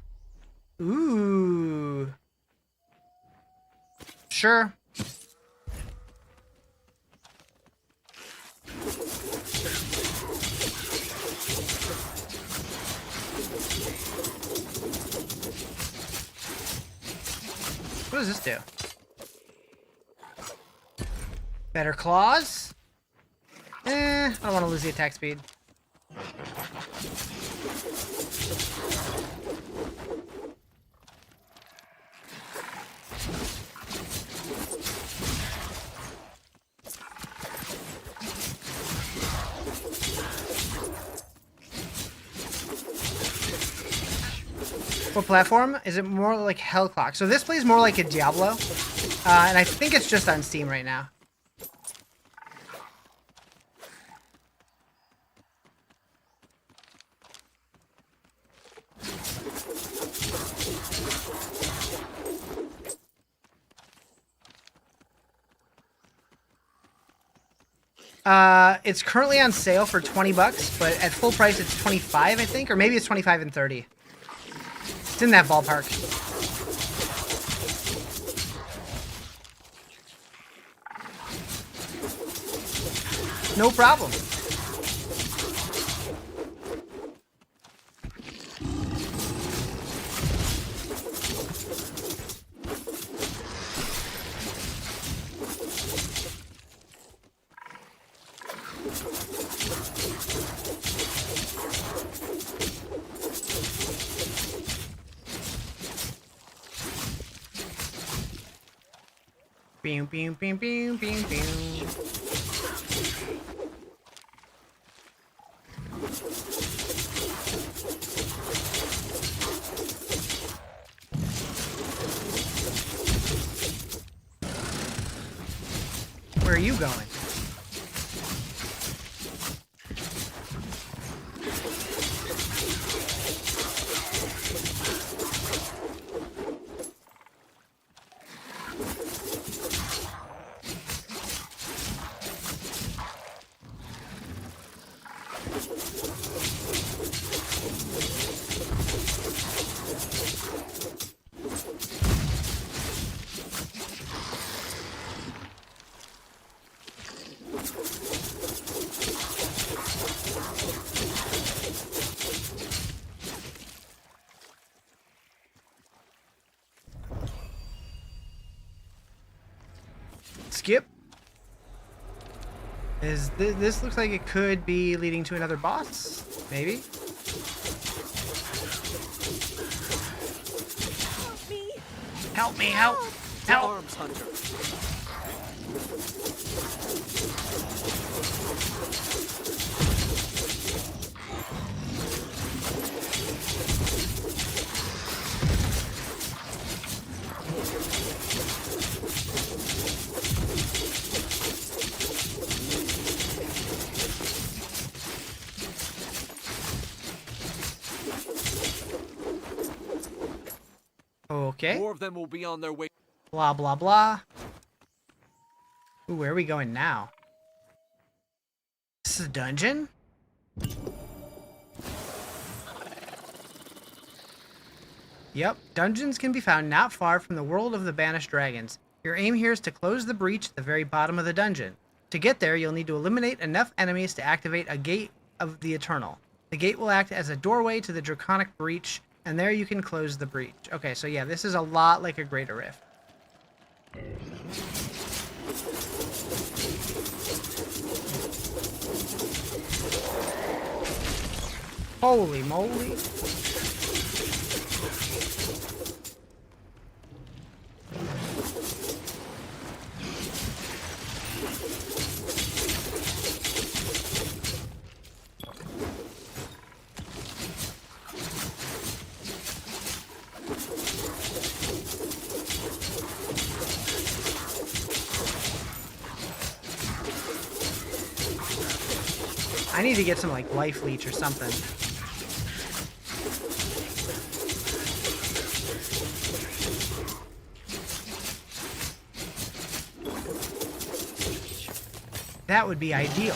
Ooh. Sure. What does this do? Better claws? I don't want to lose the attack speed. What platform? Is it more like Hellclock? So this plays more like a Diablo. And I think it's just on Steam right now. It's currently on sale for 20 bucks, but at full price it's 25, I think, or maybe it's 25 and 30. It's in that ballpark. No problem. Beam, beam, beam, beam, beam, beam. Where are you going? Skip. This looks like it could be leading to another boss? Maybe? Help me, help! To Help! arms, Hunter. Okay. More of them will be on their way. Blah, blah, blah. Ooh, where are we going now? This is a dungeon? Yep, dungeons can be found not far from the world of the Banished Dragons. Your aim here is to close the breach at the very bottom of the dungeon. To get there, you'll need to eliminate enough enemies to activate a gate of the Eternal. The gate will act as a doorway to the Draconic breach, and there you can close the breach. Okay, so yeah, this is a lot like a Greater Rift. Holy moly. I need to get some like life leech or something. That would be ideal.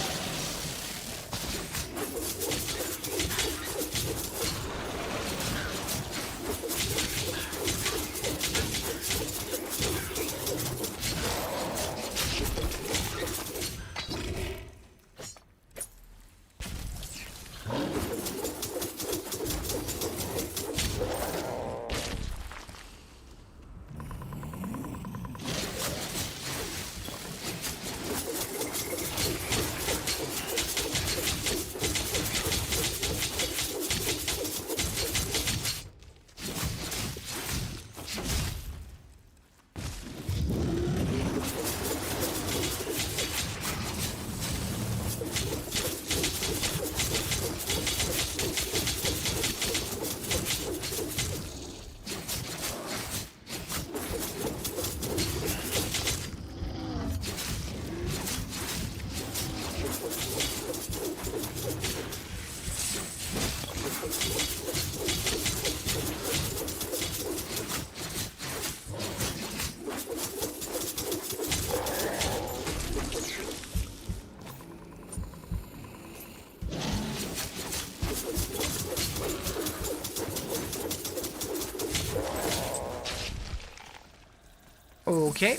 Okay,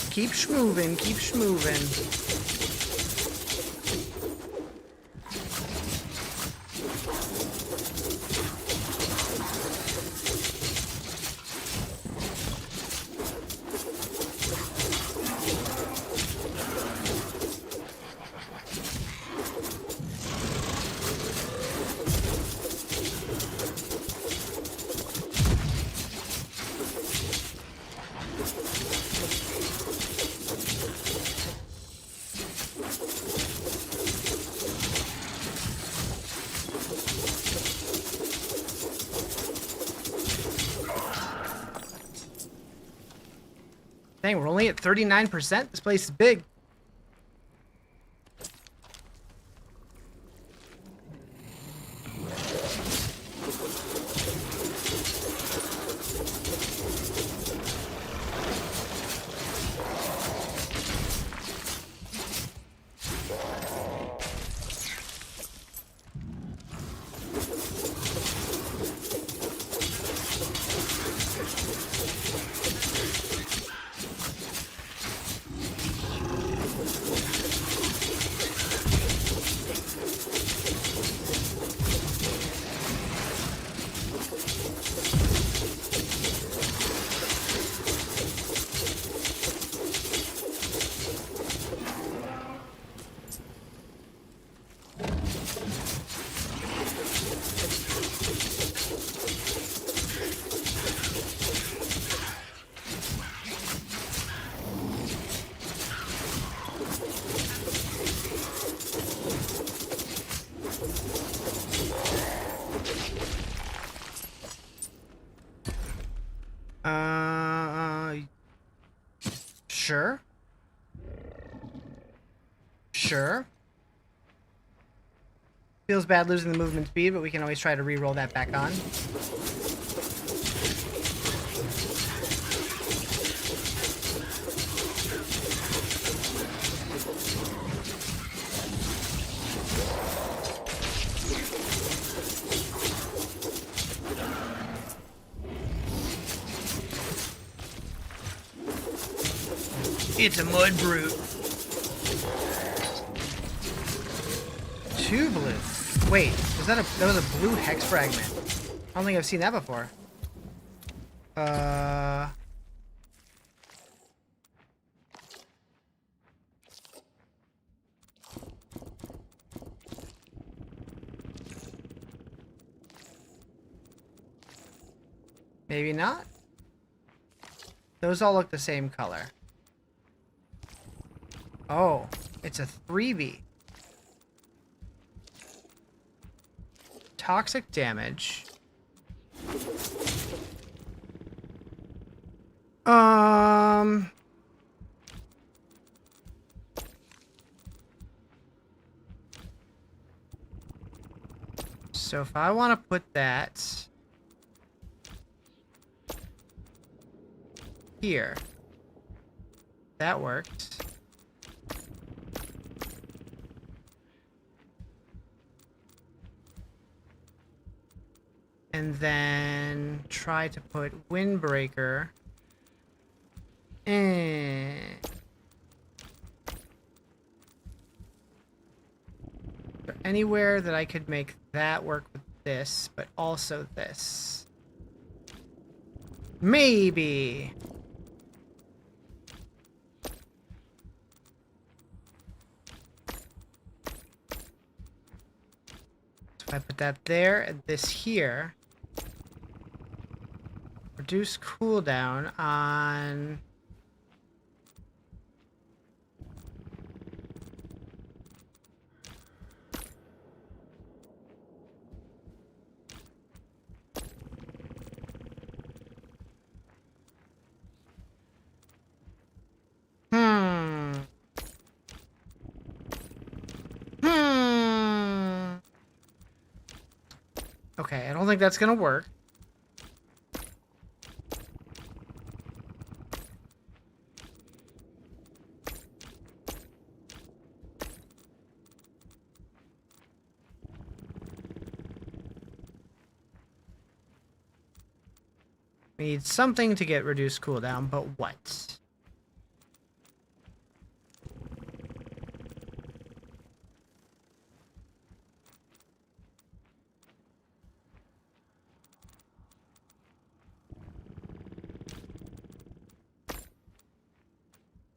keep schmoving, keep schmoving. Dang, we're only at 39%. This place is big. Sure. Sure. Feels bad losing the movement speed, but we can always try to re-roll that back on. It's a mud brute. 2 blue. Wait, that was a blue hex fragment? I don't think I've seen that before. Maybe not. Those all look the same color. Oh, it's a 3B. Toxic damage. So if I want to put that here, that worked. And then try to put Windbreaker. So anywhere that I could make that work with this, but also this. Maybe. So if I put that there and this here. Reduce cooldown on... Okay, I don't think that's gonna work. We need something to get reduced cooldown, but what?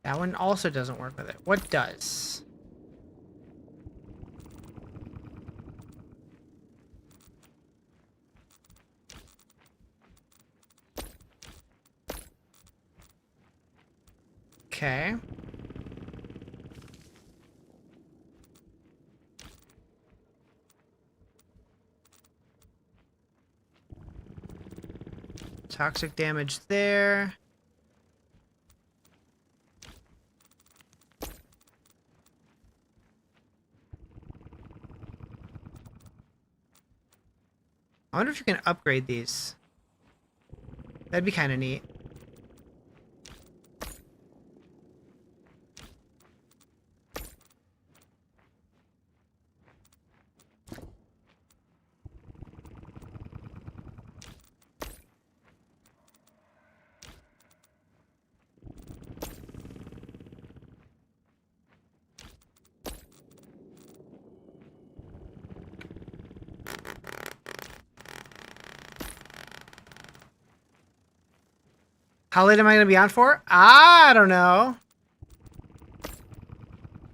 That one also doesn't work with it. What does? Okay. Toxic damage there. I wonder if you can upgrade these. That'd be kind of neat. How late am I going to be on for? I don't know.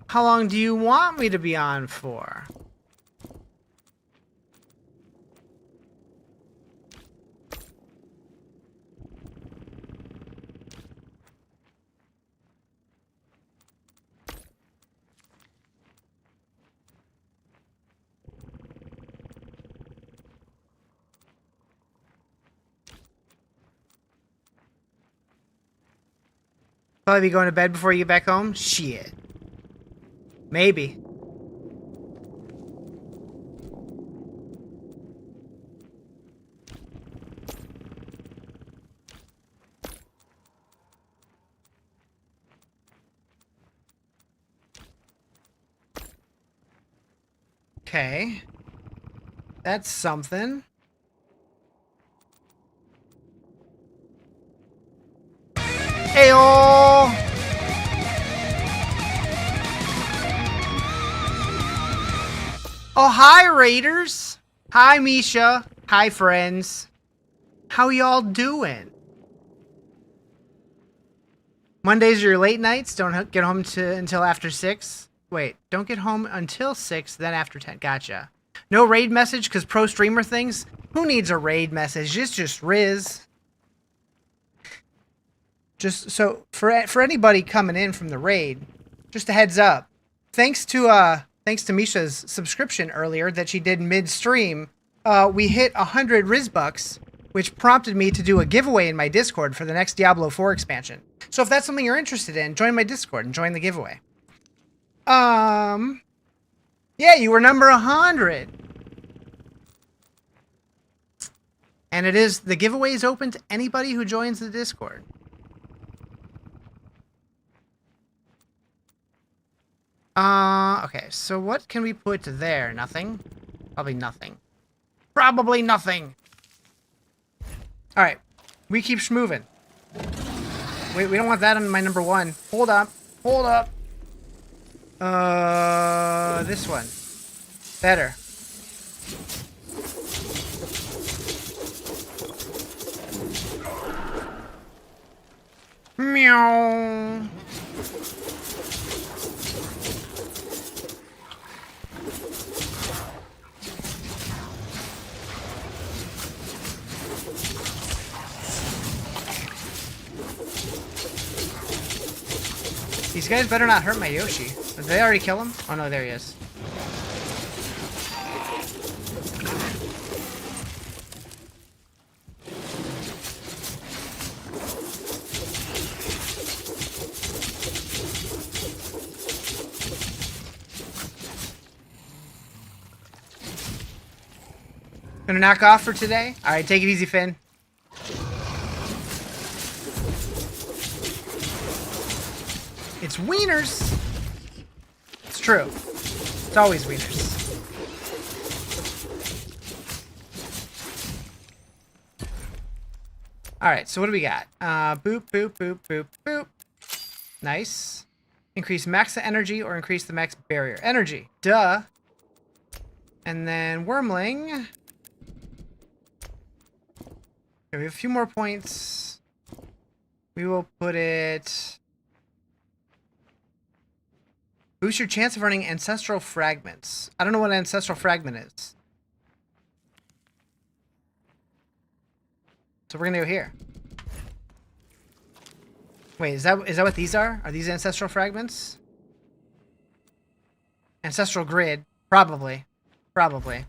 How long do you want me to be on for? Probably be going to bed before you get back home? Shit. Maybe. Okay. That's something. Heyo! Oh, hi, Raiders! Hi, Misha. Hi, friends. How y'all doing? Mondays are your late nights. Don't get home until after 6. Wait, don't get home until 6, then after 10. Gotcha. No raid message because pro streamer things? Who needs a raid message? It's just Riz. Just so for anybody coming in from the raid, just a heads up. Thanks to Misha's subscription earlier that she did mid-stream, we hit 100 Riz bucks, which prompted me to do a giveaway in my Discord for the next Diablo 4 expansion. So if that's something you're interested in, join my Discord and join the giveaway. Yeah, you were number 100. And the giveaway is open to anybody who joins the Discord. Okay, so what can we put there? Nothing? Probably nothing. Probably nothing. Alright, we keep schmoving. Wait, we don't want that on my number 1. Hold up. Hold up. This one. Better. Meow. These guys better not hurt my Yoshi. Did they already kill him? Oh no, there he is. Gonna knock off for today? Alright, take it easy, Finn. It's wieners. It's true. It's always wieners. Alright, so what do we got? Boop, boop, boop, boop, boop. Nice. Increase max energy or increase the max barrier. Energy. Duh. And then Wormling. Okay, we have a few more points. We will put it... Boost your chance of earning ancestral fragments. I don't know what an ancestral fragment is. So we're gonna go here. Wait, is that what these are? Are these ancestral fragments? Ancestral grid. Probably. Probably.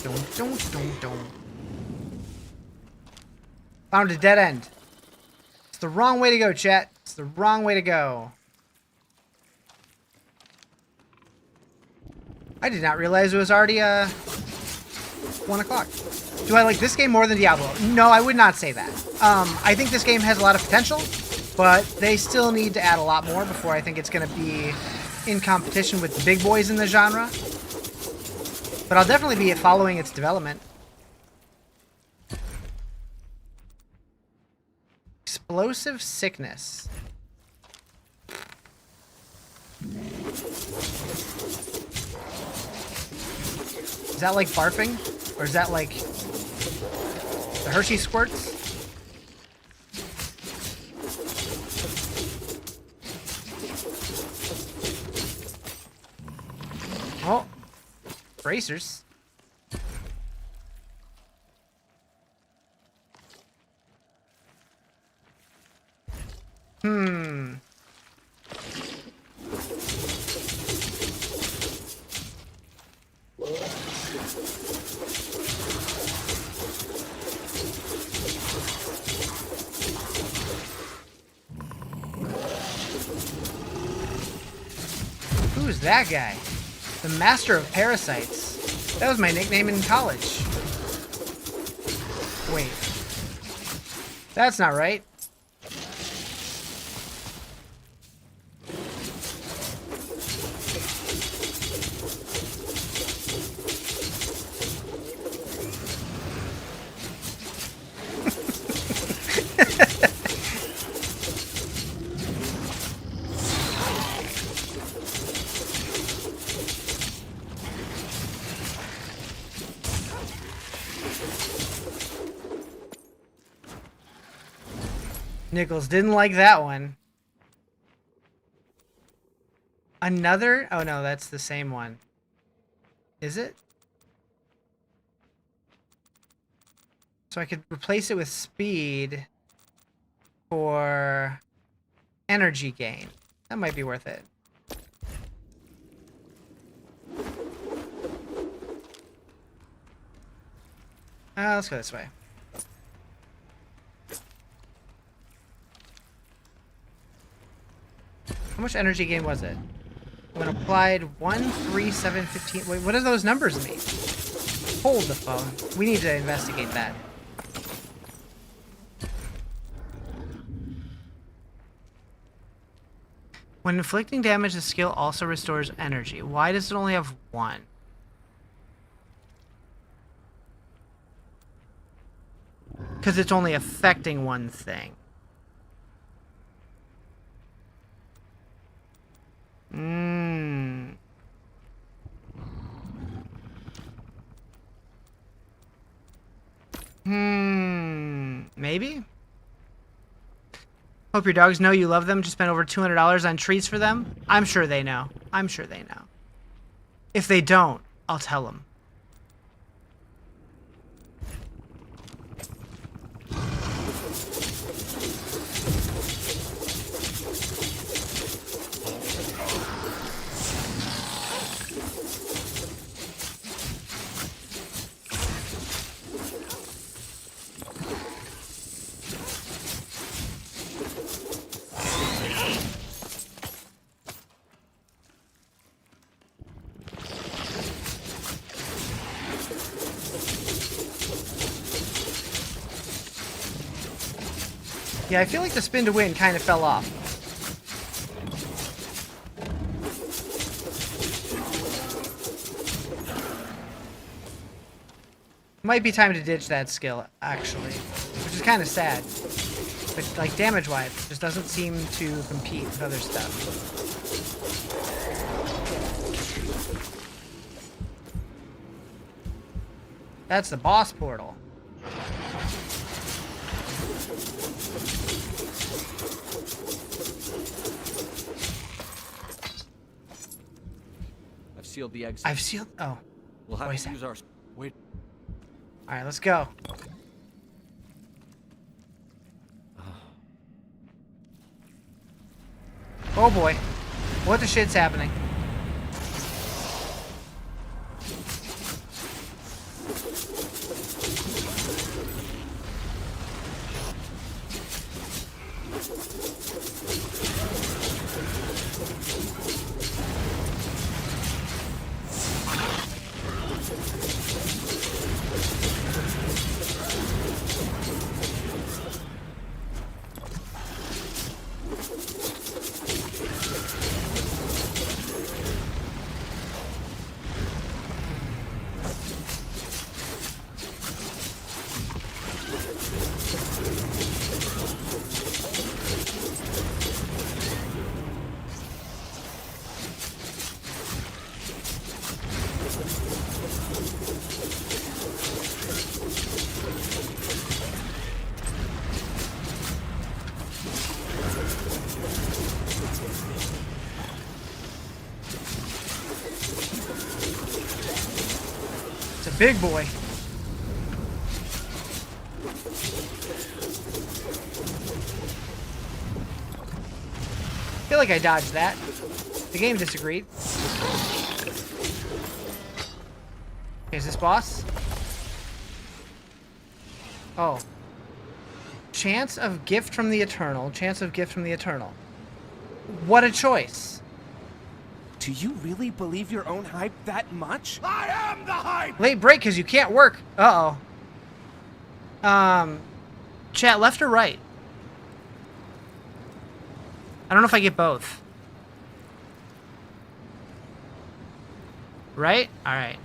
Don't. Found a dead end. It's the wrong way to go, chat. It's the wrong way to go. I did not realize it was already 1 o'clock. Do I like this game more than Diablo? No, I would not say that. I think this game has a lot of potential, but they still need to add a lot more before I think it's going to be in competition with the big boys in the genre. But I'll definitely be following its development. Explosive sickness. Is that like barfing? Or is that like the Hershey squirts? Oh, bracers. Who's that guy? The Master of Parasites. That was my nickname in college. Wait. That's not right. Nichols didn't like that one. Another? Oh no, that's the same one. Is it? So I could replace it with speed for energy gain. That might be worth it. Let's go this way. How much energy gain was it? When applied 1, 3, 7, 15. Wait, what do those numbers mean? Hold the phone. We need to investigate that. When inflicting damage, the skill also restores energy. Why does it only have 1? Because it's only affecting one thing. Maybe? Hope your dogs know you love them. Just spent over $200 on treats for them. I'm sure they know. I'm sure they know. If they don't, I'll tell them. Yeah, I feel like the spin to win kind of fell off. Might be time to ditch that skill, actually. Which is kind of sad. But, like, damage-wise, it just doesn't seem to compete with other stuff. That's the boss portal. Sealed the exit. I've sealed. Oh. We'll have to use our. Wait. All right, let's go. Oh boy. What the shit's happening? Big boy. I feel like I dodged that. The game disagreed. Okay, is this boss? Oh. Chance of gift from the Eternal. Chance of gift from the Eternal. What a choice. Do you really believe your own hype that much? I am the hype! Late break because you can't work. Uh-oh. Chat, left or right? I don't know if I get both. Right? Alright.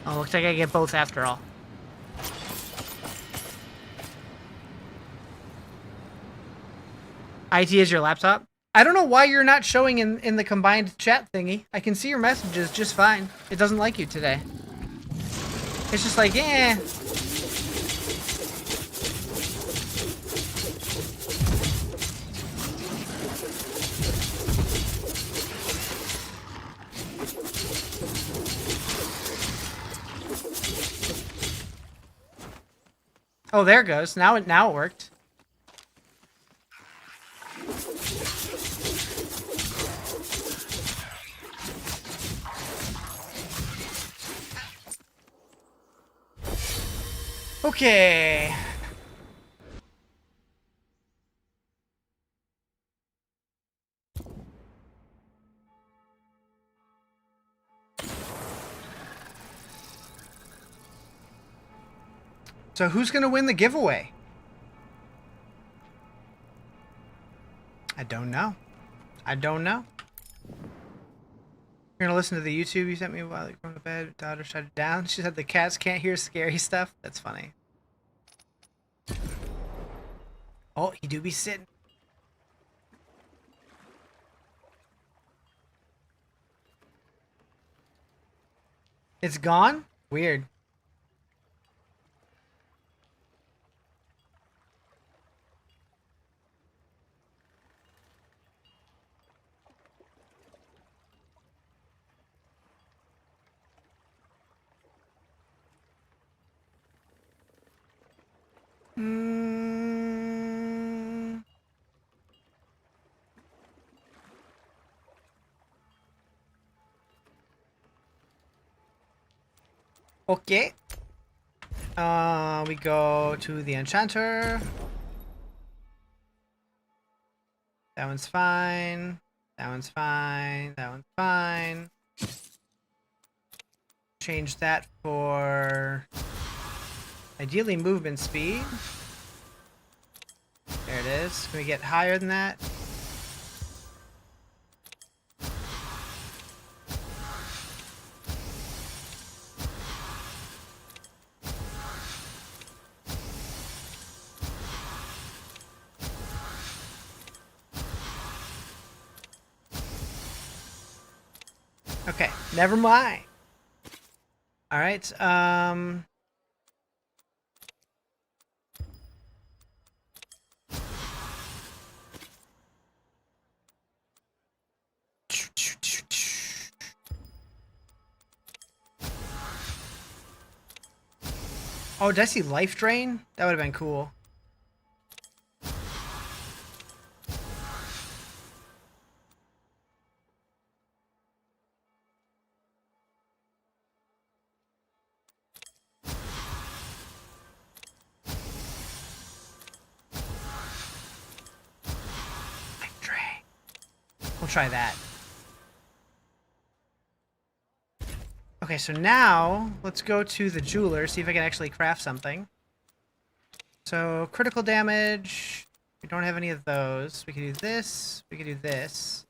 Oh, looks like I get both after all. IT is your laptop? I don't know why you're not showing in the combined chat thingy. I can see your messages just fine. It doesn't like you today. It's just like, eh. Oh, there it goes. Now it worked. Okay. So who's going to win the giveaway? I don't know. I don't know. You're going to listen to the YouTube you sent me while you're going to bed. Daughter shut it down. She said the cats can't hear scary stuff. That's funny. Oh, he do be sitting. It's gone? Weird. Okay. We go to the enchanter. That one's fine. That one's fine. That one's fine. Change that for ideally movement speed. There it is. Can we get higher than that? Okay, never mind. All right, oh, did I see life drain? That would have been cool. Life drain. We'll try that. Okay, so now let's go to the jeweler, see if I can actually craft something. So critical damage, we don't have any of those. We can do this, we can do this.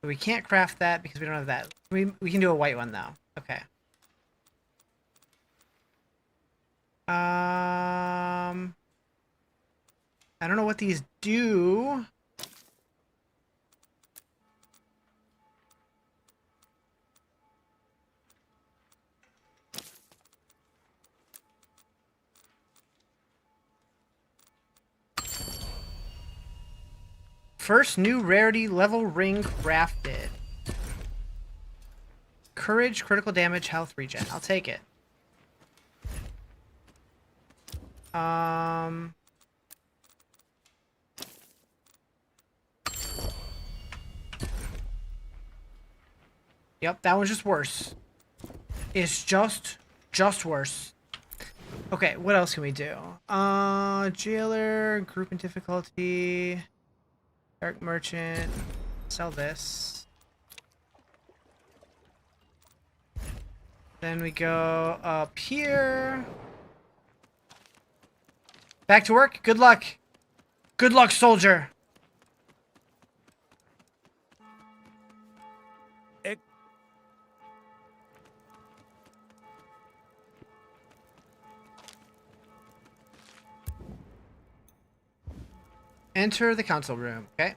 But we can't craft that because we don't have that. We can do a white one though. Okay. I don't know what these do. First new rarity level ring crafted. Courage, critical damage, health regen. I'll take it. Yep, that one's just worse. It's just worse. Okay, what else can we do? Jailer, group and difficulty. Dark Merchant. Sell this. Then we go up here. Back to work. Good luck. Good luck, soldier. Enter the council room. Okay.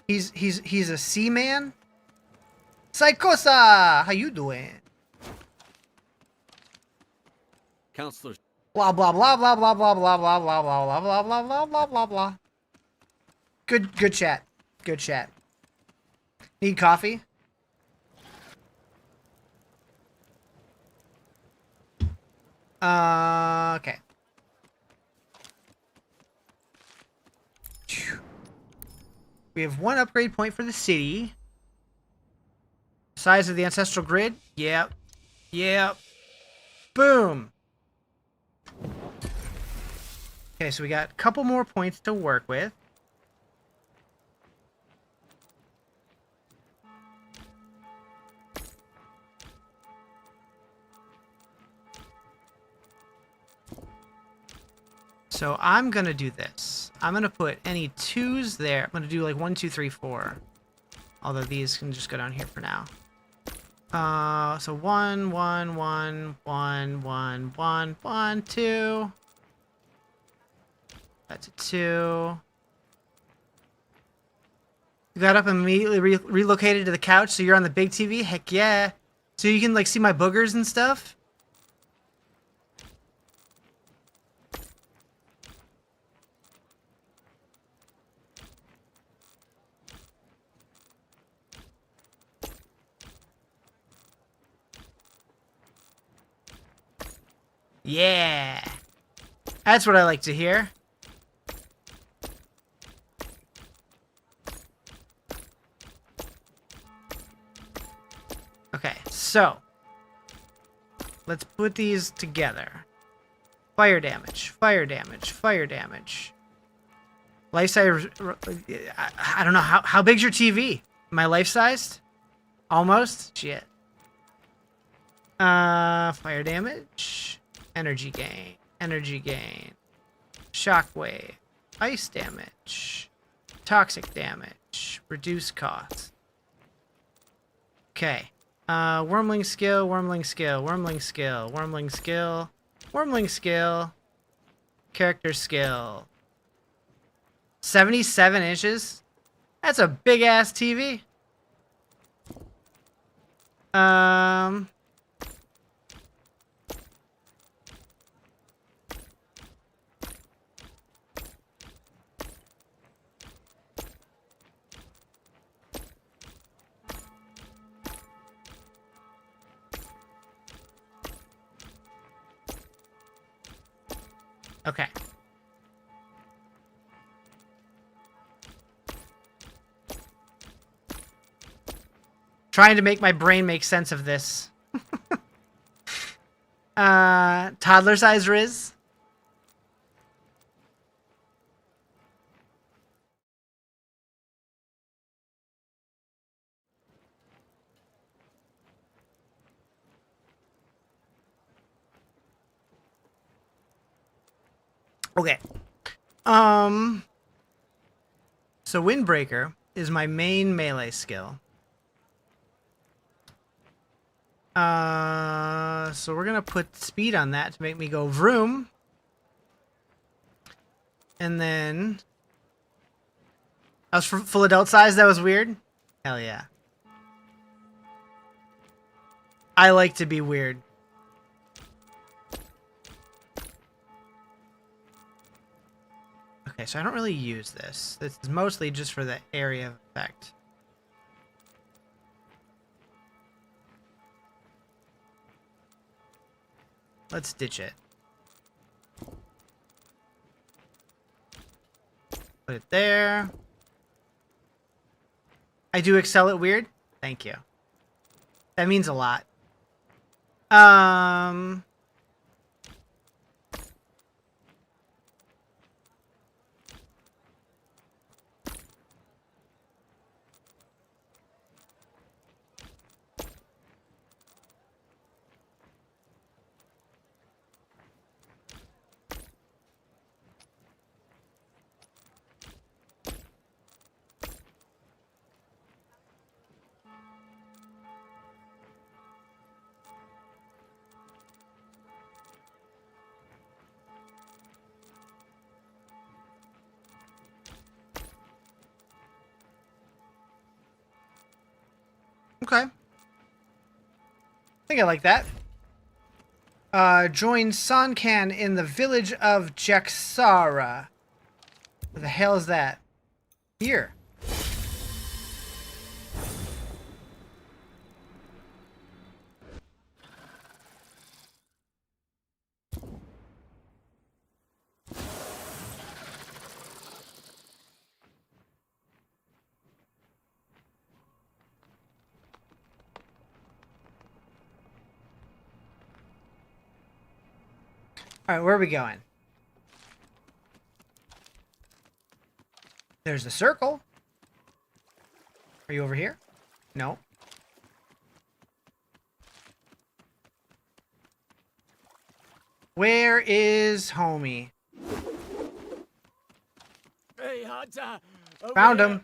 He's a seaman. Psychosa, how you doing? Counselor. Blah blah blah blah blah blah blah blah blah blah blah blah blah blah blah blah blah. Good chat. Good chat. Need coffee? Okay. We have one upgrade point for the city. Size of the ancestral grid? Yep. Yep. Boom. Okay, so we got a couple more points to work with. So I'm gonna do this. I'm gonna put any 2s there. I'm gonna do like 1, 2, 3, 4. Although these can just go down here for now. So 1, 1, 1, 1, 1, 1, 1, 2. That's a 2. You got up and immediately relocated to the couch, so you're on the big TV? Heck yeah. So you can like see my boogers and stuff? Yeah. That's what I like to hear. Okay, so let's put these together. Fire damage, fire damage, fire damage. Life size. I don't know how big's your TV? Am I life sized? Almost. Shit. Fire damage, energy gain, shockwave, ice damage, toxic damage, reduce cost. Okay. Wormling skill, wormling skill, wormling skill, wormling skill, wormling skill, character skill. 77 inches? That's a big ass TV. Okay. Trying to make my brain make sense of this. Toddler size Riz. Okay. So Windbreaker is my main melee skill. So we're gonna put speed on that to make me go vroom. And then I was full adult size. That was weird. Hell yeah. I like to be weird. Okay, so I don't really use this. This is mostly just for the area of effect. Let's ditch it. Put it there. I do excel at weird. Thank you. That means a lot. Okay. I think I like that. Join Sankan in the village of Jaxara. Where the hell is that? Here. Alright, where are we going? There's the circle. Are you over here? No. Where is homie? Hey, Hunter! Over Found here. him.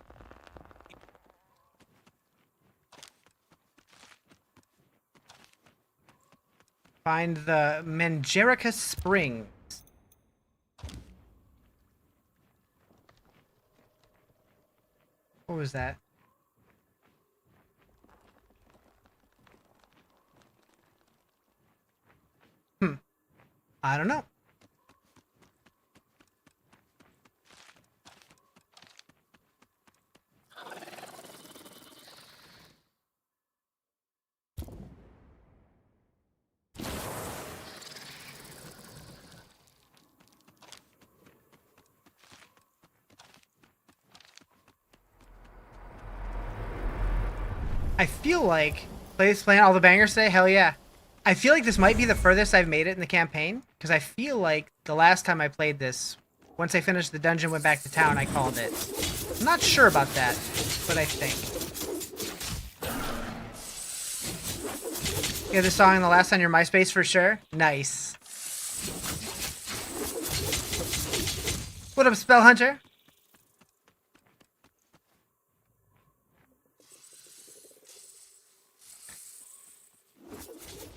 Find the Mangerica Springs. What was that? I don't know. I feel like playing all the bangers today. Hell yeah! I feel like this might be the furthest I've made it in the campaign because I feel like the last time I played this, once I finished the dungeon, went back to town, I called it. I'm not sure about that, but I think. You had this song in the last on your MySpace for sure. Nice. What up, Spell Hunter?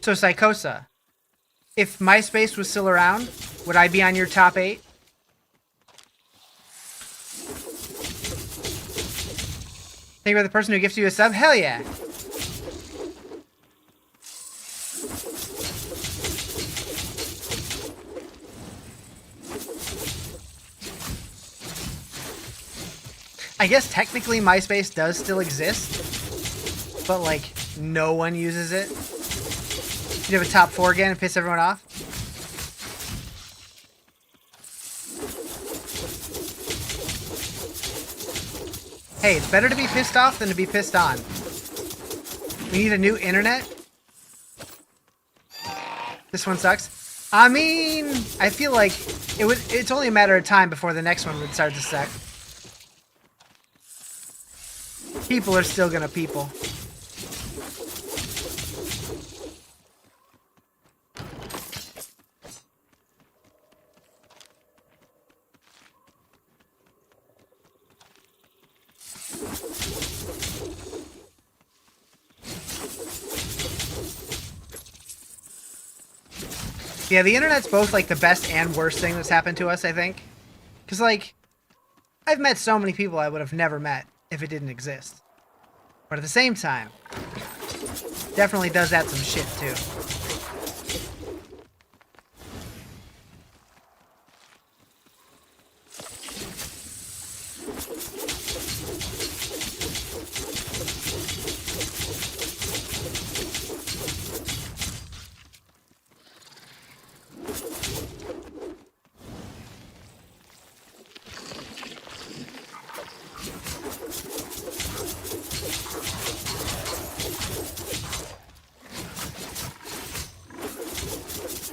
So, Psychosa, if MySpace was still around, would I be on your top 8? Think about the person who gifted you a sub? Hell yeah! I guess technically MySpace does still exist, but like no one uses it. You have a top 4 again and piss everyone off? Hey, it's better to be pissed off than to be pissed on. We need a new internet. This one sucks. I mean, I feel like it's only a matter of time before the next one would start to suck. People are still gonna people. Yeah, the internet's both, like, the best and worst thing that's happened to us, I think. Because, like, I've met so many people I would have never met if it didn't exist. But at the same time, definitely does add some shit, too.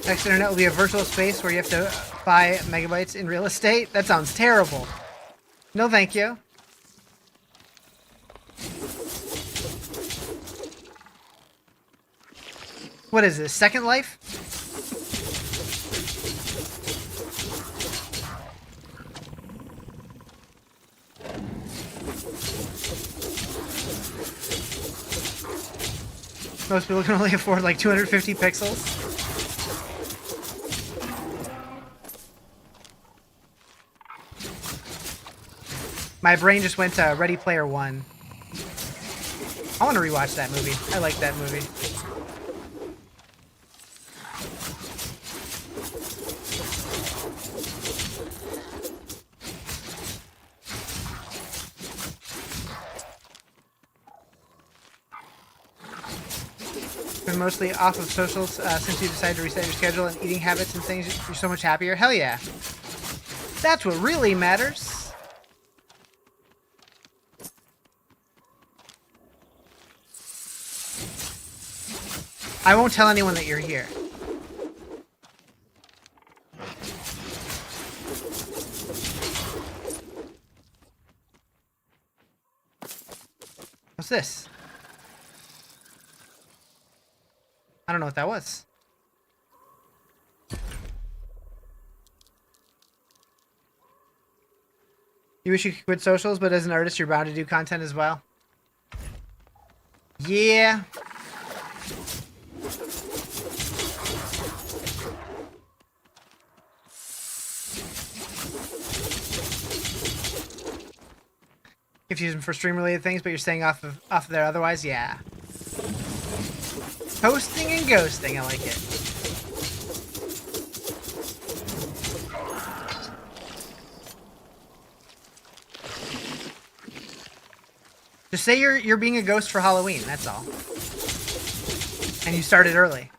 Next internet will be a virtual space where you have to buy megabytes in real estate. That sounds terrible. No, thank you. What is this? Second Life? Most people can only afford like 250 pixels. My brain just went to Ready Player One. I want to rewatch that movie. I like that movie. Been mostly off of socials since you decided to reset your schedule and eating habits and things. You're so much happier. Hell yeah. That's what really matters. I won't tell anyone that you're here. What's this? I don't know what that was. You wish you could quit socials, but as an artist, you're bound to do content as well. Yeah. If you use them for stream-related things, but you're staying off of there otherwise, yeah. Hosting and ghosting, I like it. Just say you're being a ghost for Halloween, that's all. And you started early.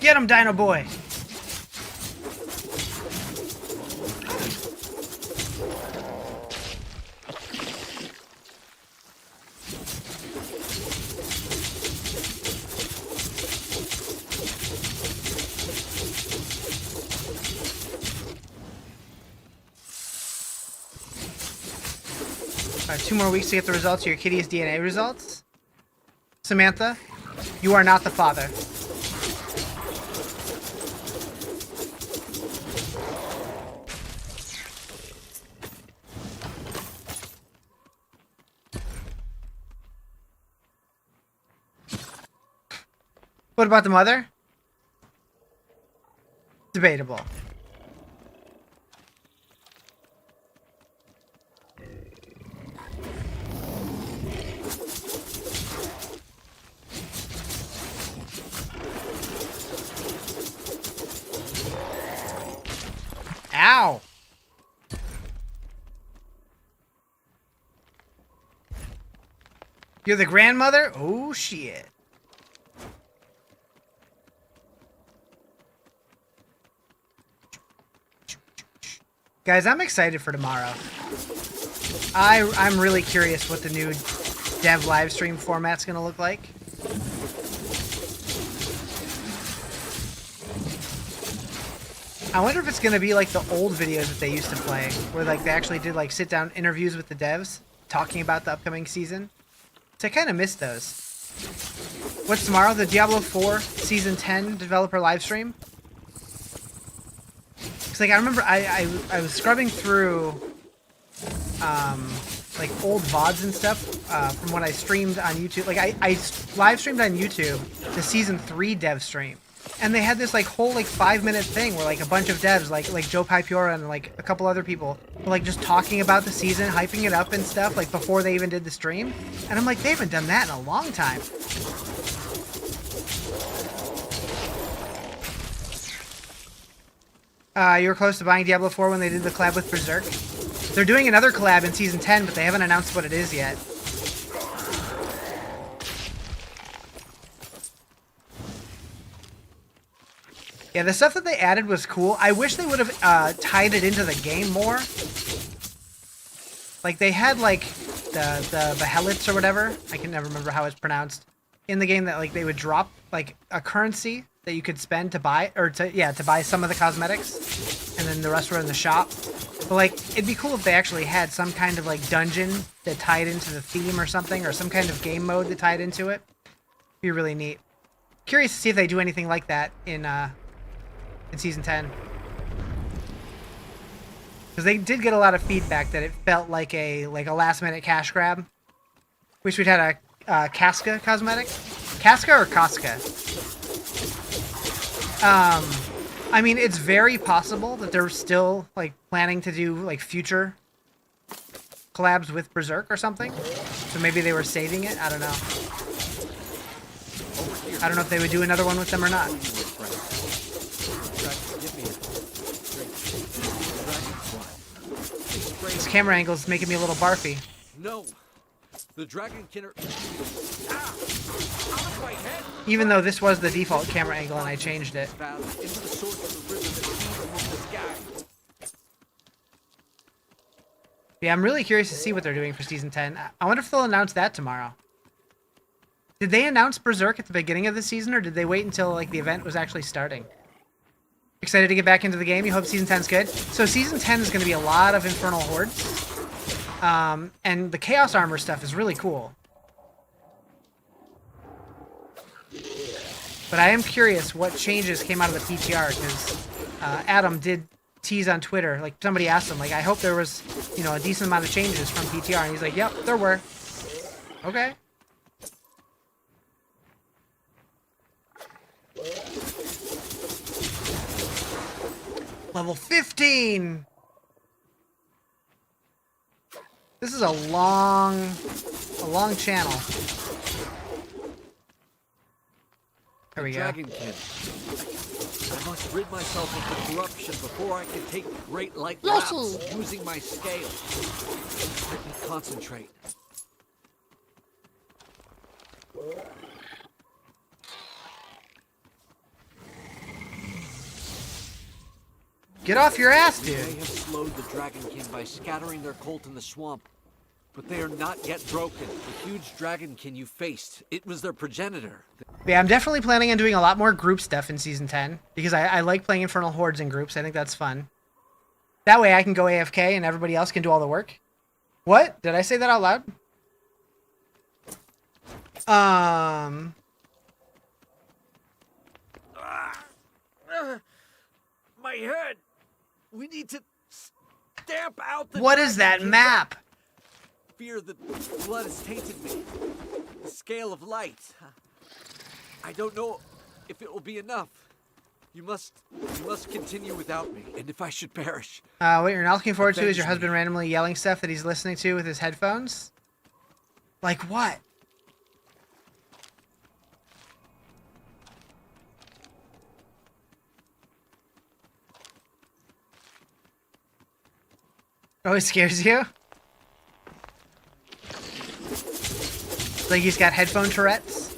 Get him, Dino Boy! Alright, 2 more weeks to get the results of your kitty's DNA results. Samantha, you are not the father. What about the mother? Debatable. Ow! You're the grandmother? Oh, shit. Guys, I'm excited for tomorrow. I'm really curious what the new dev livestream format's gonna look like. I wonder if it's gonna be like the old videos that they used to play, where like they actually did like sit-down interviews with the devs, talking about the upcoming season. So I kind of missed those. What's tomorrow? The Diablo 4 Season 10 developer livestream? Cause like I remember I was scrubbing through like old VODs and stuff from when I streamed on YouTube. Like I live streamed on YouTube the Season 3 dev stream. And they had this like whole like 5-minute thing where like a bunch of devs like Joe Pipiora and like a couple other people were like just talking about the season, hyping it up and stuff like before they even did the stream. And I'm like, they haven't done that in a long time. You were close to buying Diablo 4 when they did the collab with Berserk. They're doing another collab in Season 10, but they haven't announced what it is yet. Yeah, the stuff that they added was cool. I wish they would have tied it into the game more. Like, they had, like, the Behelits or whatever. I can never remember how it's pronounced. In the game that, like, they would drop, like, a currency that you could spend to buy, or to buy some of the cosmetics. And then the rest were in the shop. But, like, it'd be cool if they actually had some kind of, like, dungeon that tied into the theme or something, or some kind of game mode that tied into it. It'd be really neat. Curious to see if they do anything like that in Season 10. Because they did get a lot of feedback that it felt like a last-minute cash grab. Wish we'd had a Casca cosmetic. Casca or Casca? I mean, it's very possible that they're still, like, planning to do, like, future collabs with Berserk or something. So maybe they were saving it. I don't know. I don't know if they would do another one with them or not. This camera angle is making me a little barfy. No, the Dragonkin are... Out of my head! Even though this was the default camera angle and I changed it. Into the source of the river that feeds among the sky. Yeah, I'm really curious to see what they're doing for Season 10. I wonder if they'll announce that tomorrow. Did they announce Berserk at the beginning of the season, or did they wait until, like, the event was actually starting? Excited to get back into the game? You hope Season 10's good? So Season 10 is going to be a lot of Infernal Hordes. And the Chaos Armor stuff is really cool. But I am curious what changes came out of the PTR, because Adam did tease on Twitter. Like, somebody asked him, like, I hope there was, you know, a decent amount of changes from PTR. And he's like, yep, there were. Okay. Level 15! This is a long channel. There we go. Dragonkin. I must rid myself of the corruption before I can take great light Yoshi! routes using my scale. Let me concentrate. Get off your ass, They dude. may have slowed the Dragonkin by scattering their cult in the swamp, but they are not yet broken. The huge Dragonkin you faced, it was their progenitor. Yeah, I'm definitely planning on doing a lot more group stuff in Season 10, because I like playing Infernal Hordes in groups. I think that's fun. That way I can go AFK and everybody else can do all the work. What? Did I say that out loud? My head! We need to stamp out the What is that Dragonkin. map? Fear that blood has tainted me. The scale of light. I don't know if it will be enough. You must continue without me, and if I should perish. What you're not looking forward to is your Avenge me. husband randomly yelling stuff that he's listening to with his headphones? Like what? Oh, it scares you? Like he's got headphone Tourette's?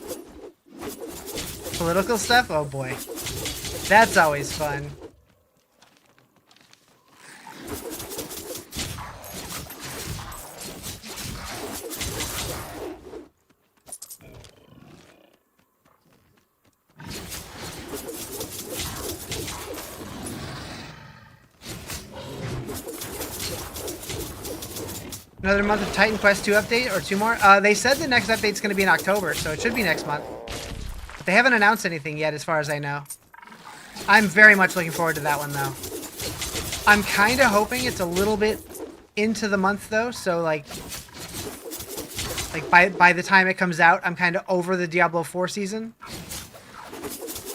Political stuff? Oh boy. That's always fun. Another month of Titan Quest 2 update, or 2 more? They said the next update's going to be in October, so it should be next month. But they haven't announced anything yet, as far as I know. I'm very much looking forward to that one, though. I'm kind of hoping it's a little bit into the month, though, so, like by the time it comes out, I'm kind of over the Diablo 4 season.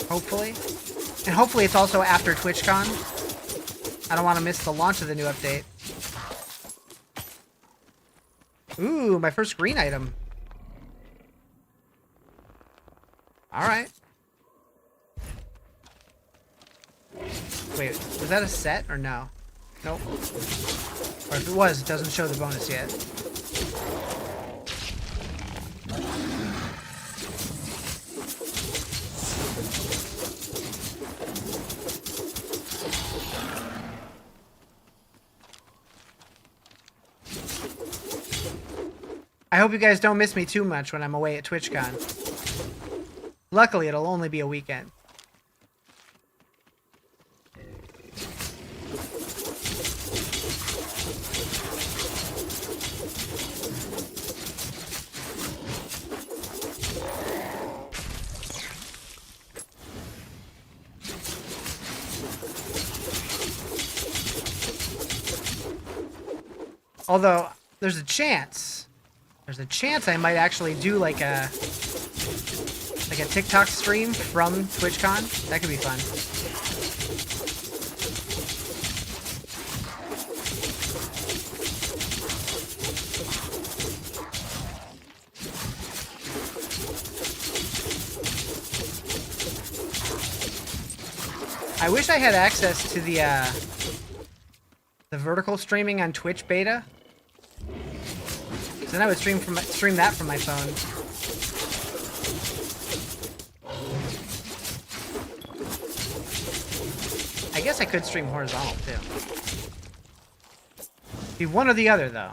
Hopefully. And hopefully it's also after TwitchCon. I don't want to miss the launch of the new update. Ooh, my first green item. Alright. Wait, was that a set or no? Nope. Or if it was, it doesn't show the bonus yet. hope you guys don't miss me too much when I'm away at TwitchCon. Luckily, it'll only be a weekend. Although, there's a chance I might actually do like a TikTok stream from TwitchCon. That could be fun. I wish I had access to the vertical streaming on Twitch beta. Then I would stream that from my phone. I guess I could stream horizontal too. Be one or the other though.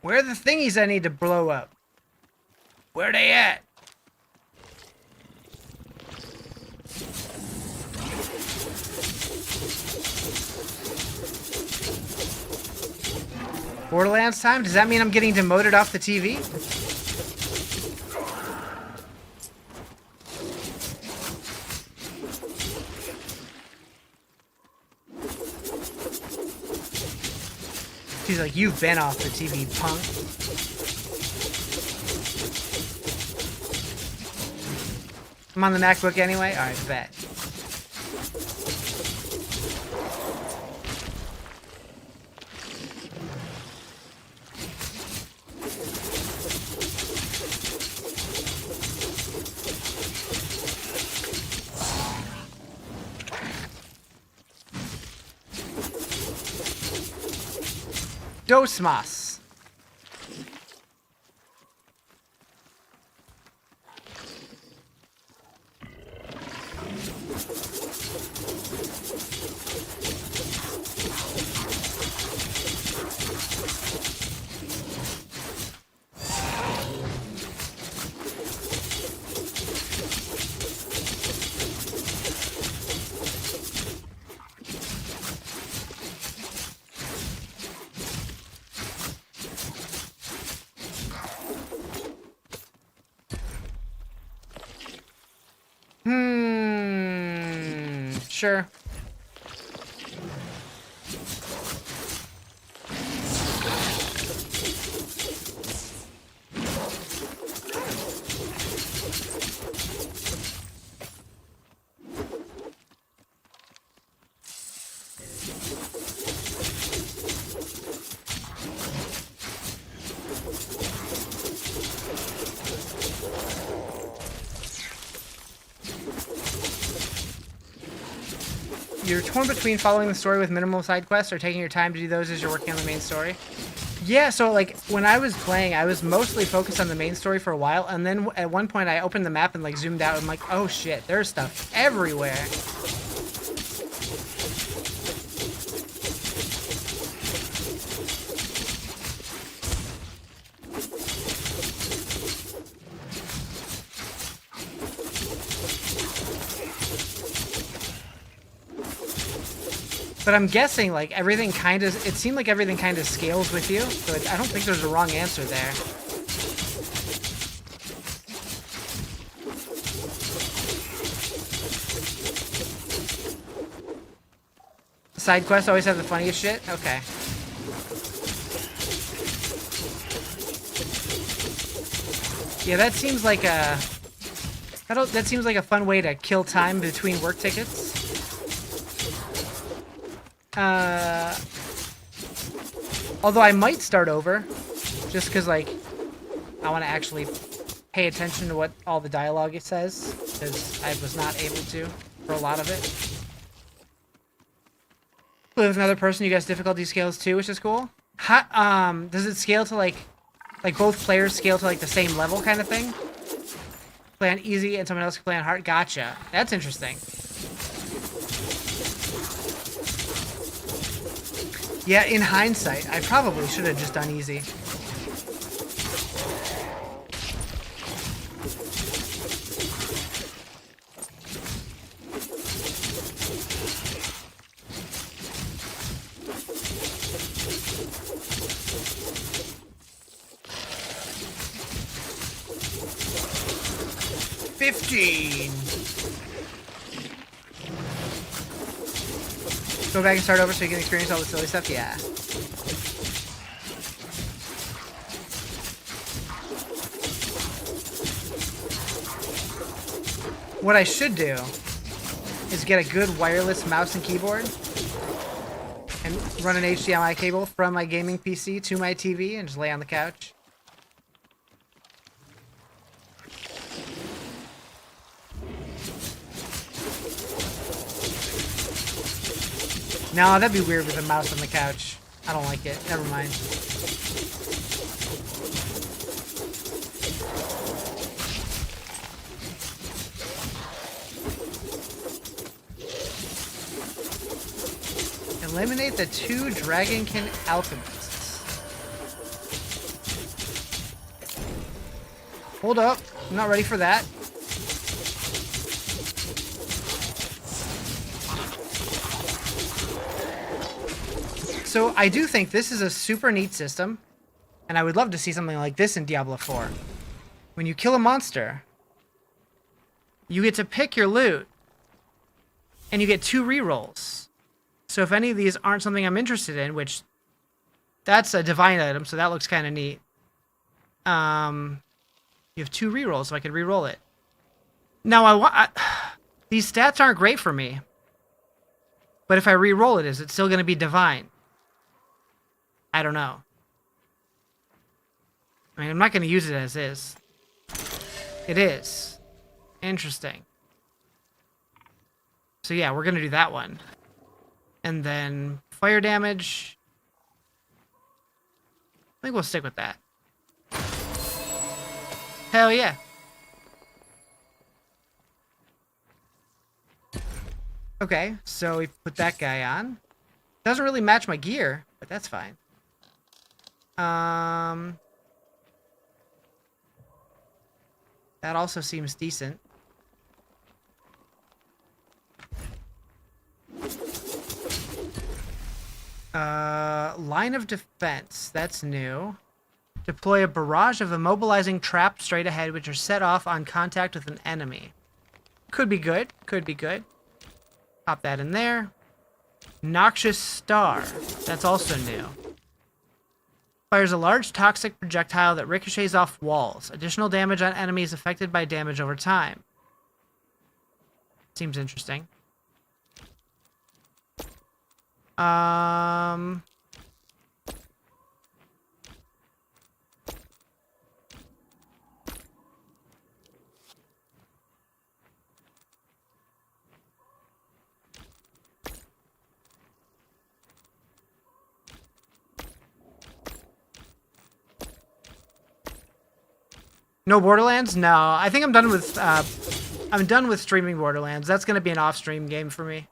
Where are the thingies I need to blow up? Where they at? Borderlands time? Does that mean I'm getting demoted off the TV? She's like, you've been off the TV, punk. I'm on the MacBook anyway? Alright, bet. Dosmas. Sure. You're torn between following the story with minimal side quests or taking your time to do those as you're working on the main story. Yeah, so like when I was playing, I was mostly focused on the main story for a while, and then at one point I opened the map and like zoomed out and I'm like, oh shit, there's stuff everywhere. But I'm guessing, like, everything kind of... It seemed like everything kind of scales with you, so I don't think there's a wrong answer there. Side quests always have the funniest shit? Okay. Yeah, that seems like a... That seems like a fun way to kill time between work tickets. Although I might start over, just because, like, I want to actually pay attention to what all the dialogue it says, because I was not able to for a lot of it. With another person, you guys difficulty scales too, which is cool. Does it scale to, like both players scale to, like, the same level kind of thing? Play on easy and someone else can play on hard? Gotcha. That's interesting. Yeah, in hindsight, I probably should have just done easy. Go back and start over so you can experience all the silly stuff? Yeah. What I should do is get a good wireless mouse and keyboard and run an HDMI cable from my gaming PC to my TV and just lay on the couch. No, that'd be weird with a mouse on the couch. I don't like it. Never mind. Eliminate the 2 Dragonkin alchemists. Hold up. I'm not ready for that. So I do think this is a super neat system, and I would love to see something like this in Diablo 4. When you kill a monster, you get to pick your loot, and you get 2 rerolls. So if any of these aren't something I'm interested in, which that's a divine item, so that looks kind of neat. You have 2 rerolls, so I could reroll it. Now these stats aren't great for me, but if I reroll it, is it still going to be divine? I don't know. I mean, I'm not going to use it as is. It is. Interesting. So yeah, we're going to do that one. And then fire damage. I think we'll stick with that. Hell yeah. Okay, so we put that guy on. Doesn't really match my gear, but that's fine. That also seems decent. Line of defense. That's new. Deploy a barrage of immobilizing traps straight ahead, which are set off on contact with an enemy. Could be good. Could be good. Pop that in there. Noxious Star. That's also new. Fires a large toxic projectile that ricochets off walls. Additional damage on enemies affected by damage over time. Seems interesting. No Borderlands? No, I think I'm done with streaming Borderlands. That's gonna be an off-stream game for me.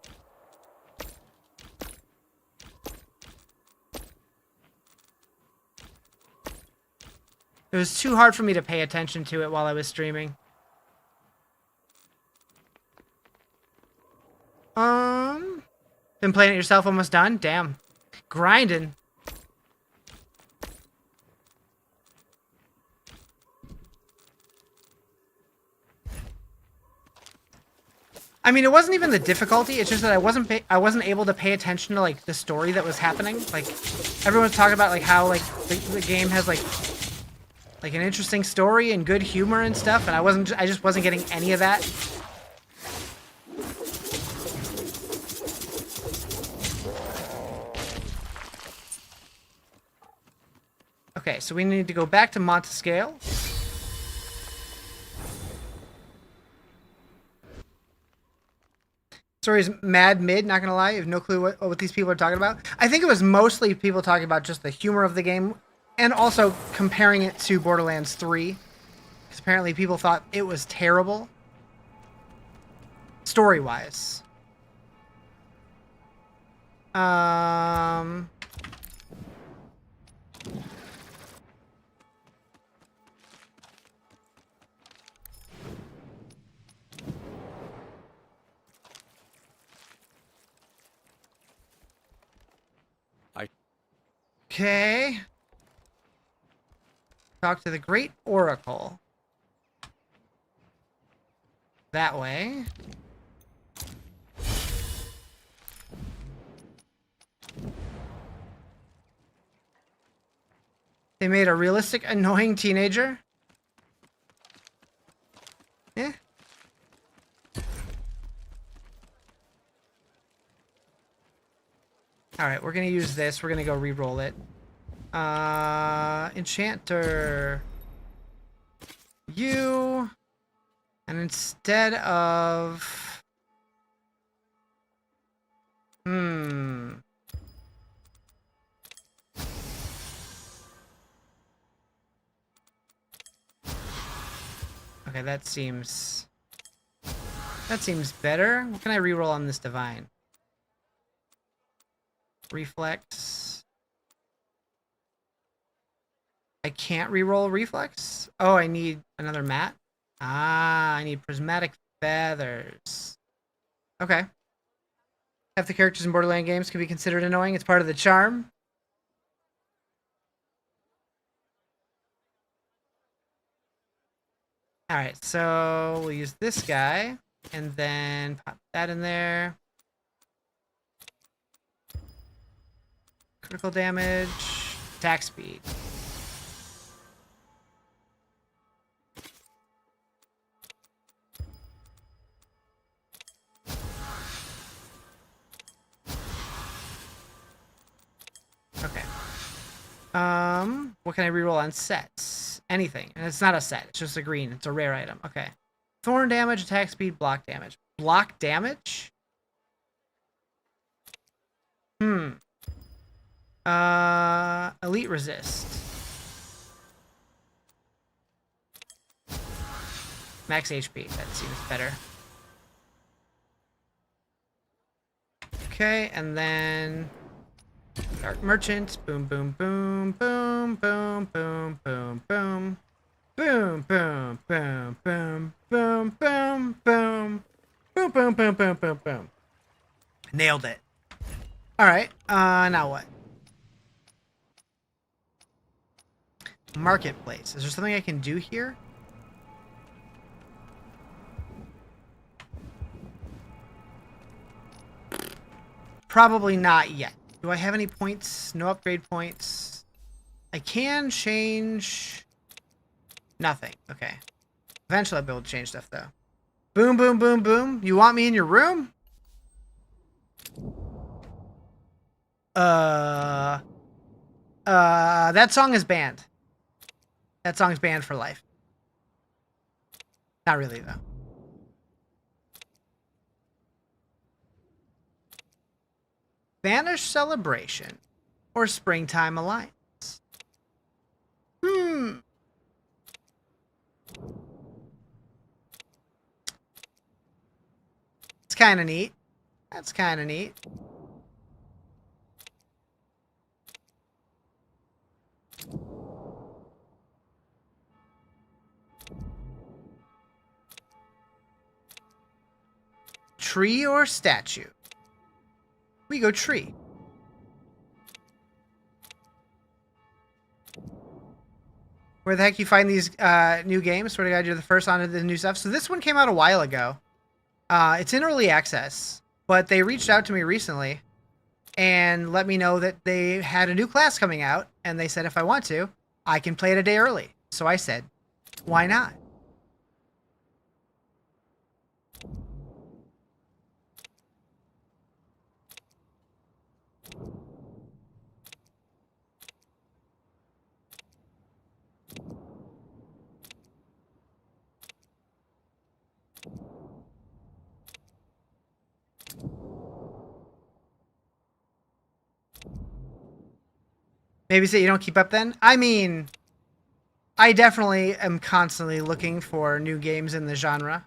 It was too hard for me to pay attention to it while I was streaming. Been playing it yourself, almost done? Damn. Grinding. I mean, it wasn't even the difficulty. It's just that I wasn't able to pay attention to, like, the story that was happening. Like, everyone's talking about, like, how, like, the game has, like Like an interesting story and good humor and stuff, and I just wasn't getting any of that. Okay, so we need to go back to Montescale. Story's mad mid, not gonna lie. I have no clue what these people are talking about. I think it was mostly people talking about just the humor of the game and also comparing it to Borderlands 3. Because apparently people thought it was terrible. Story-wise. Okay. Talk to the Great Oracle. That way. They made a realistic, annoying teenager. Yeah. Alright, we're gonna use this. We're gonna go re-roll it. Enchanter. You. And instead of... Okay, that seems better. What can I re-roll on this divine? Reflex. I can't re-roll reflex? Oh, I need another mat? Ah, I need prismatic feathers. Okay. Half the characters in Borderlands games can be considered annoying. It's part of the charm. Alright, so we'll use this guy. And then pop that in there. Critical damage. Attack speed. Okay. What can I reroll on sets? Anything. And it's not a set. It's just a green. It's a rare item. Okay. Thorn damage, attack speed, block damage. Block damage? Elite resist. Max HP. That seems better. Okay, and then... Dark Merchant. Boom, boom, boom, boom, boom, boom, boom, boom. Boom, boom, boom, boom, boom, boom, boom. Boom, boom, boom, boom, boom, boom. Nailed it. Alright, now what? Marketplace. Is there something I can do here? Probably not yet. Do I have any points? No upgrade points. I can change... Nothing. Okay. Eventually I'll be able to change stuff, though. Boom, boom, boom, boom. You want me in your room? That song is banned. That song's banned for life. Not really, though. Banished Celebration or Springtime Alliance? It's kind of neat. That's kind of neat. Tree or statue? We go tree. Where the heck you find these new games? Swear to God, you're the first on the new stuff. So this one came out a while ago. It's in early access, but they reached out to me recently and let me know that they had a new class coming out, and they said if I want to, I can play it a day early. So I said, why not? Maybe say you don't keep up then? I mean, I definitely am constantly looking for new games in the genre.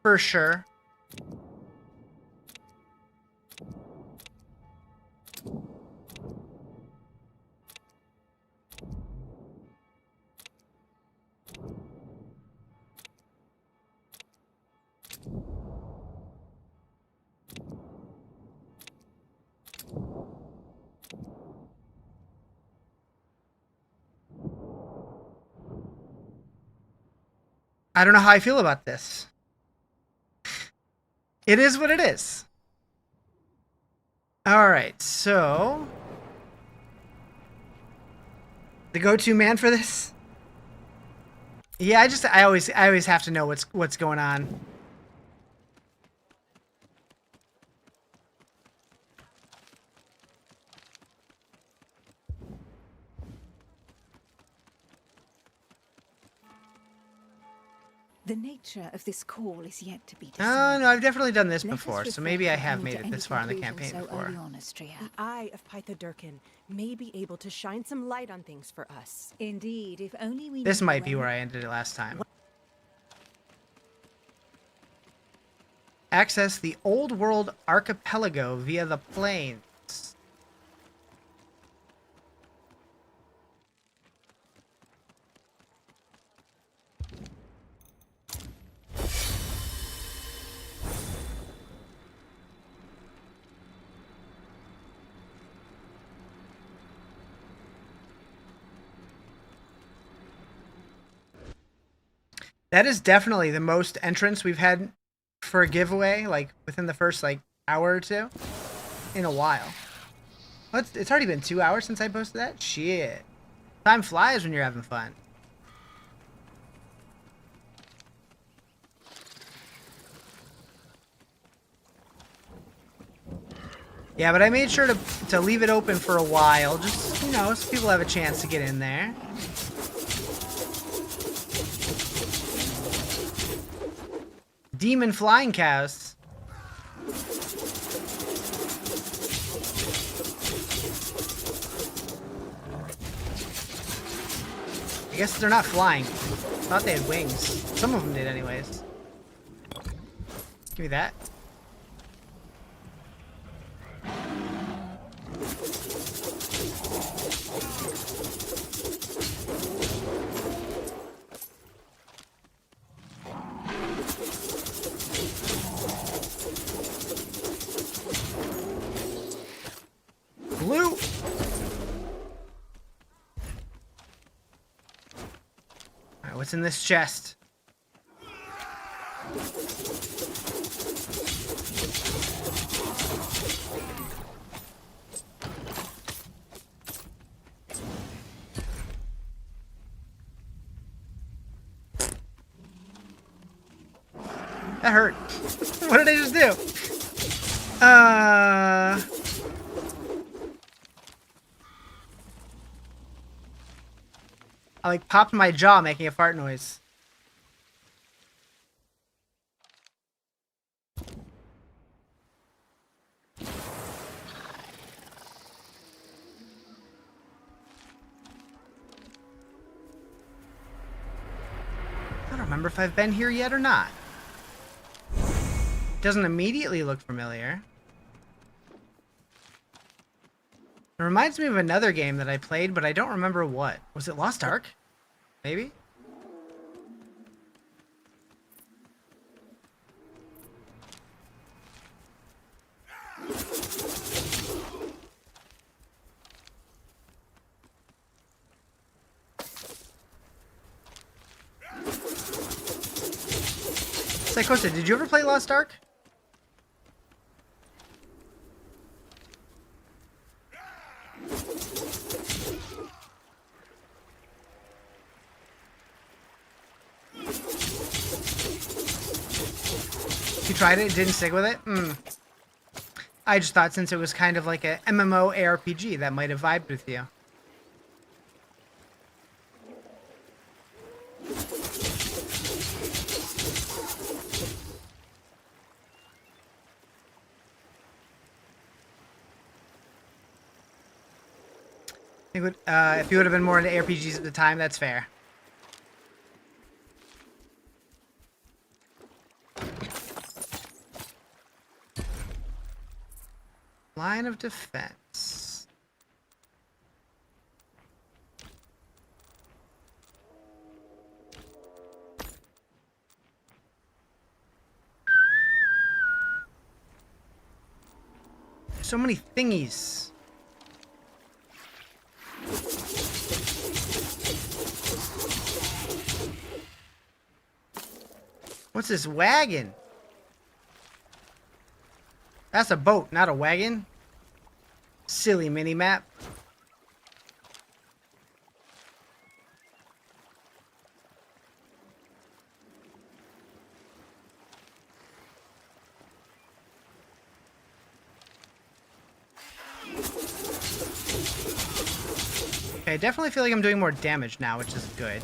For sure. I don't know how I feel about this. It is what it is. Alright, so... the go-to man for this? Yeah, I always have to know what's going on. The nature of this call is yet to be Oh, decided. no, I've definitely done this Let us before, so reflect maybe I before have coming made to it any this far in the conclusion campaign so before. early on, Astrea. The eye of Pythodurkin may be able to shine some light on things for us. Indeed, if only we This knew might be when- where I ended it last time. Access the Old World Archipelago via the plains. That is definitely the most entrants we've had for a giveaway, like within the first like hour or two, in a while. It's already been 2 hours since I posted that? Shit. Time flies when you're having fun. Yeah, but I made sure to leave it open for a while, just, you know, so people have a chance to get in there. Demon flying cows. I guess they're not flying. Thought they had wings. Some of them did anyways. Give me that. Blue. Alright, what's in this chest? That hurt. What did I just do? I like popped my jaw making a fart noise. I don't remember if I've been here yet or not. Doesn't immediately look familiar. It reminds me of another game that I played, but I don't remember what. Was it Lost Ark? Maybe? Psychosa, did you ever play Lost Ark? You tried it? It didn't stick with it? I just thought since it was kind of like a MMO ARPG, that might have vibed with you. I think if you would have been more into ARPGs at the time, that's fair. Line of defense. So many thingies. What's this wagon? That's a boat, not a wagon. Silly mini-map. Okay, I definitely feel like I'm doing more damage now, which is good.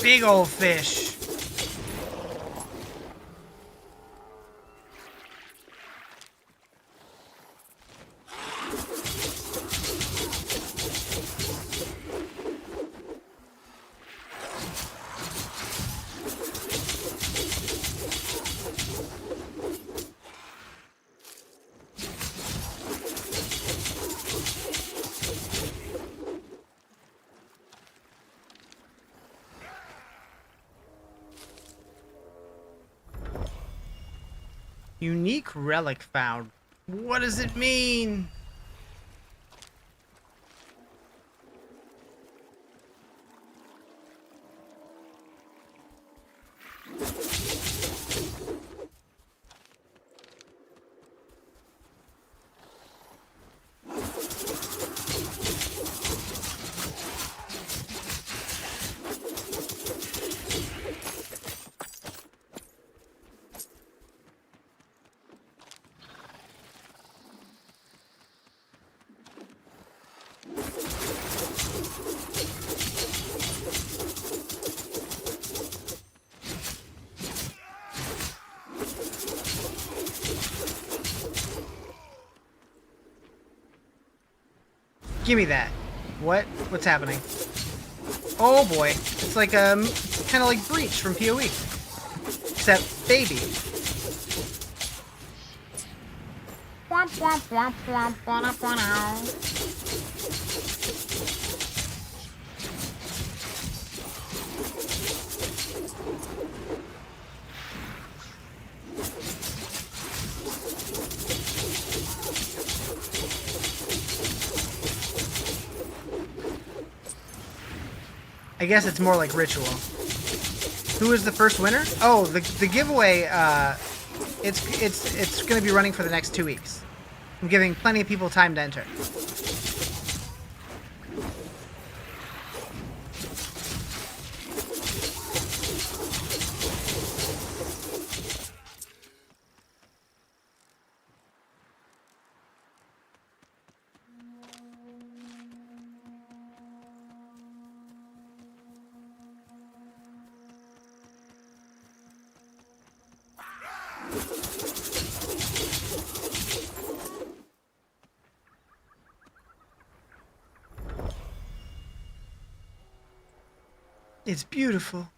Big old fish. Unique relic found. What does it mean? Give me that. What? What's happening? Oh boy. It's like, kind of like Breach from PoE. Except baby. Womp, womp, womp, womp, womp, womp, womp. I guess it's more like ritual. Who is the first winner? Oh, the giveaway. It's going to be running for the next 2 weeks. I'm giving plenty of people time to enter. It's beautiful.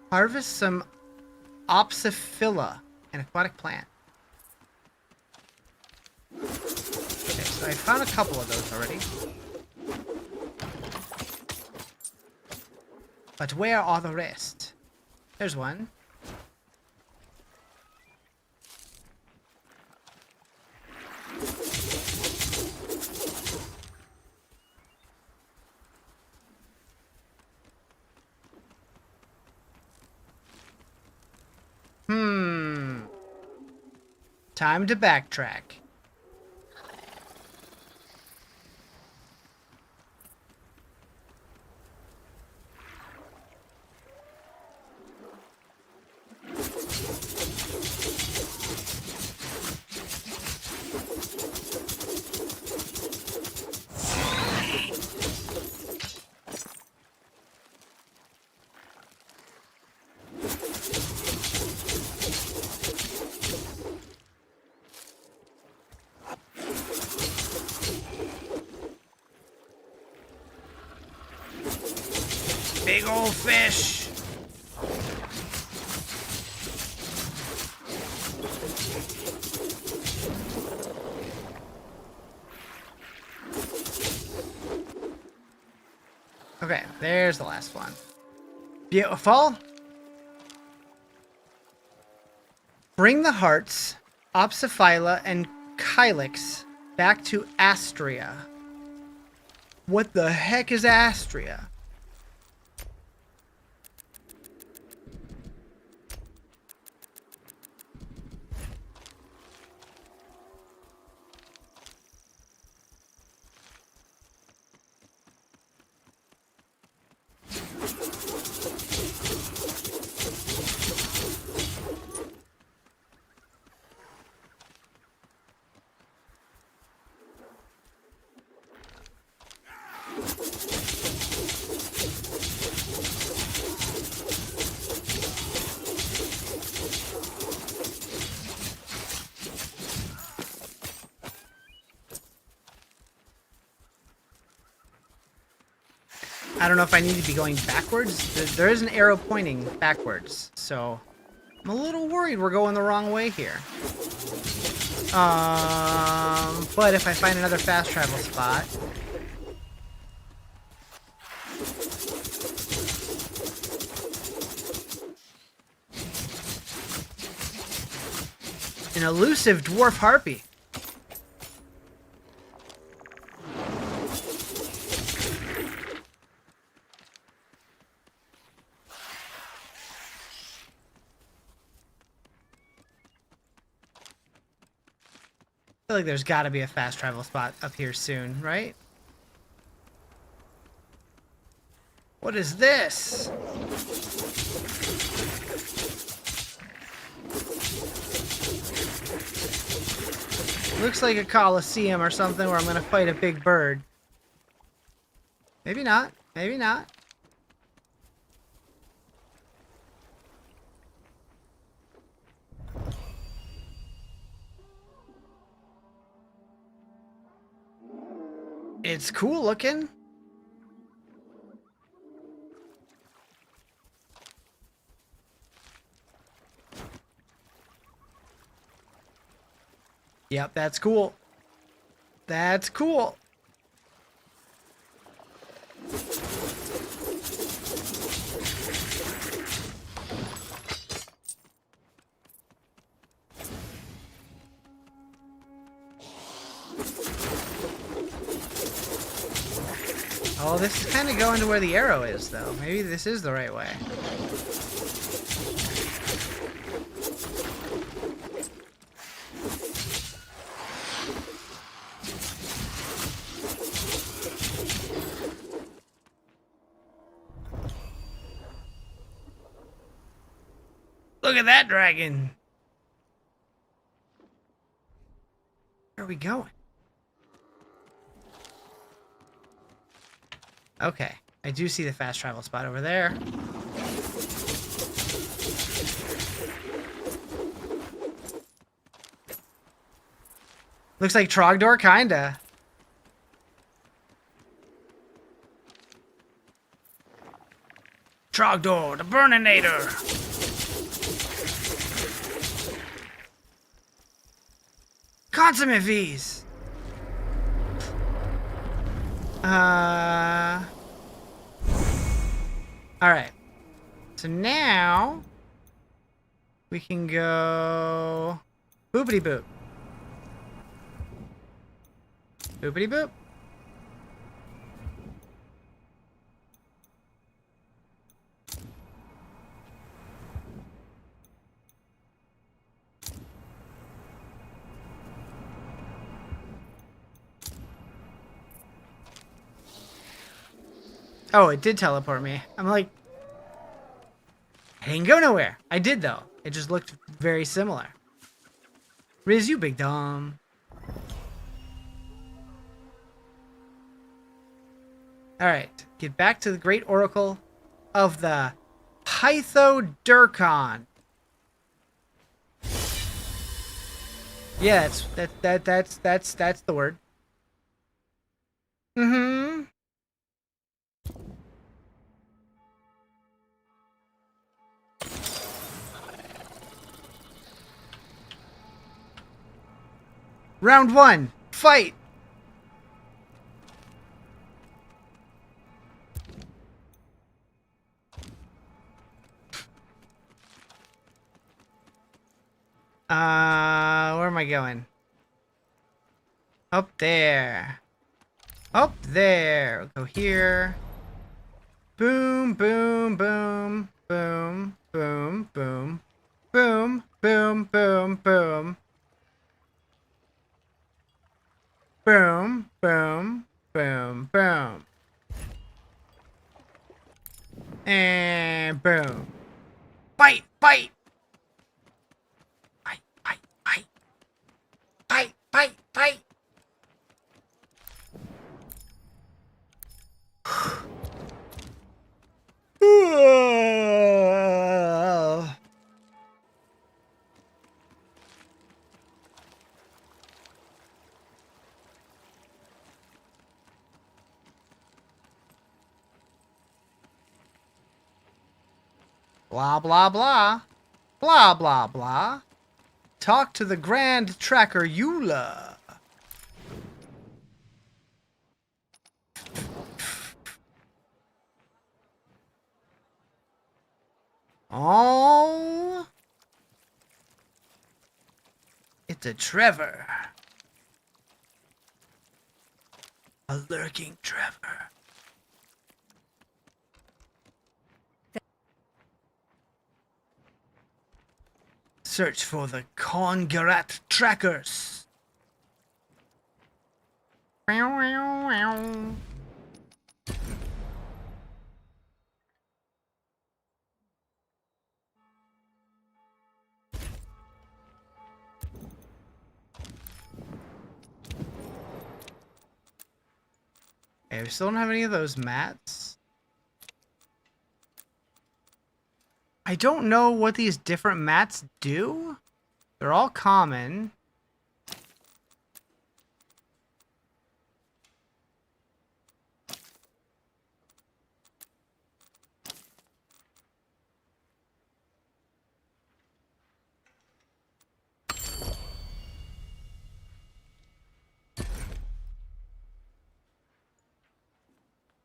Harvest some Opsiphylla, an aquatic plant. Okay, so I found a couple of those already. But where are the rest? There's one. Time to backtrack. Big old fish. Okay, there's the last one. Beautiful. Bring the hearts, Opsiphylla, and Kylix back to Astria. What the heck is Astria? I don't know if I need to be going backwards. There is an arrow pointing backwards, so I'm a little worried we're going the wrong way here. But if I find another fast travel spot... An elusive dwarf harpy. I feel like there's got to be a fast travel spot up here soon, right? What is this? Looks like a coliseum or something where I'm gonna fight a big bird. Maybe not. Maybe not. It's cool looking. Yep, that's cool. That's cool. Oh, this is kind of going to where the arrow is, though. Maybe this is the right way. Look at that dragon. Where are we going? Okay, I do see the fast travel spot over there. Looks like Trogdor, kinda. Trogdor, the Burninator. Consummate V's. Alright. So now we can go boopity boop. Boopity boop. Oh, it did teleport me. I'm like, I didn't go nowhere. I did, though. It just looked very similar. Riz, you big dumb. Alright, get back to the Great Oracle of the Hythodurkon. Yeah, that's the word. Mm-hmm. Round 1, fight! Where am I going? Up there. Up there. We'll go here. Boom, boom, boom, boom, boom, boom, boom, boom, boom, boom. Boom, boom, boom, boom. And boom. Fight, fight! Fight, fight, fight. Fight, fight, fight. Blah, blah, blah. Blah, blah, blah. Talk to the Grand Tracker Eula. Oh. It's a Trevor. A lurking Trevor. Search for the Congarat trackers. Okay, we still don't have any of those mats. I don't know what these different mats do. They're all common.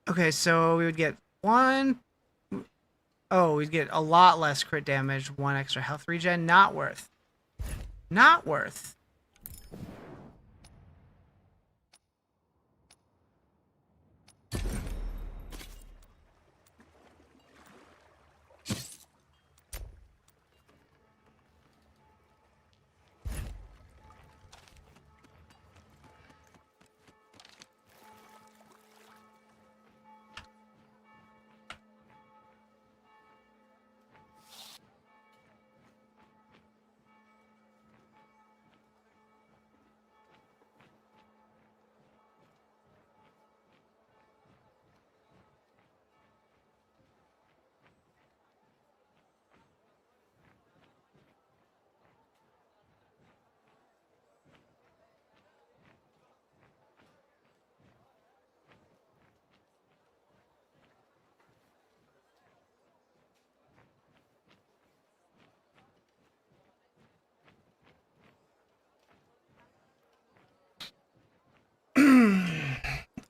Okay, so we would get 1... Oh, we'd get a lot less crit damage, 1 extra health regen. Not worth. Not worth.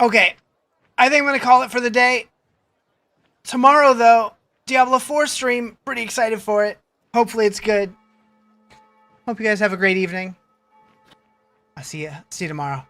Okay, I think I'm going to call it for the day. Tomorrow, though, Diablo 4 stream. Pretty excited for it. Hopefully it's good. Hope you guys have a great evening. I'll see you tomorrow.